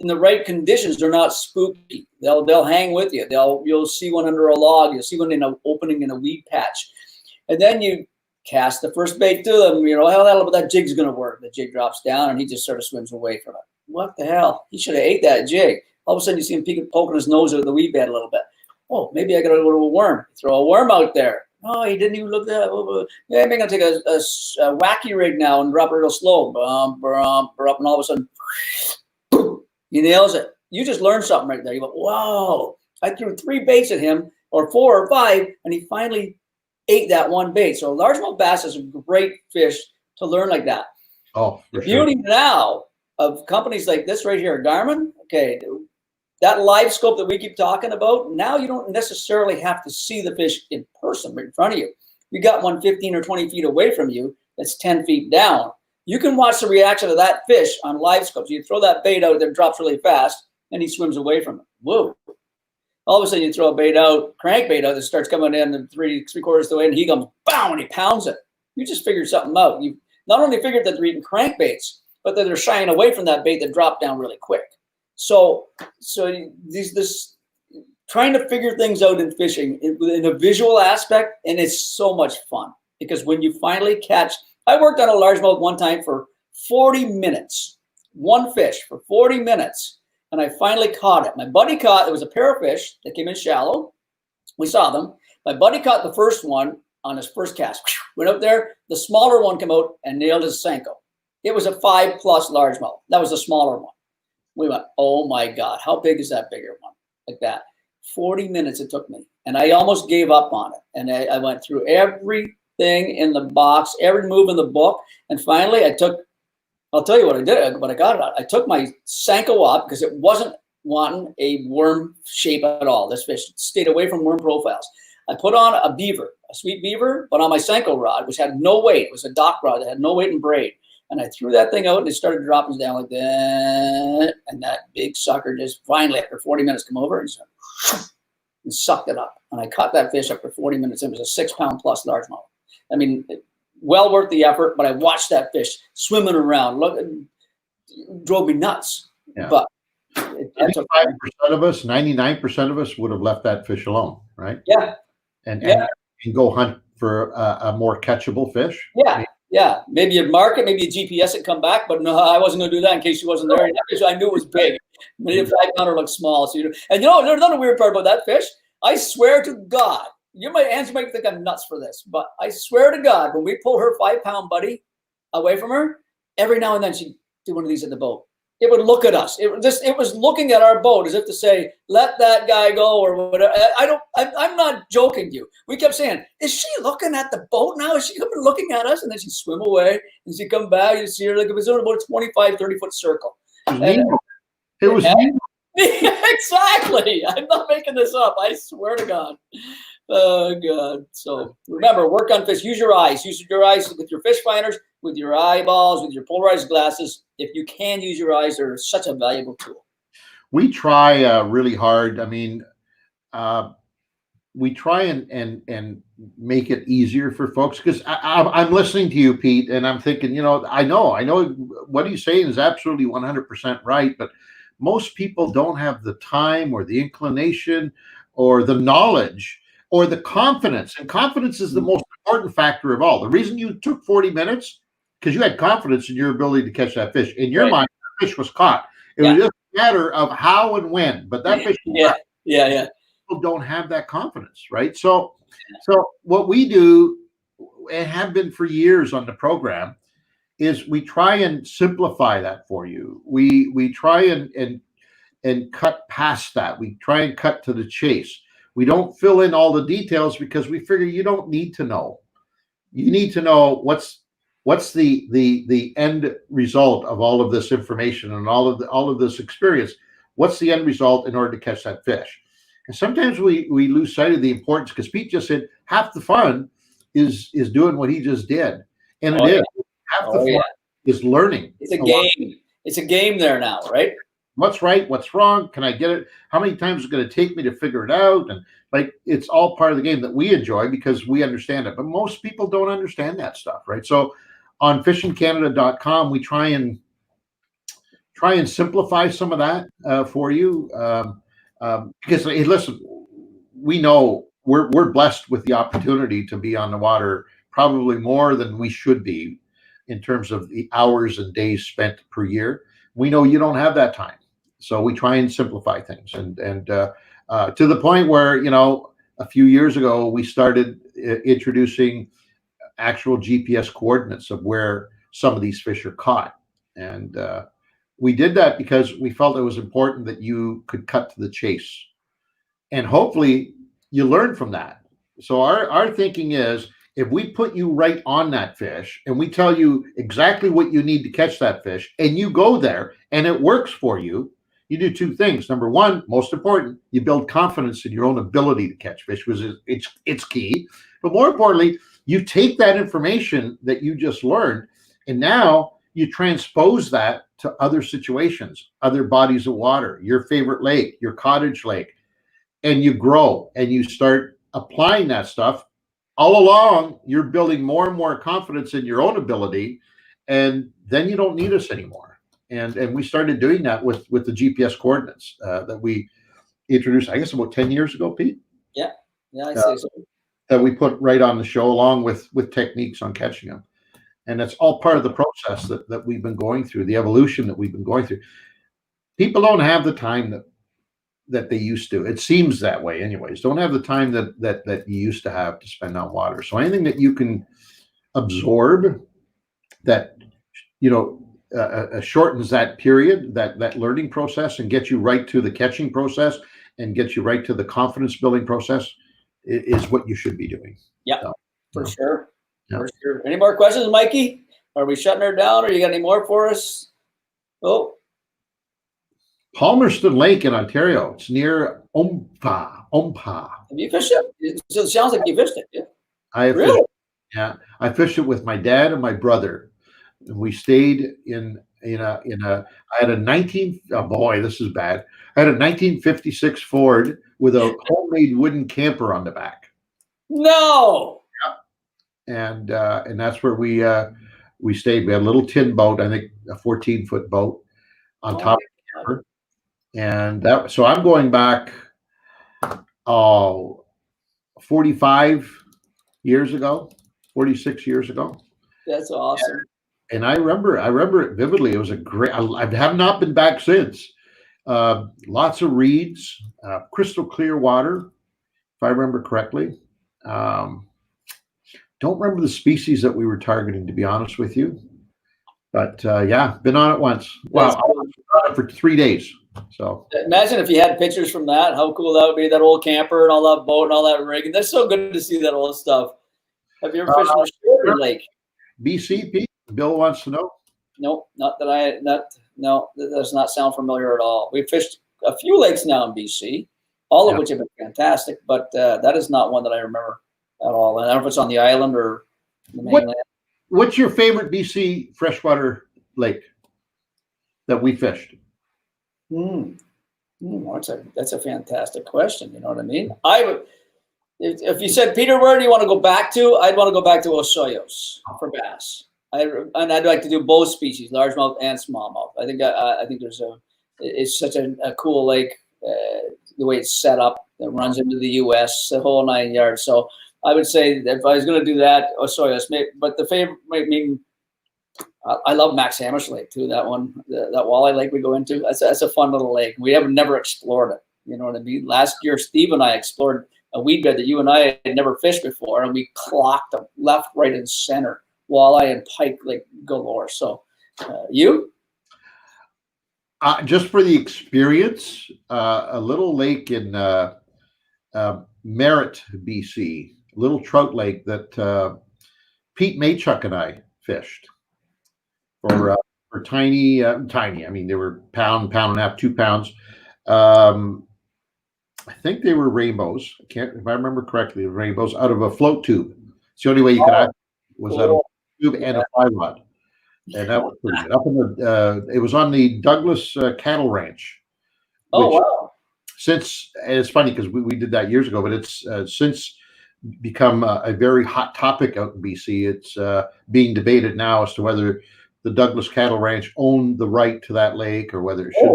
in the right conditions, they're not spooky. They'll hang with you. You'll see one under a log. You'll see one in an opening in a weed patch, and then you cast the first bait to them. You know, hell, that jig's going to work. The jig drops down, and he just sort of swims away from it. What the hell? He should have ate that jig. All of a sudden, you see him poking his nose out of the weed bed a little bit. Oh, maybe I got a little worm. Throw a worm out there. Oh, he didn't even look at that. Yeah, I'm going to take a wacky rig now and drop it real slow. And all of a sudden, boom, he nails it. You just learned something right there. You go, wow, I threw 3 baits at him, or 4 or 5, and he finally ate that one bait. So a largemouth bass is a great fish to learn like that. Oh, the beauty now of companies like this right here, Garmin, okay, that live scope that we keep talking about, now you don't necessarily have to see the fish in person right in front of you. You got one 15 or 20 feet away from you that's 10 feet down. You can watch the reaction of that fish on live scopes. You throw that bait out, that drops really fast, and he swims away from it. Whoa. All of a sudden you throw a bait out, crankbait out, that starts coming in and three quarters of the way, and he comes, bow, and he pounds it. You just figured something out. You not only figured that they're eating crankbaits, but that they're shying away from that bait that dropped down really quick. So this trying to figure things out in fishing in a visual aspect, and it's so much fun because when you finally catch, I worked on a largemouth one time for 40 minutes, one fish for 40 minutes, and I finally caught it. My buddy caught, it was a pair of fish that came in shallow. We saw them. My buddy caught the first one on his first cast. Went up there, the smaller one came out and nailed his Senko. It was a 5+ largemouth. That was the smaller one. We went, oh my God, how big is that bigger one? Like that. 40 minutes it took me. And I almost gave up on it. And I went through everything in the box, every move in the book. And finally I'll tell you what I did, but I got it out. I took my Senko up because it wasn't wanting a worm shape at all. This fish stayed away from worm profiles. I put on a beaver, a sweet beaver, but on my Senko rod, which had no weight. It was a dock rod that had no weight and braid. And I threw that thing out and it started dropping down like that. And that big sucker just finally, after 40 minutes, come over and sucked it up. And I caught that fish after 40 minutes. It was a 6-pound plus largemouth. I mean, well worth the effort, but I watched that fish swimming around. Look, it drove me nuts. Yeah. But 95% of us, 99% of us would have left that fish alone, right? Yeah. And go hunt for a more catchable fish. Yeah. Yeah. Maybe you'd mark it, maybe you GPS it, come back, but no, I wasn't going to do that in case she wasn't there. That fish I knew it was big. Maybe a 5-pounder looked small. So and there's another weird part about that fish. I swear to God, you might think I'm nuts for this, but I swear to God, when we pull her 5-pound buddy away from her, every now and then she'd do one of these at the boat. It would look at us. It was looking at our boat as if to say, let that guy go or whatever. I'm not joking to you. We kept saying, is she looking at the boat now? Is she coming looking at us? And then she'd swim away and she'd come back. You'd see her like it was about a 25, 30-foot circle. It was exactly. I'm not making this up. I swear to God. Oh, God. So remember, work on fish. Use your eyes. Use your eyes with your fish finders, with your eyeballs, with your polarized glasses. If you can use your eyes, they're such a valuable tool. We try really hard. I mean, we try and make it easier for folks because I'm listening to you, Pete, and I'm thinking, I know what he's saying is absolutely 100% right, but most people don't have the time or the inclination or the knowledge or the confidence. And confidence is the most important factor of all. The reason you took 40 minutes, because you had confidence in your ability to catch that fish. In your mind, the fish was caught. It was just a matter of how and when. But that fish was caught. People don't have that confidence, right? So what we do, and have been for years on the program, is we try and simplify that for you. We try and cut past that. We try and cut to the chase. We don't fill in all the details because we figure you don't need to know. You need to know what's the end result of all of this information and all of this experience. What's the end result in order to catch that fish? And sometimes we lose sight of the importance because Pete just said half the fun is doing what he just did, and it is half the fun is learning. It's a game. It's a game there now, right? What's right? What's wrong? Can I get it? How many times is it going to take me to figure it out? And it's all part of the game that we enjoy because we understand it. But most people don't understand that stuff, right? So on fishingcanada.com, we try and simplify some of that for you. Because hey, listen, we know we're blessed with the opportunity to be on the water probably more than we should be in terms of the hours and days spent per year. We know you don't have that time. So we try and simplify things, and to the point where, a few years ago, we started introducing actual GPS coordinates of where some of these fish are caught. And we did that because we felt it was important that you could cut to the chase. And hopefully you learn from that. So our thinking is, if we put you right on that fish and we tell you exactly what you need to catch that fish and you go there and it works for you, you do two things. Number one, most important, you build confidence in your own ability to catch fish, because it's key. But more importantly, you take that information that you just learned and now you transpose that to other situations, other bodies of water, your favorite lake, your cottage lake, and you grow and you start applying that stuff. All along, you're building more and more confidence in your own ability, and then you don't need us anymore. And we started doing that with the GPS coordinates that we introduced, I guess, about 10 years ago, Pete. Yeah, I say so. That we put right on the show, along with techniques on catching them. And that's all part of the process that we've been going through, the evolution that we've been going through. People don't have the time that they used to. It seems that way anyways. Don't have the time that you used to have to spend on water. So anything that you can absorb that, shortens that period, that learning process, and gets you right to the catching process and gets you right to the confidence building process is what you should be doing. Yeah, so, for sure. Yeah. For sure. Any more questions, Mikey? Are we shutting her down, or you got any more for us? Oh, Palmerston Lake in Ontario. It's near Ompa. Have you fished it? It sounds like you fished it. Yeah. I have Really? fished, yeah, I fished it with my dad and my brother. And we stayed I had a 19, oh boy, this is bad. I had a 1956 Ford with a homemade wooden camper on the back. No. And that's where we stayed. We had a little tin boat, I think a 14-foot boat on top of the camper. And so I'm going back 45 years ago, 46 years ago. That's awesome. And I remember it vividly. It was a great, I have not been back since. Lots of reeds, crystal clear water, if I remember correctly. Don't remember the species that we were targeting, to be honest with you. But yeah, been on it once. Wow, I was on it for 3 days. So imagine if you had pictures from that. How cool that would be! That old camper and all that boat and all that rig. And that's so good to see that old stuff. Have you ever fished in a Sturgeon lake? BC, Pete? Bill wants to know. No, not that no, that does not sound familiar at all. We've fished a few lakes now in BC, all of which have been fantastic, but that is not one that I remember at all. And I don't know if it's on the island or the mainland. What's your favorite BC freshwater lake that we fished? That's a fantastic question. You know what I mean? I would, if you said, Peter, where do you want to go back to? I'd want to go back to Osoyoos for bass. And I'd like to do both species, largemouth and smallmouth. I think it's such a cool lake, the way it's set up. It runs into the U.S. the whole 9 yards. So I would say that if I was going to do that, Osoyoos. But the favorite, I love Max Hammer's Lake too. That one, that Walleye Lake we go into. That's a fun little lake. We have never explored it. You know what I mean? Last year, Steve and I explored a weed bed that you and I had never fished before, and we clocked them left, right, and center. Walleye and pike like galore. So, you? Just for the experience, a little lake in Merritt, BC, a little trout lake that Pete Maychuk and I fished for tiny. I mean, they were pound and a half, 2 pounds. I think they were rainbows. If I remember correctly, rainbows out of a float tube. It's the only way you could actually was out of a tube and a fly rod. And that was pretty good. Up in the, it was on the Douglas Cattle Ranch. Oh, wow. Since, it's funny because we did that years ago, but it's since become a very hot topic out in BC. It's being debated now as to whether the Douglas Cattle Ranch owned the right to that lake or whether it should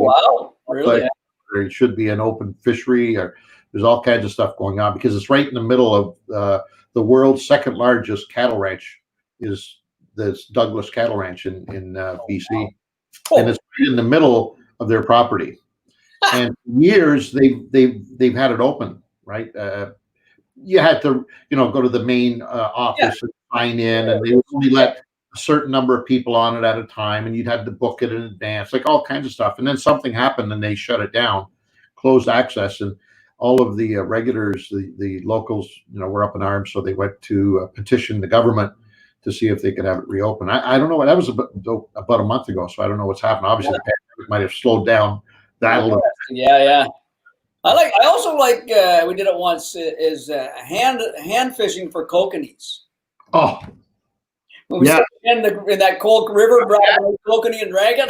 or it should be an open fishery, or there's all kinds of stuff going on because it's right in the middle of the world's second largest cattle ranch is this Douglas Cattle Ranch in BC, and it's right in the middle of their property. And for years they've had it open, right? You had to go to the main office and sign in, and they would only let a certain number of people on it at a time, and you'd have to book it in advance, like all kinds of stuff. And then something happened, and they shut it down, closed access, and all of the regulators, the locals, were up in arms, so they went to petition the government to see if they could have it reopened. I don't know. That was about a month ago, so I don't know what's happened. Obviously, the pandemic might have slowed down that a little. Yeah. I also like we did it once is hand fishing for kokanees. Oh, we in that cold river, kokanee and dragon.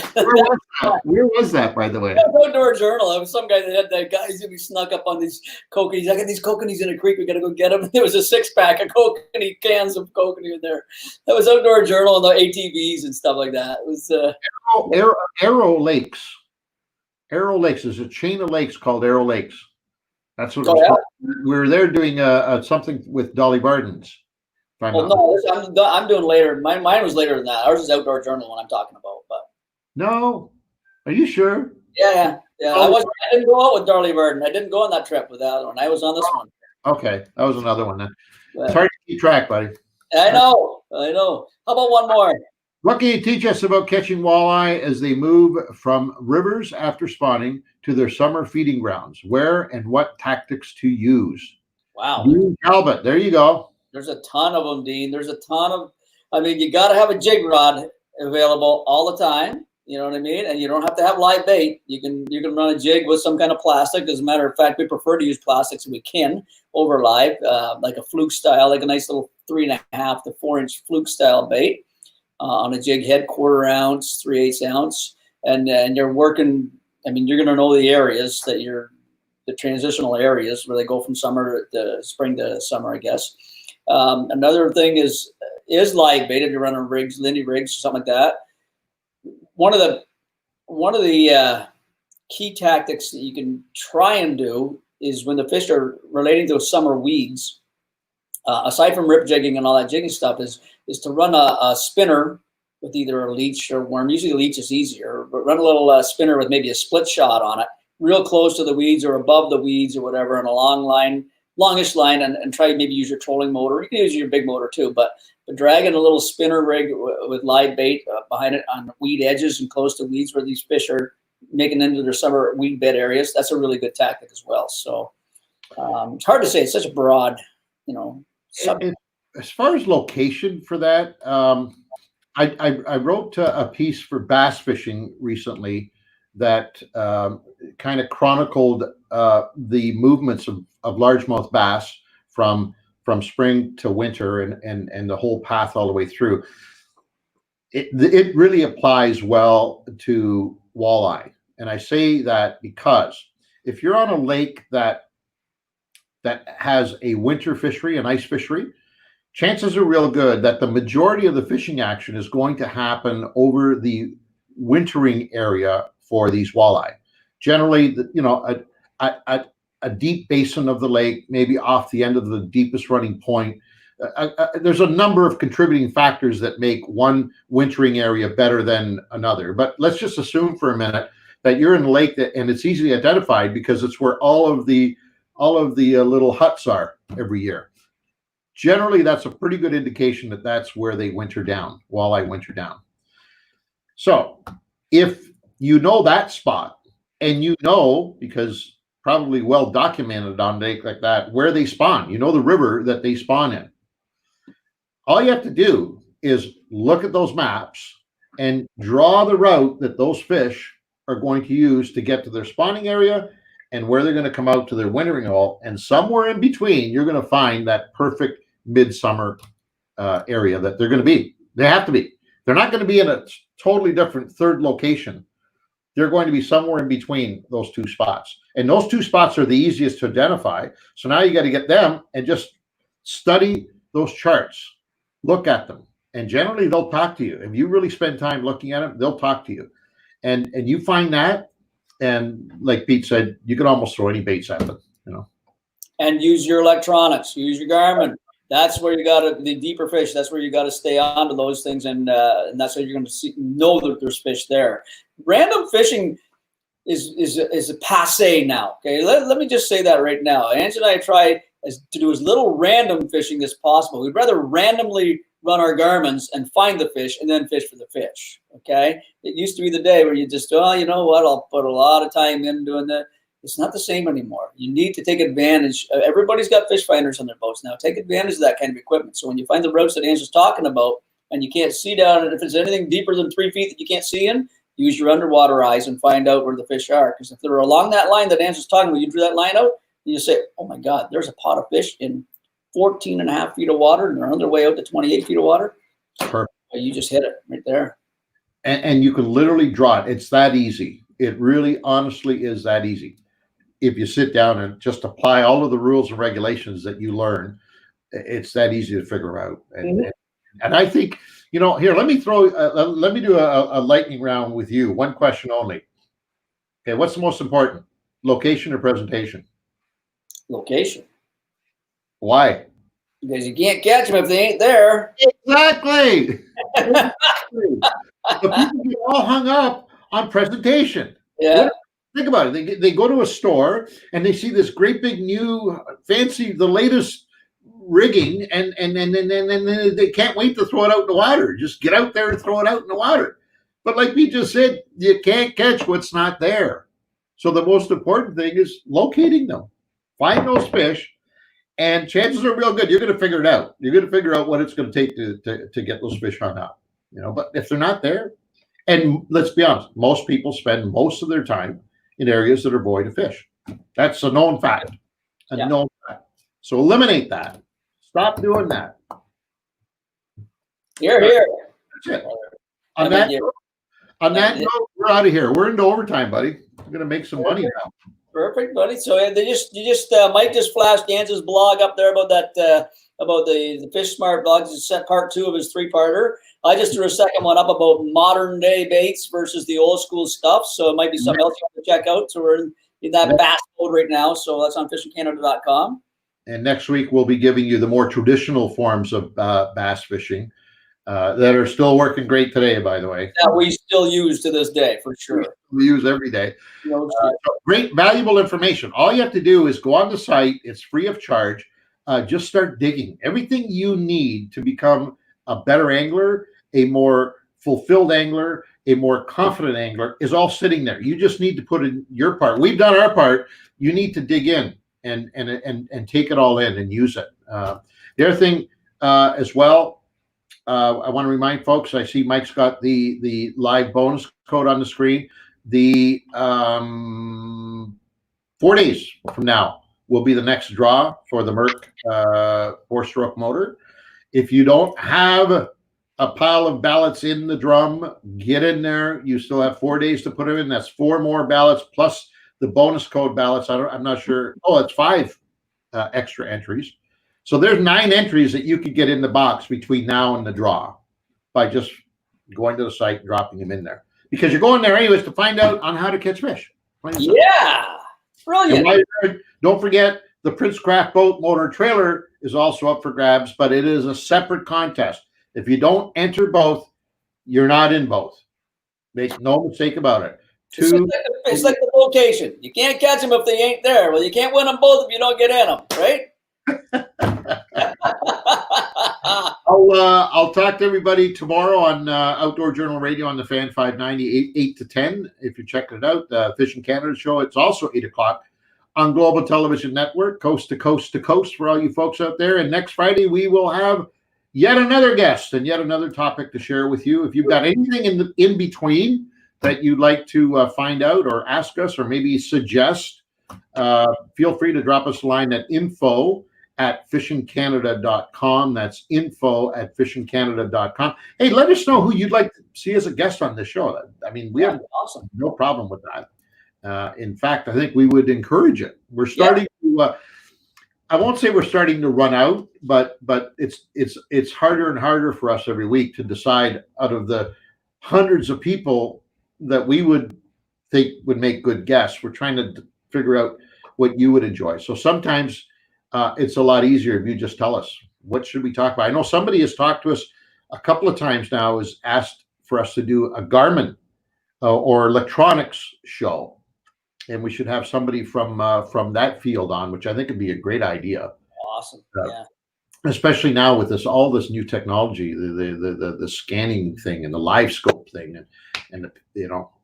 Where was that, by the way? Outdoor Journal. It was some guy that had that guys who snuck up on these kokanees. I got these kokanees in a creek. We got to go get them. There was a 6-pack of kokanee cans of kokanee in there. That was Outdoor Journal and the ATVs and stuff like that. It was Arrow Lakes. Arrow Lakes is a chain of lakes called Arrow Lakes. That's what it was called. We were there doing something with Dolly Varden's. Well, no, I'm doing later. Mine was later than that. Ours is Outdoor Journal when I'm talking about. But no, are you sure? Yeah. I didn't go out with Dolly Varden. I didn't go on that trip with that one. I was on this one. Okay, that was another one then. It's hard to keep track, buddy. I know. How about one more? What can you teach us about catching walleye as they move from rivers after spawning to their summer feeding grounds? Where and what tactics to use? Wow. Dean Talbot, there you go. There's a ton of them, Dean. There's a ton of, you got to have a jig rod available all the time. You know what I mean? And you don't have to have live bait. You can run a jig with some kind of plastic. As a matter of fact, we prefer to use plastics if we can over live, like a fluke style, like a nice little 3.5 to 4 inch fluke style bait on a jig head, 1/4 ounce, 3/8 ounce, and you're working. I mean, you're going to know the areas that the transitional areas where they go from summer to spring to summer, I guess. Another thing is live bait if you're running rigs, Lindy rigs, or something like that. One of the key tactics that you can try and do is when the fish are relating to summer weeds, aside from rip jigging and all that jigging stuff, is to run a spinner with either a leech or worm. Usually a leech is easier, but run a little spinner with maybe a split shot on it, real close to the weeds or above the weeds or whatever, on a longish line, and try to maybe use your trolling motor. You can use your big motor too, but dragging a little spinner rig with live bait behind it on weed edges and close to weeds where these fish are making into their summer weed bed areas, that's a really good tactic as well. So it's hard to say. It's such a broad, As far as location for that, I wrote a piece for bass fishing recently that kind of chronicled the movements of largemouth bass from spring to winter and the whole path all the way through. It really applies well to walleye. And I say that because if you're on a lake that has a winter fishery, an ice fishery, chances are real good that the majority of the fishing action is going to happen over the wintering area for these walleye. Generally, a deep basin of the lake, maybe off the end of the deepest running point. There's a number of contributing factors that make one wintering area better than another. But let's just assume for a minute that you're in a lake and it's easily identified because it's where all of the little huts are every year. Generally, that's a pretty good indication that that's where they winter down, walleye winter down. So if you know that spot, and you know, because probably well documented on a lake like that, where they spawn, you know the river that they spawn in. All you have to do is look at those maps and draw the route that those fish are going to use to get to their spawning area and where they're going to come out to their wintering hole. And somewhere in between, you're going to find that perfect midsummer area that they're going to be. They have to be. They're not going to be in a totally different third location. They're going to be somewhere in between those two spots. And those two spots are the easiest to identify. So now you got to get them and just study those charts. Look at them. And generally they'll talk to you. If you really spend time looking at them, they'll talk to you. And you find that, and like Pete said, you can almost throw any baits at them, And use your electronics, use your Garmin. That's where you got the deeper fish. That's where you got to stay on to those things, and that's where you're going to know that there's fish there. Random fishing is a passe now. Okay, let me just say that right now. Ange and I try to do as little random fishing as possible. We'd rather randomly run our Garmins and find the fish and then fish for the fish. Okay, it used to be the day where you just, oh, you know what? I'll put a lot of time in doing that. It's not the same anymore. You need to take advantage. Everybody's got fish finders on their boats now. Take advantage of that kind of equipment. So when you find the routes that Ange was talking about and you can't see down, and if there's anything deeper than 3 feet that you can't see in, use your underwater eyes and find out where the fish are. Because if they're along that line that Ange was talking about, you drew that line out, you say, oh my God, there's a pot of fish in 14.5 feet of water and they're on their way out to 28 feet of water. Perfect. You just hit it right there. And you can literally draw it. It's that easy. It really honestly is that easy. If you sit down and just apply all of the rules and regulations that you learn, it's that easy to figure out. And I think, here, let me do a lightning round with you. One question only. Okay, what's the most important, location or presentation? Location. Why? Because you can't catch them if they ain't there. Exactly. The people get all hung up on presentation. Yeah. Think about it. They go to a store and they see this great big new fancy, the latest rigging, and they can't wait to throw it out in the water. Just get out there and throw it out in the water. But like we just said, you can't catch what's not there. So the most important thing is locating them. Find those fish, and chances are real good you're going to figure it out. You're going to figure out what it's going to take to get those fish hung up. But if they're not there, And let's be honest, most people spend most of their time in areas that are void of fish. That's a known fact. Yeah. Known fact. So eliminate that. Stop doing that. Here, here. That's it. I On mean, that, yeah. on that note, we're out of here. We're into overtime, buddy. We're gonna make some money now. Perfect, buddy. So Mike just flashed Dan's blog up there about that about the Fish Smart blog. It's set part 2 of his 3-parter. I just threw a second one up about modern day baits versus the old school stuff. So it might be something else you want to check out. So we're in that bass mode right now. So that's on fishingcanada.com. And next week we'll be giving you the more traditional forms of bass fishing that are still working great today, by the way. That we still use to this day, for sure. We use every day. No, Great, valuable information. All you have to do is go on the site. It's free of charge. Just start digging. Everything you need to become a better angler, a more fulfilled angler, a more confident angler is all sitting there. You just need to put in your part. We've done our part. You need to dig in and take it all in and use it. The other thing as well, I want to remind folks, I see Mike's got the live bonus code on the screen. The 4 days from now will be the next draw for the Merc 4-stroke motor. If you don't have a pile of ballots in the drum, get in there. You still have 4 days to put them in. That's 4 more ballots plus the bonus code ballots. I'm not sure. Oh, it's 5 extra entries. So there's 9 entries that you could get in the box between now and the draw by just going to the site and dropping them in there. Because you're going there anyways to find out on how to catch fish. Yeah, brilliant. Don't forget, the Prince Craft Boat Motor Trailer is also up for grabs, but it is a separate contest. If you don't enter both, you're not in both. Make no mistake about it. It's like the location. You can't catch them if they ain't there. Well, you can't win them both if you don't get in them, right? I'll talk to everybody tomorrow on Outdoor Journal Radio on the Fan 590, 8 to 10. If you're checking it out, the Fishing Canada show, it's also 8 o'clock on Global Television Network, coast to coast to coast for all you folks out there. And next Friday, we will have yet another guest and yet another topic to share with you. If you've got anything in between that you'd like to find out or ask us or maybe suggest, feel free to drop us a line at info@fishingcanada.com. That's info@fishingcanada.com. Hey, let us know who you'd like to see as a guest on this show. I mean, we have no problem with that. In fact, I think we would encourage it. We're starting to, I won't say we're starting to run out, but it's harder and harder for us every week to decide out of the hundreds of people that we would think would make good guests. We're trying to figure out what you would enjoy. So sometimes it's a lot easier if you just tell us, what should we talk about? I know somebody has talked to us a couple of times now, has asked for us to do a Garmin or electronics show. And we should have somebody from that field on, which I think would be a great idea. Awesome. Yeah. Especially now with all this new technology, the scanning thing and the live scope thing, and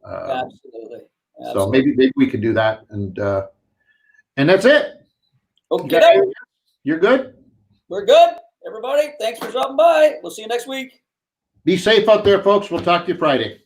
Absolutely. So maybe we could do that, and that's it. Okay. You're good. We're good. Everybody, thanks for dropping by. We'll see you next week. Be safe out there, folks. We'll talk to you Friday.